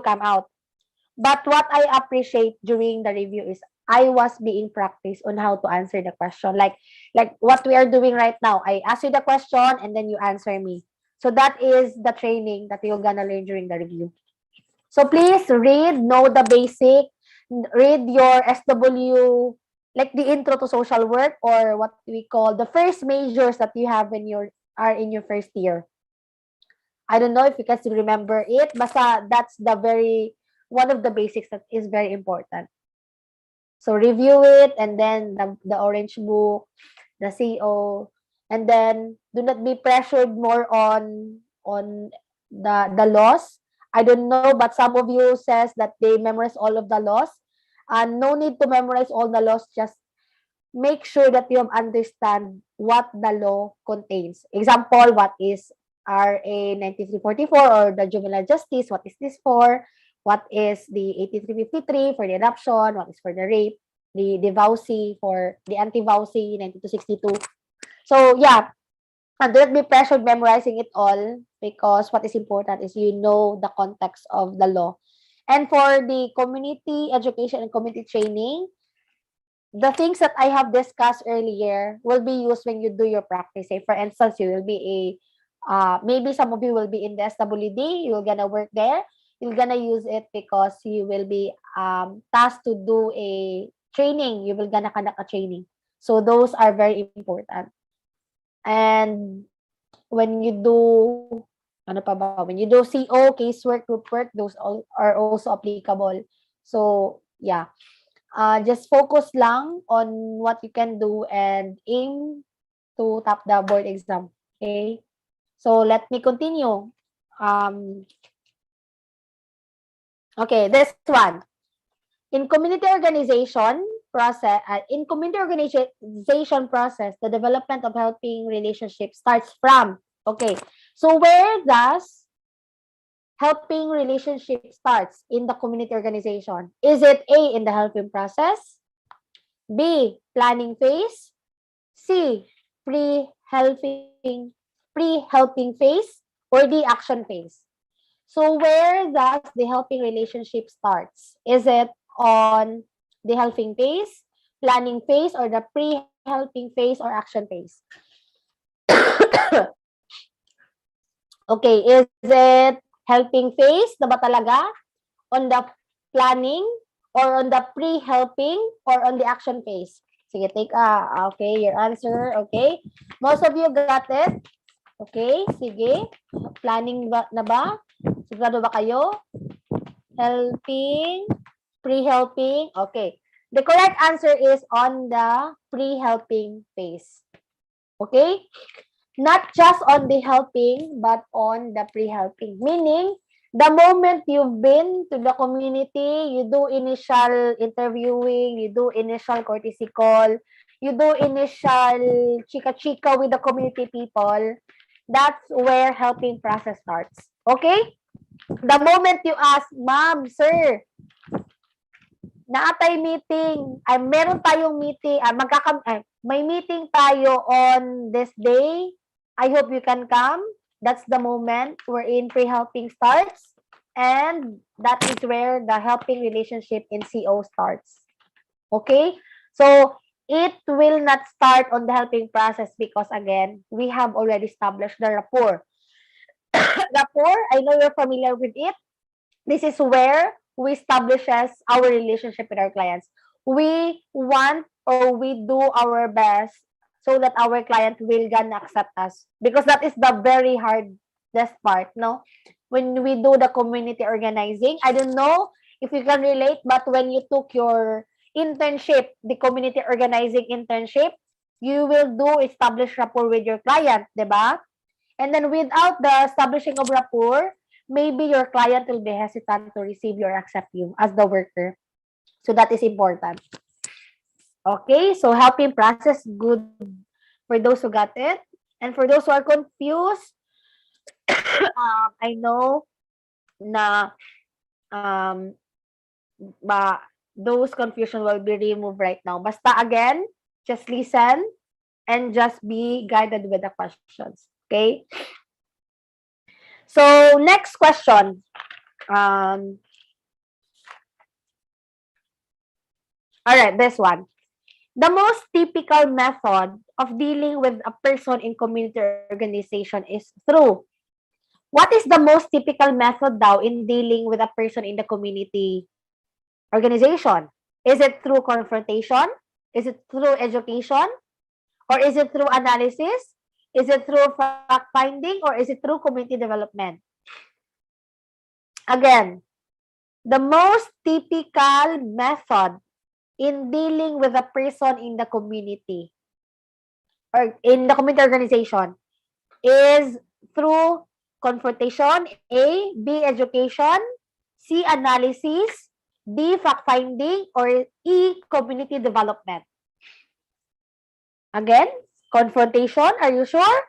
come out. But what I appreciate during the review is I was being practiced on how to answer the question. Like what we are doing right now. I ask you the question and then you answer me. So that is the training that you're gonna learn during the review. So please read, know the basic, read your SW like the intro to social work, or what we call the first majors that you have in your first year. I don't know if you can still remember it. Basta that's the very one of the basics that is very important. So review it, and then the orange book, the CO, and then do not be pressured more on the laws. I don't know, but some of you says that they memorize all of the laws. And no need to memorize all the laws. Just make sure that you understand what the law contains. Example, what is RA 9344 or the juvenile justice? What is this for? What is the 8353 for the adoption? What is for the rape? The VAUSI for the anti-VAUSI 9262. So yeah, and don't be pressured memorizing it all, because what is important is you know the context of the law. And for the community education and community training, the things that I have discussed earlier will be used when you do your practice. Say, for instance, you will be maybe some of you will be in the SWD, you're gonna work there. You're gonna use it because you will be tasked to do a training. You will gonna conduct a training. So those are very important. And when you do, ano pa ba? When you do CO, casework, group work, those all are also applicable. So yeah. Just focus lang on what you can do and aim to top the board exam. Okay? So let me continue. Okay, this one. In community organization process, the development of helping relationships starts from. Okay, so where does helping relationship starts in the community organization? Is it A, in the helping process? B, planning phase? C, pre-helping phase? Or D, action phase? So where does the helping relationship starts? Is it on the helping phase, planning phase, or the pre-helping phase or action phase? Okay, is it helping phase na ba talaga? On the planning, or on the pre-helping, or on the action phase? Sige, take okay, your answer. Okay, most of you got it. Okay, sige. Planning ba, na ba? Sigurado ba kayo? Helping, pre-helping. Okay, the correct answer is on the pre-helping phase. Okay, not just on the helping, but on the pre-helping. Meaning, the moment you've been to the community, you do initial interviewing, you do initial courtesy call, you do initial chika-chika with the community people, that's where helping process starts. Okay? The moment you ask, ma'am, sir, naatay meeting, meron tayong meeting, may meeting tayo on this day, I hope you can come. That's the moment wherein pre-helping starts, and that is where the helping relationship in CO starts. Okay? So, it will not start on the helping process because, again, we have already established the rapport. Rapport, I know you're familiar with it. This is where we establishes our relationship with our clients. We want, or we do our best so that our client will gonna accept us, because that is the very hardest part, no? When we do the community organizing, I don't know if you can relate, but when you took your internship, the community organizing internship, you will do establish rapport with your client, diba? And then without the establishing of rapport, maybe your client will be hesitant to receive you or accept you as the worker. So that is important. Okay, so helping process, good for those who got it. And for those who are confused, I know na those confusion will be removed right now. Basta again, just listen and just be guided with the questions. Okay? So, next question. All right, this one. The most typical method of dealing with a person in community organization is through. What is the most typical method daw in dealing with a person in the community organization? Is it through confrontation? Is it through education? Or is it through analysis? Is it through fact-finding? Or is it through community development? Again, the most typical method in dealing with a person in the community or in the community organization is through confrontation, A, B, education, C, analysis, D, fact-finding, or E, community development. Again, confrontation, are you sure?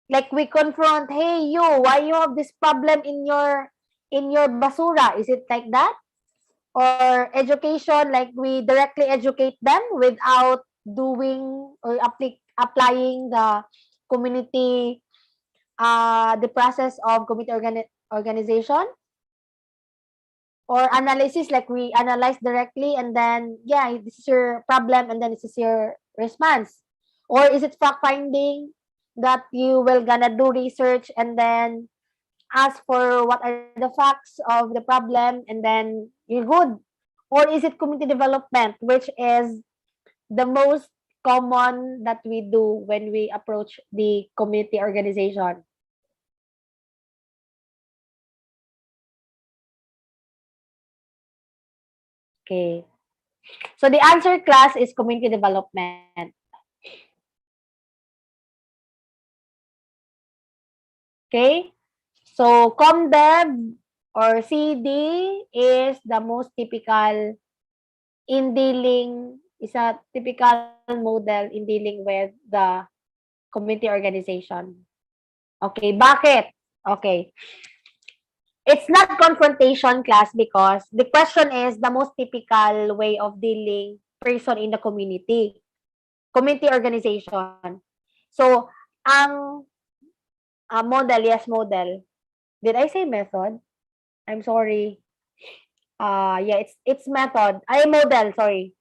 Like we confront, hey you, why you have this problem in your basura? Is it like that? Or education, like we directly educate them without doing or applying the community, the process of community organization? Or analysis, like we analyze directly and then, yeah, this is your problem and then this is your response? Or is it fact-finding that you will gonna do research and then ask for what are the facts of the problem and then you're good? Or is it community development, which is the most common that we do when we approach the community organization? Okay. So the answer, class, is community development. Okay? So ComDev or CD is the most typical in dealing, is a typical model in dealing with the community organization. Okay, bakit? Okay. It's not confrontation, class, because the question is the most typical way of dealing person in the community organization. So, ang model, yes, model. Did I say method? I'm sorry. Yeah, it's method. Model, sorry.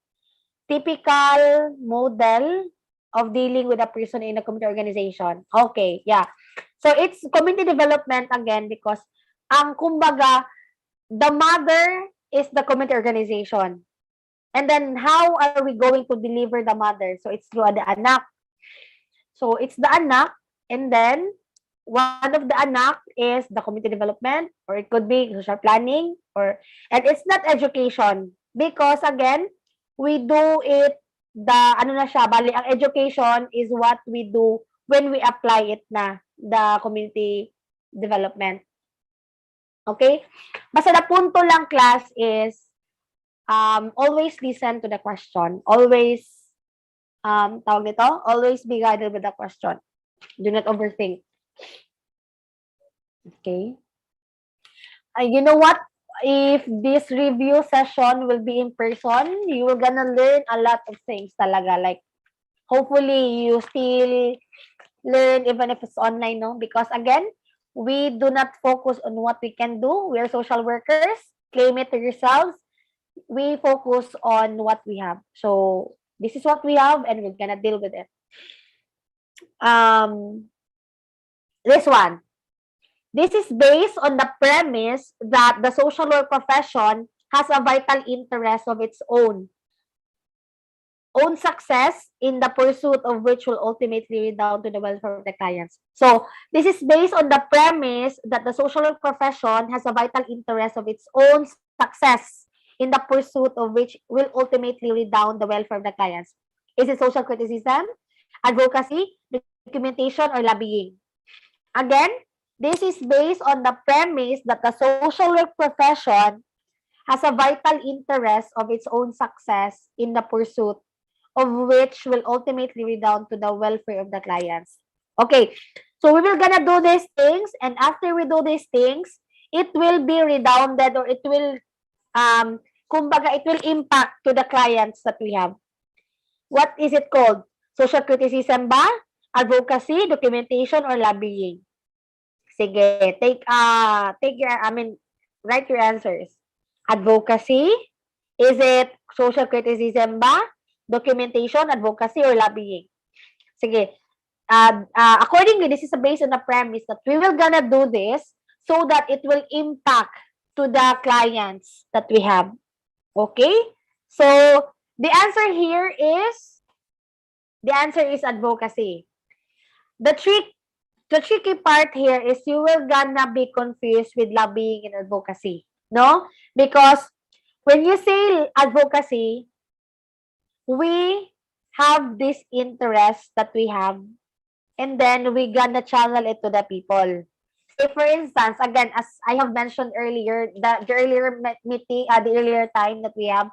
Typical model of dealing with a person in a community organization. Okay, yeah. So, it's community development again because ang kumbaga, the mother is the community organization. And then, how are we going to deliver the mother? So, it's through the anak. So, it's the anak, and then, one of the anak is the community development, or it could be social planning, and it's not education. Because, again, we do it, bali, ang education is what we do when we apply it na, the community development. Okay? Basta na punto lang, class, is always listen to the question. Always, tawag nito, always be guided with the question. Do not overthink. Okay? You know what? If this review session will be in person, you will gonna learn a lot of things talaga. Like, hopefully, you still learn even if it's online, no? Because, again, we do not focus on what we can do. We are social workers. Claim it to yourselves. We focus on what we have. So, this is what we have and we're gonna deal with it. This one. This is based on the premise that the social work profession has a vital interest of its own success in the pursuit of which will ultimately redound to the welfare of the clients. So, this is based on the premise that the social work profession has a vital interest of its own success in the pursuit of which will ultimately redound the welfare of the clients. Is it social criticism, advocacy, documentation, or lobbying? Again, this is based on the premise that the social work profession has a vital interest of its own success in the pursuit of which will ultimately redound to the welfare of the clients. Okay, so we will gonna do these things, and after we do these things, it will be redounded, or it will, kumbaga, it will impact to the clients that we have. What is it called? Social criticism ba? Advocacy, documentation, or lobbying? Sige, write your answers. Advocacy? Is it social criticism ba? Documentation, advocacy, or lobbying? Sige. Accordingly, this is based on the premise that we will gonna do this so that it will impact to the clients that we have. Okay? So, The answer here is, advocacy. The tricky part here is you will gonna be confused with lobbying and advocacy. No? Because when you say advocacy, we have this interest that we have, and then we gonna channel it to the people. Say for instance, again, as I have mentioned earlier, the earlier meeting, the earlier time that we have,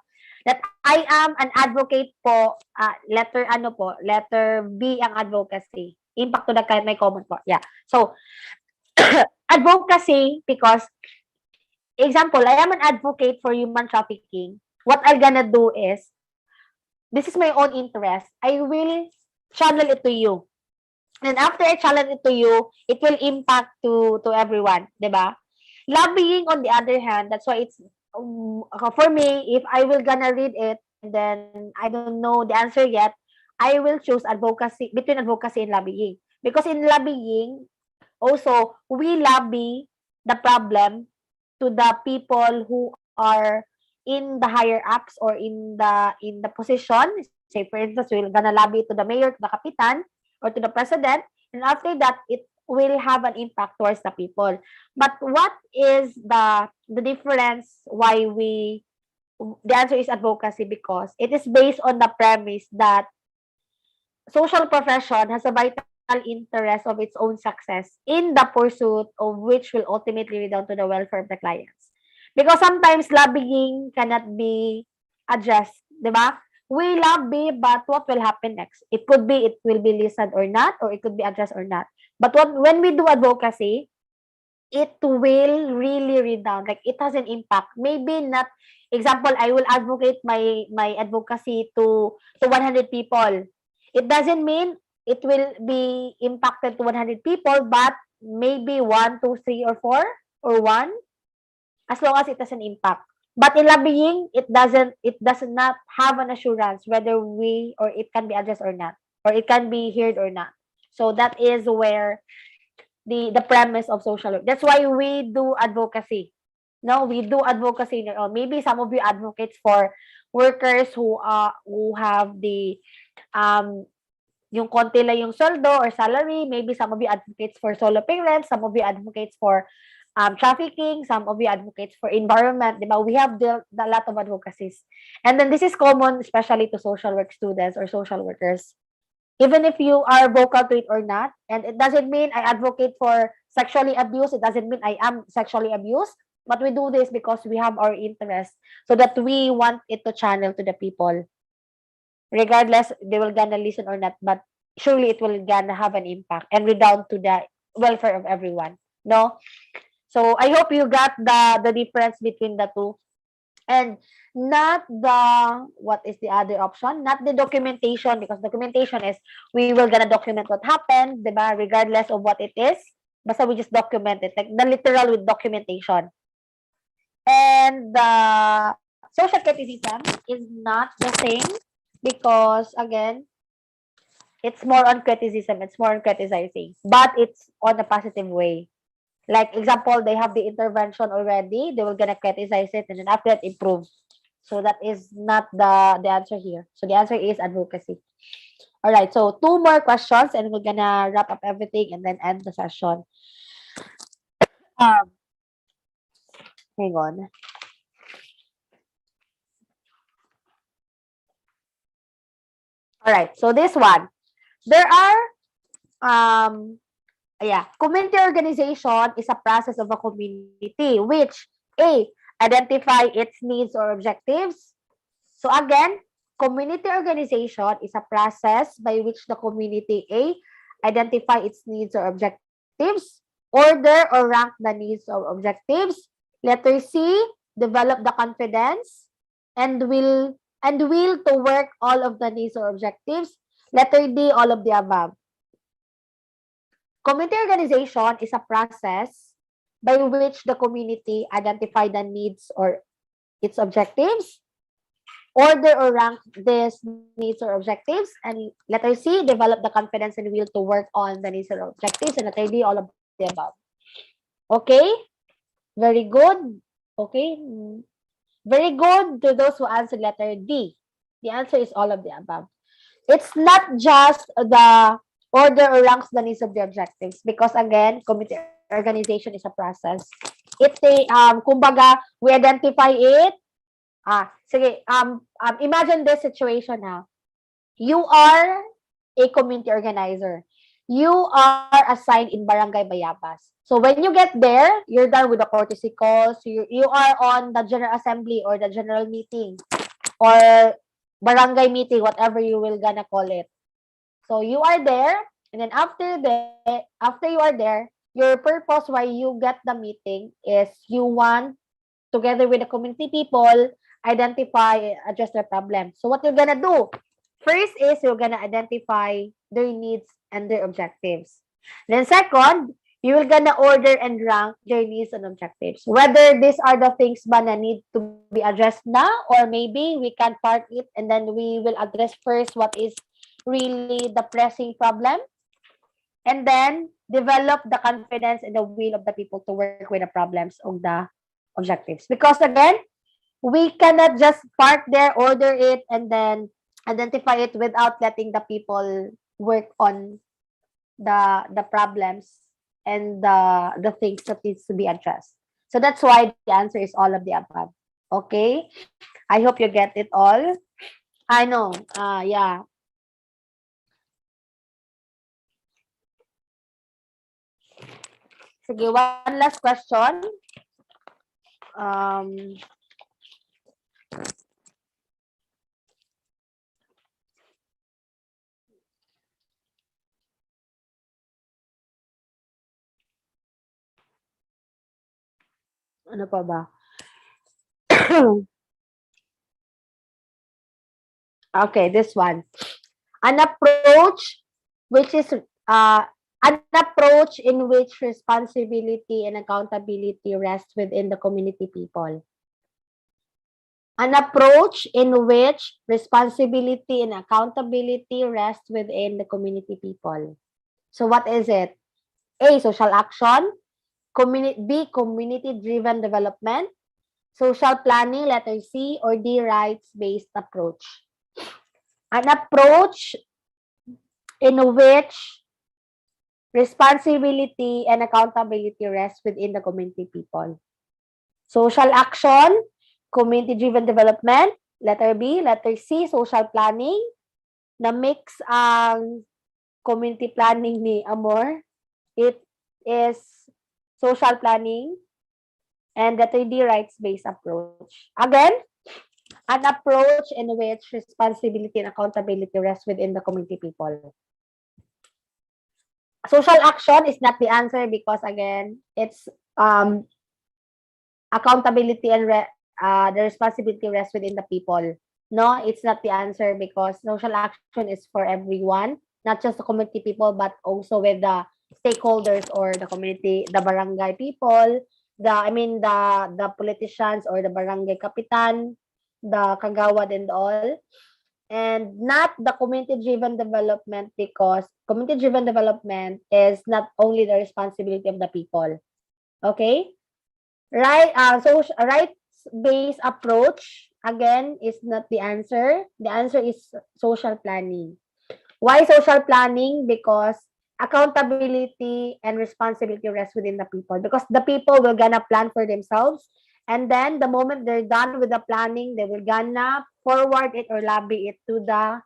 that I am an advocate po, letter B ang advocacy. Impact to the kind, may comment po. Yeah. So, advocacy, because, example, I am an advocate for human trafficking. What I'm gonna do is, this is my own interest. I will channel it to you. And after I channel it to you, it will impact to everyone, diba? Lobbying, on the other hand, that's why it's, for me, if I will gonna read it, and then I don't know the answer yet, I will choose advocacy, between advocacy and lobbying. Because in lobbying, also, we lobby the problem to the people who are in the higher ups or in the position. Say, for instance, we're gonna lobby to the mayor, to the kapitan, or to the president, and after that, it will have an impact towards the people. But what is the difference why the answer is advocacy? Because it is based on the premise that social profession has a vital interest of its own success in the pursuit of which will ultimately lead down to the welfare of the clients. Because sometimes lobbying cannot be addressed, di ba? We lobby, but what will happen next? It could be it will be listened or not, or it could be addressed or not. But when we do advocacy, it will really read down. Like, it has an impact. Maybe not, example, I will advocate my advocacy to 100 people. It doesn't mean it will be impacted to 100 people, but maybe 1, 2, 3, or 4, or 1, as long as it has an impact. But in lobbying, it does not have an assurance whether we or it can be addressed or not, or it can be heard or not. So that is where the premise of social work. That's why we do advocacy. No, we do advocacy. Maybe some of you advocates for workers who have the yung konti lang yung sweldo or salary. Maybe some of you advocates for solo parents, some of you advocates for trafficking, some of you advocates for environment, diba? We have a lot of advocacies. And then this is common, especially to social work students or social workers. Even if you are vocal to it or not, and it doesn't mean I advocate for sexually abused, it doesn't mean I am sexually abused, but we do this because we have our interest, so that we want it to channel to the people. Regardless, they will gonna listen or not, but surely it will gonna have an impact and redound to the welfare of everyone. No? So I hope you got the difference between the two. And not the, what is the other option? Not the documentation, because documentation is, we will gonna document what happened, diba? Regardless of what it is. Basta we just document it, like the literal with documentation. And the social criticism is not the same, because again, it's more on criticism, it's more on criticizing, but it's on a positive way. Like, example, they have the intervention already, they will gonna criticize it, and then after that, improve. So that is not the answer here. So the answer is advocacy. All right, so 2 more questions, and we're gonna wrap up everything and then end the session. Hang on. All right, so this one, there are community organization is a process of a community which identify its needs or objectives. So again, community organization is a process by which the community identify its needs or objectives, order or rank the needs or objectives. Letter C, develop the confidence and will to work all of the needs or objectives. Letter D, all of the above. Community organization is a process by which the community identify the needs or its objectives, order or rank these needs or objectives, and letter C, develop the confidence and will to work on the needs or objectives, and letter D, all of the above. Okay? Very good. Okay? Very good to those who answered letter D. The answer is all of the above. It's not just the order or ranks the needs of the objectives because again, committee organization is a process. Kumbaga, we identify it. Sige, imagine this situation ha. You are a community organizer. You are assigned in Barangay Bayabas. So when you get there, you're done with the courtesy calls. You are on the general assembly or the general meeting or barangay meeting, whatever you will gonna call it. So you are there, and then after you are there, your purpose why you get the meeting is you want, together with the community people, identify, address their problem. So what you're gonna do? First is you're gonna identify their needs and their objectives. Then second, you will gonna order and rank their needs and objectives. Whether these are the things ba na need to be addressed now, or maybe we can park it and then we will address first what is really the pressing problem, and then develop the confidence and the will of the people to work with the problems of the objectives. Because again, we cannot just park there, order it, and then identify it without letting the people work on the problems and the things that needs to be addressed. So that's why the answer is all of the above. Okay? I hope you get it all. I know. Yeah. Sige, one last question. Ano pa ba? Okay, this one. An approach which is an approach in which responsibility and accountability rest within the community people. An approach in which responsibility and accountability rest within the community people. So what is it? A, social action. B, community-driven development. Social planning, letter C, or D, rights-based approach. An approach in which responsibility and accountability rest within the community people. Social action, community-driven development, letter B. Letter C, social planning. Na-mix ang community planning ni Amor. It is social planning. And letter D, rights-based approach. Again, an approach in which responsibility and accountability rest within the community people. Social action is not the answer because again, it's accountability and the responsibility rests within the people. No, it's not the answer because social action is for everyone, not just the community people, but also with the stakeholders or the community, the barangay people, the politicians or the barangay kapitan, the kagawad and all. And not the community-driven development because community-driven development is not only the responsibility of the people. Okay? Right, so rights-based approach, again, is not the answer. The answer is social planning. Why social planning? Because accountability and responsibility rest within the people. Because the people will gonna plan for themselves. And then the moment they're done with the planning, they will gonna forward it or lobby it to the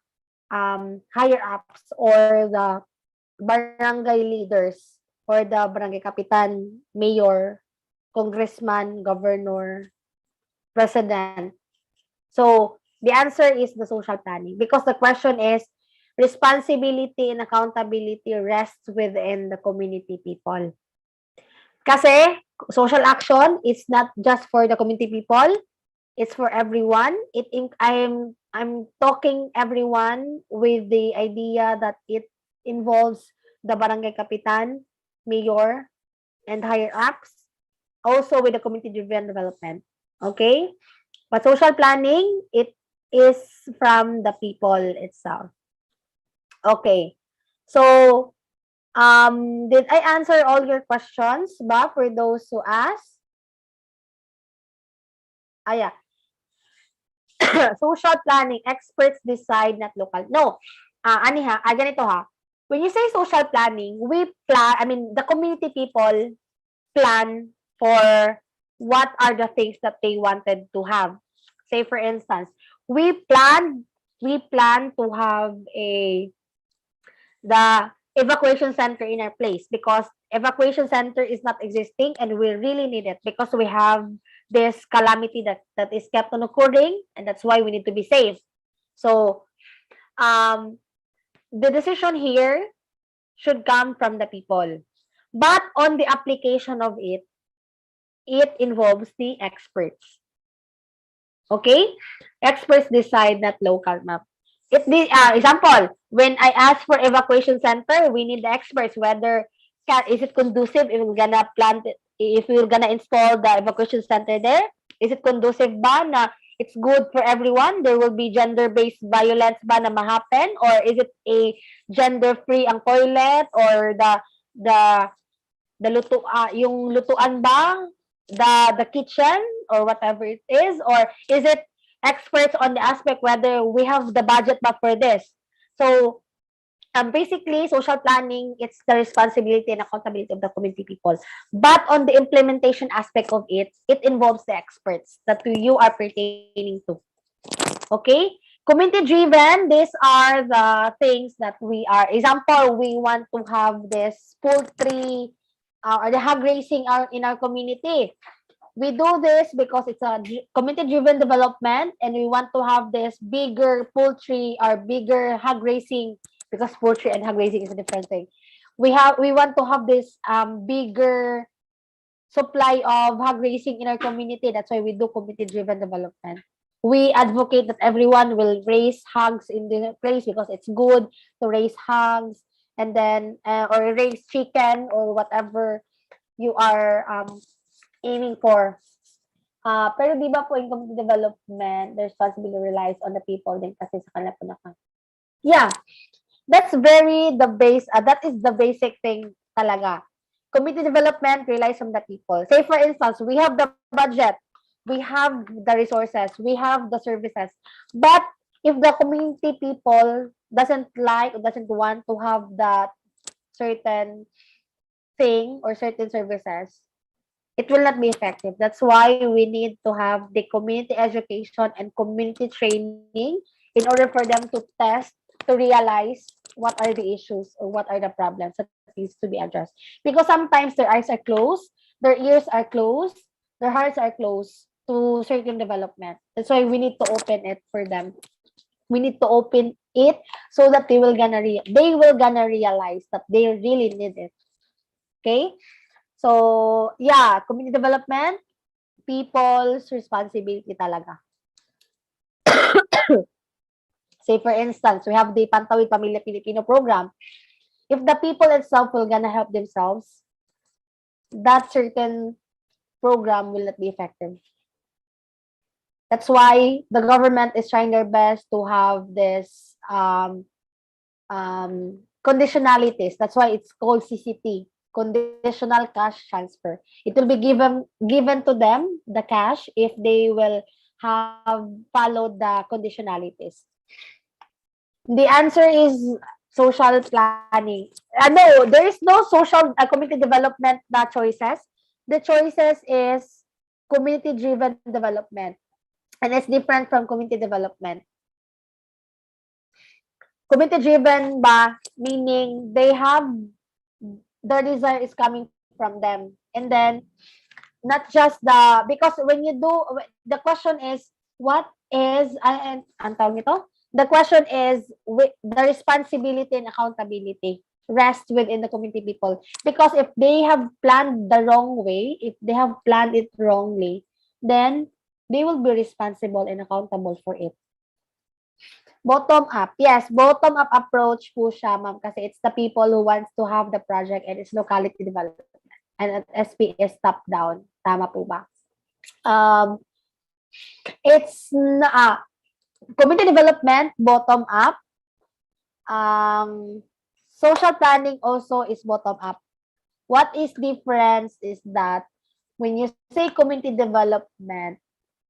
higher ups or the barangay leaders or the barangay kapitan, mayor, congressman, governor, president. So the answer is the social planning because the question is responsibility and accountability rests within the community people. Kasi social action is not just for the community people, it's for everyone. I'm talking everyone with the idea that it involves the barangay kapitan, mayor, and higher ups. Also with the community-driven development. Okay? But social planning, it is from the people itself. Okay. So, did I answer all your questions ba for those who asked? Yeah. Social planning, experts decide, not local. No, ganito ha. When you say social planning, the community people plan for what are the things that they wanted to have. Say for instance, we plan to have the evacuation center in our place because evacuation center is not existing and we really need it because we have this calamity that is kept on occurring, and that's why we need to be safe. So the decision here should come from the people, but on the application of it involves the experts. Okay, experts decide, not local, ma'am. Example, when I ask for evacuation center, we need the experts whether is it conducive if we're gonna install the evacuation center there. Is it conducive ba na it's good for everyone? There will be gender-based violence ba na ma-happen, or is it a gender-free ang toilet, or yung lutuan ba, the kitchen, or whatever it is, or is it experts on the aspect whether we have the budget ba for this? So basically, social planning, it's the responsibility and accountability of the community people. But on the implementation aspect of it involves the experts that you are pertaining to. Okay? Community-driven, these are the things that we are. Example, we want to have this poultry or the hog racing in our community. We do this because it's a community-driven development, and we want to have this bigger poultry or bigger hog racing, because poultry and hog racing is a different thing. We want to have this bigger supply of hog racing in our community. That's why we do community-driven development. We advocate that everyone will raise hogs in the place because it's good to raise hogs, and then or raise chicken or whatever you are aiming for. Pero di ba po in community development, the responsibility relies on the people din kasi sa kanila po na. Yeah, that's that is the basic thing talaga. Community development relies on the people. Say for instance, we have the budget, we have the resources, we have the services, but if the community people doesn't like or doesn't want to have that certain thing or certain services, it will not be effective. That's why we need to have the community education and community training in order for them to test, to realize what are the issues or what are the problems that needs to be addressed. Because sometimes their eyes are closed, their ears are closed, their hearts are closed to certain development. That's why we need to open it for them. We need to open it so that they will gonna realize that they really need it. Okay? So, yeah, community development, people's responsibility talaga. Say, for instance, we have the Pantawid Pamilya Pilipino program. If the people itself will gonna help themselves, that certain program will not be effective. That's why the government is trying their best to have this conditionalities. That's why it's called CCT. Conditional cash transfer. It will be given to them, the cash, if they will have followed the conditionalities. The answer is social planning. No, there is no social community development choices. The choices is community-driven development. And it's different from community development. Community-driven ba, meaning they have their desire is coming from them, and then not just because when you do, the question is what is the question is the responsibility and accountability rest within the community people, because if they have planned the wrong way, if they have planned it wrongly, then they will be responsible and accountable for it. Bottom up. Yes, bottom up approach po siya, ma'am, kasi it's the people who wants to have the project and it's locality development. And at SP is top down. Tama po ba? It's community development, bottom up. Social planning also is bottom up. What is difference is that when you say community development,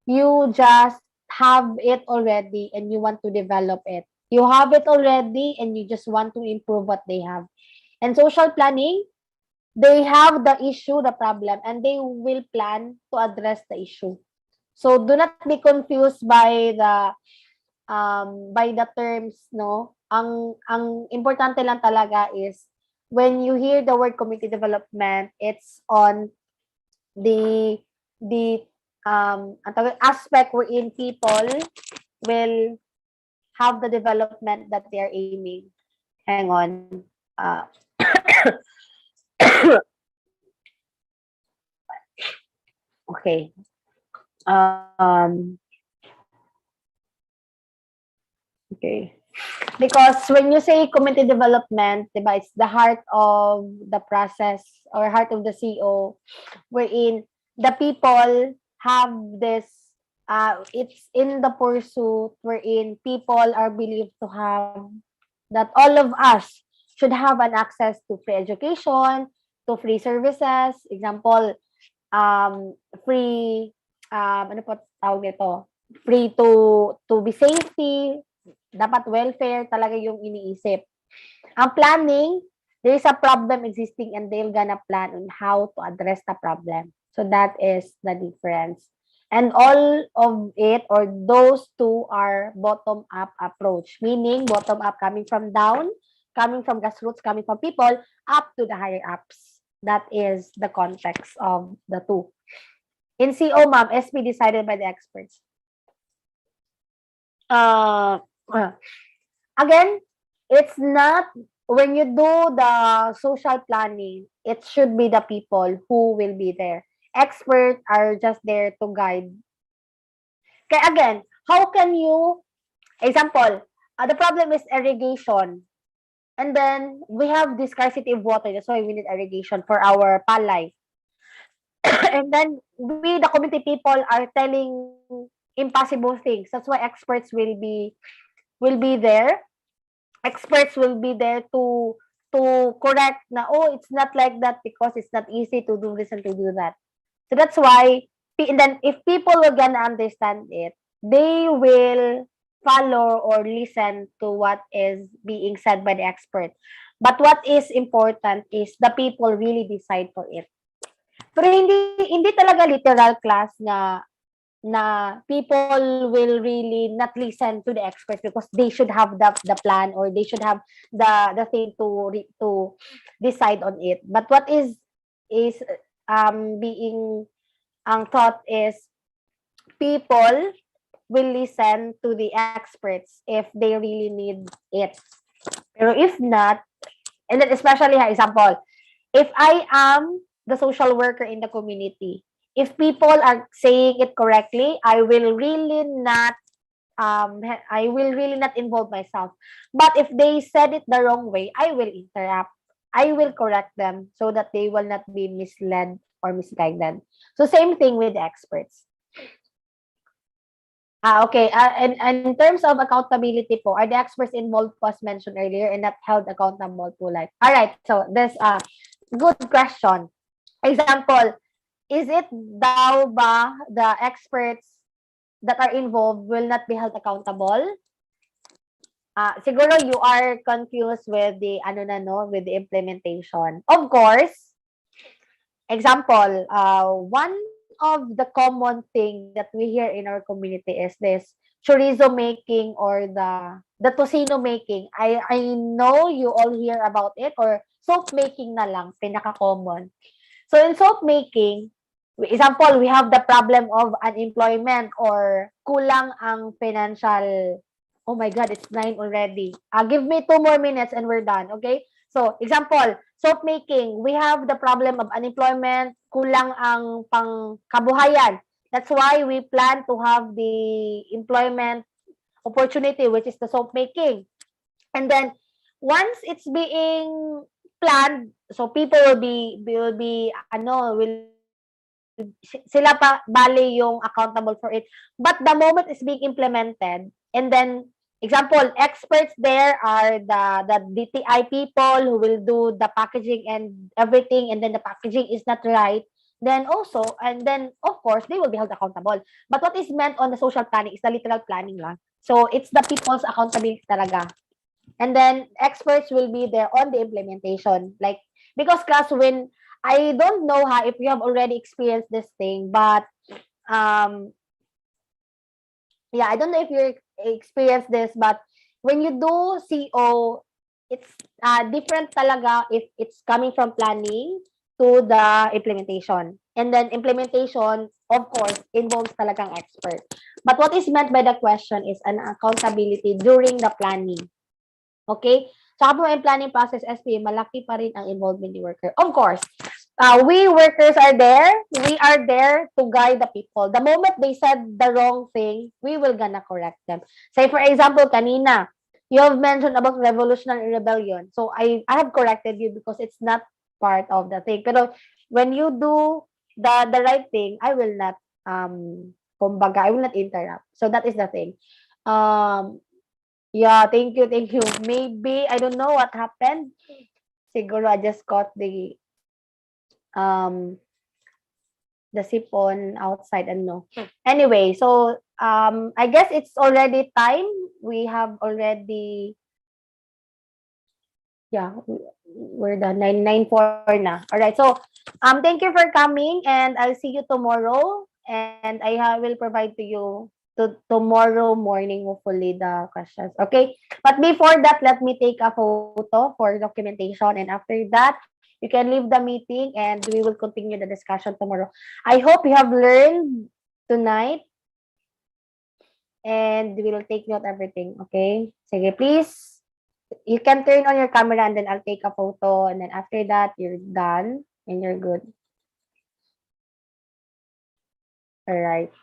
you just have it already and you want to develop it. You have it already and you just want to improve what they have. And social planning, they have the issue, the problem, and they will plan to address the issue. So do not be confused by the terms, no? Ang importante lang talaga is when you hear the word community development, it's on the ang tawag, aspect wherein people will have the development that they are aiming. Hang on. Okay. Okay. Because when you say community development, diba, it's the heart of the process or heart of the CO, wherein the people have this, it's in the pursuit wherein people are believed to have that all of us should have an access to free education, to free services. Example, free, ano po tawag nito? Free to be safety, dapat welfare talaga yung iniisip. Ang planning, there is a problem existing and they're gonna plan on how to address the problem. So that is the difference. And all of it or those two are bottom-up approach, meaning bottom-up coming from down, coming from grassroots, coming from people, up to the higher ups. That is the context of the two. In CO, ma'am, SP decided by the experts. Again, it's not, when you do the social planning, it should be the people who will be there. Experts are just there to guide. Okay, again, how can you, example, the problem is irrigation. And then we have this scarcity of water. That's why we need irrigation for our palay. And then we, the community people, are telling impossible things. That's why experts will be there. Experts will be there to correct na, oh, it's not like that because it's not easy to do this and to do that. So that's why, and then if people are gonna understand it, they will follow or listen to what is being said by the expert. But what is important is the people really decide for it. Pero hindi talaga literal class na people will really not listen to the experts because they should have the plan or they should have the thing to decide on it. But what is being ang thought is people will listen to the experts if they really need it. Pero if not, and then especially, example, if I am the social worker in the community, if people are saying it correctly, I will really not involve myself. But if they said it the wrong way, I will interrupt. I will correct them so that they will not be misled or misguided. So same thing with the experts. Okay. And in terms of accountability po, are the experts involved as mentioned earlier and not held accountable po like? All right. So there's a good question. Example, is it daw ba the experts that are involved will not be held accountable? Siguro you are confused with the with the implementation. Of course, example, one of the common thing that we hear in our community is this chorizo making or the tocino making. I know you all hear about it, or soap making na lang, pinaka-common. So in soap making, example, we have the problem of unemployment or kulang ang financial. Oh my God, it's 9 already. Give me 2 more minutes and we're done, okay? So, example, soap making, we have the problem of unemployment, kulang ang pangkabuhayan. That's why we plan to have the employment opportunity, which is the soap making. And then, once it's being planned, so people will sila pa bali yung accountable for it. But the moment it's being implemented, and then example, experts there are the DTI people who will do the packaging and everything, and then the packaging is not right, Then also, and then of course, they will be held accountable. But what is meant on the social planning is the literal planning lang. So it's the people's accountability talaga. And then experts will be there on the implementation. Like, because class, when I don't know how if you have already experienced this thing, but yeah, I don't know if you experienced this, but when you do CO, it's different talaga if it's coming from planning to the implementation. And then implementation, of course, involves talagang expert. But what is meant by the question is an accountability during the planning. Okay? So habang may planning process, SP, malaki pa rin ang involvement ni worker. Of course, we workers are there. We are there to guide the people. The moment they said the wrong thing, we will gonna correct them. Say for example, kanina, you have mentioned about revolutionary rebellion. So I have corrected you because it's not part of the thing. Pero when you do the right thing, I will not kumbaga, I will not interrupt. So that is the thing. Yeah, thank you, thank you. Maybe I don't know what happened. Siguro I just caught the sipon outside and no. Anyway, so I guess it's already time. We have already we're done. 9:04 na. All right. So thank you for coming and I'll see you tomorrow and I will provide to you tomorrow morning hopefully the questions. Okay? But before that, let me take a photo for documentation and after that you can leave the meeting and we will continue the discussion tomorrow. I hope you have learned tonight and we will take note everything. Okay? Sige, please. You can turn on your camera and then I'll take a photo and then after that, you're done and you're good. All right.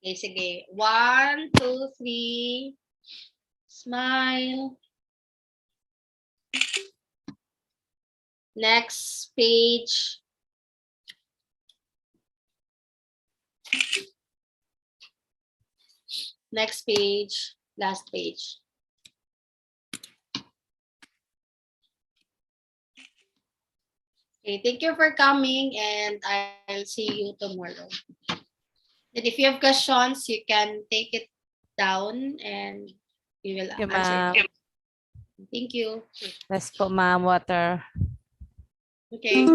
Okay, sige. 1, 2, 3. Smile. Next page. Next page. Last page. Okay, thank you for coming and I'll see you tomorrow. And if you have questions, you can take it down and we will you, answer. ma'am. Thank you. Let's put ma'am water. Okay.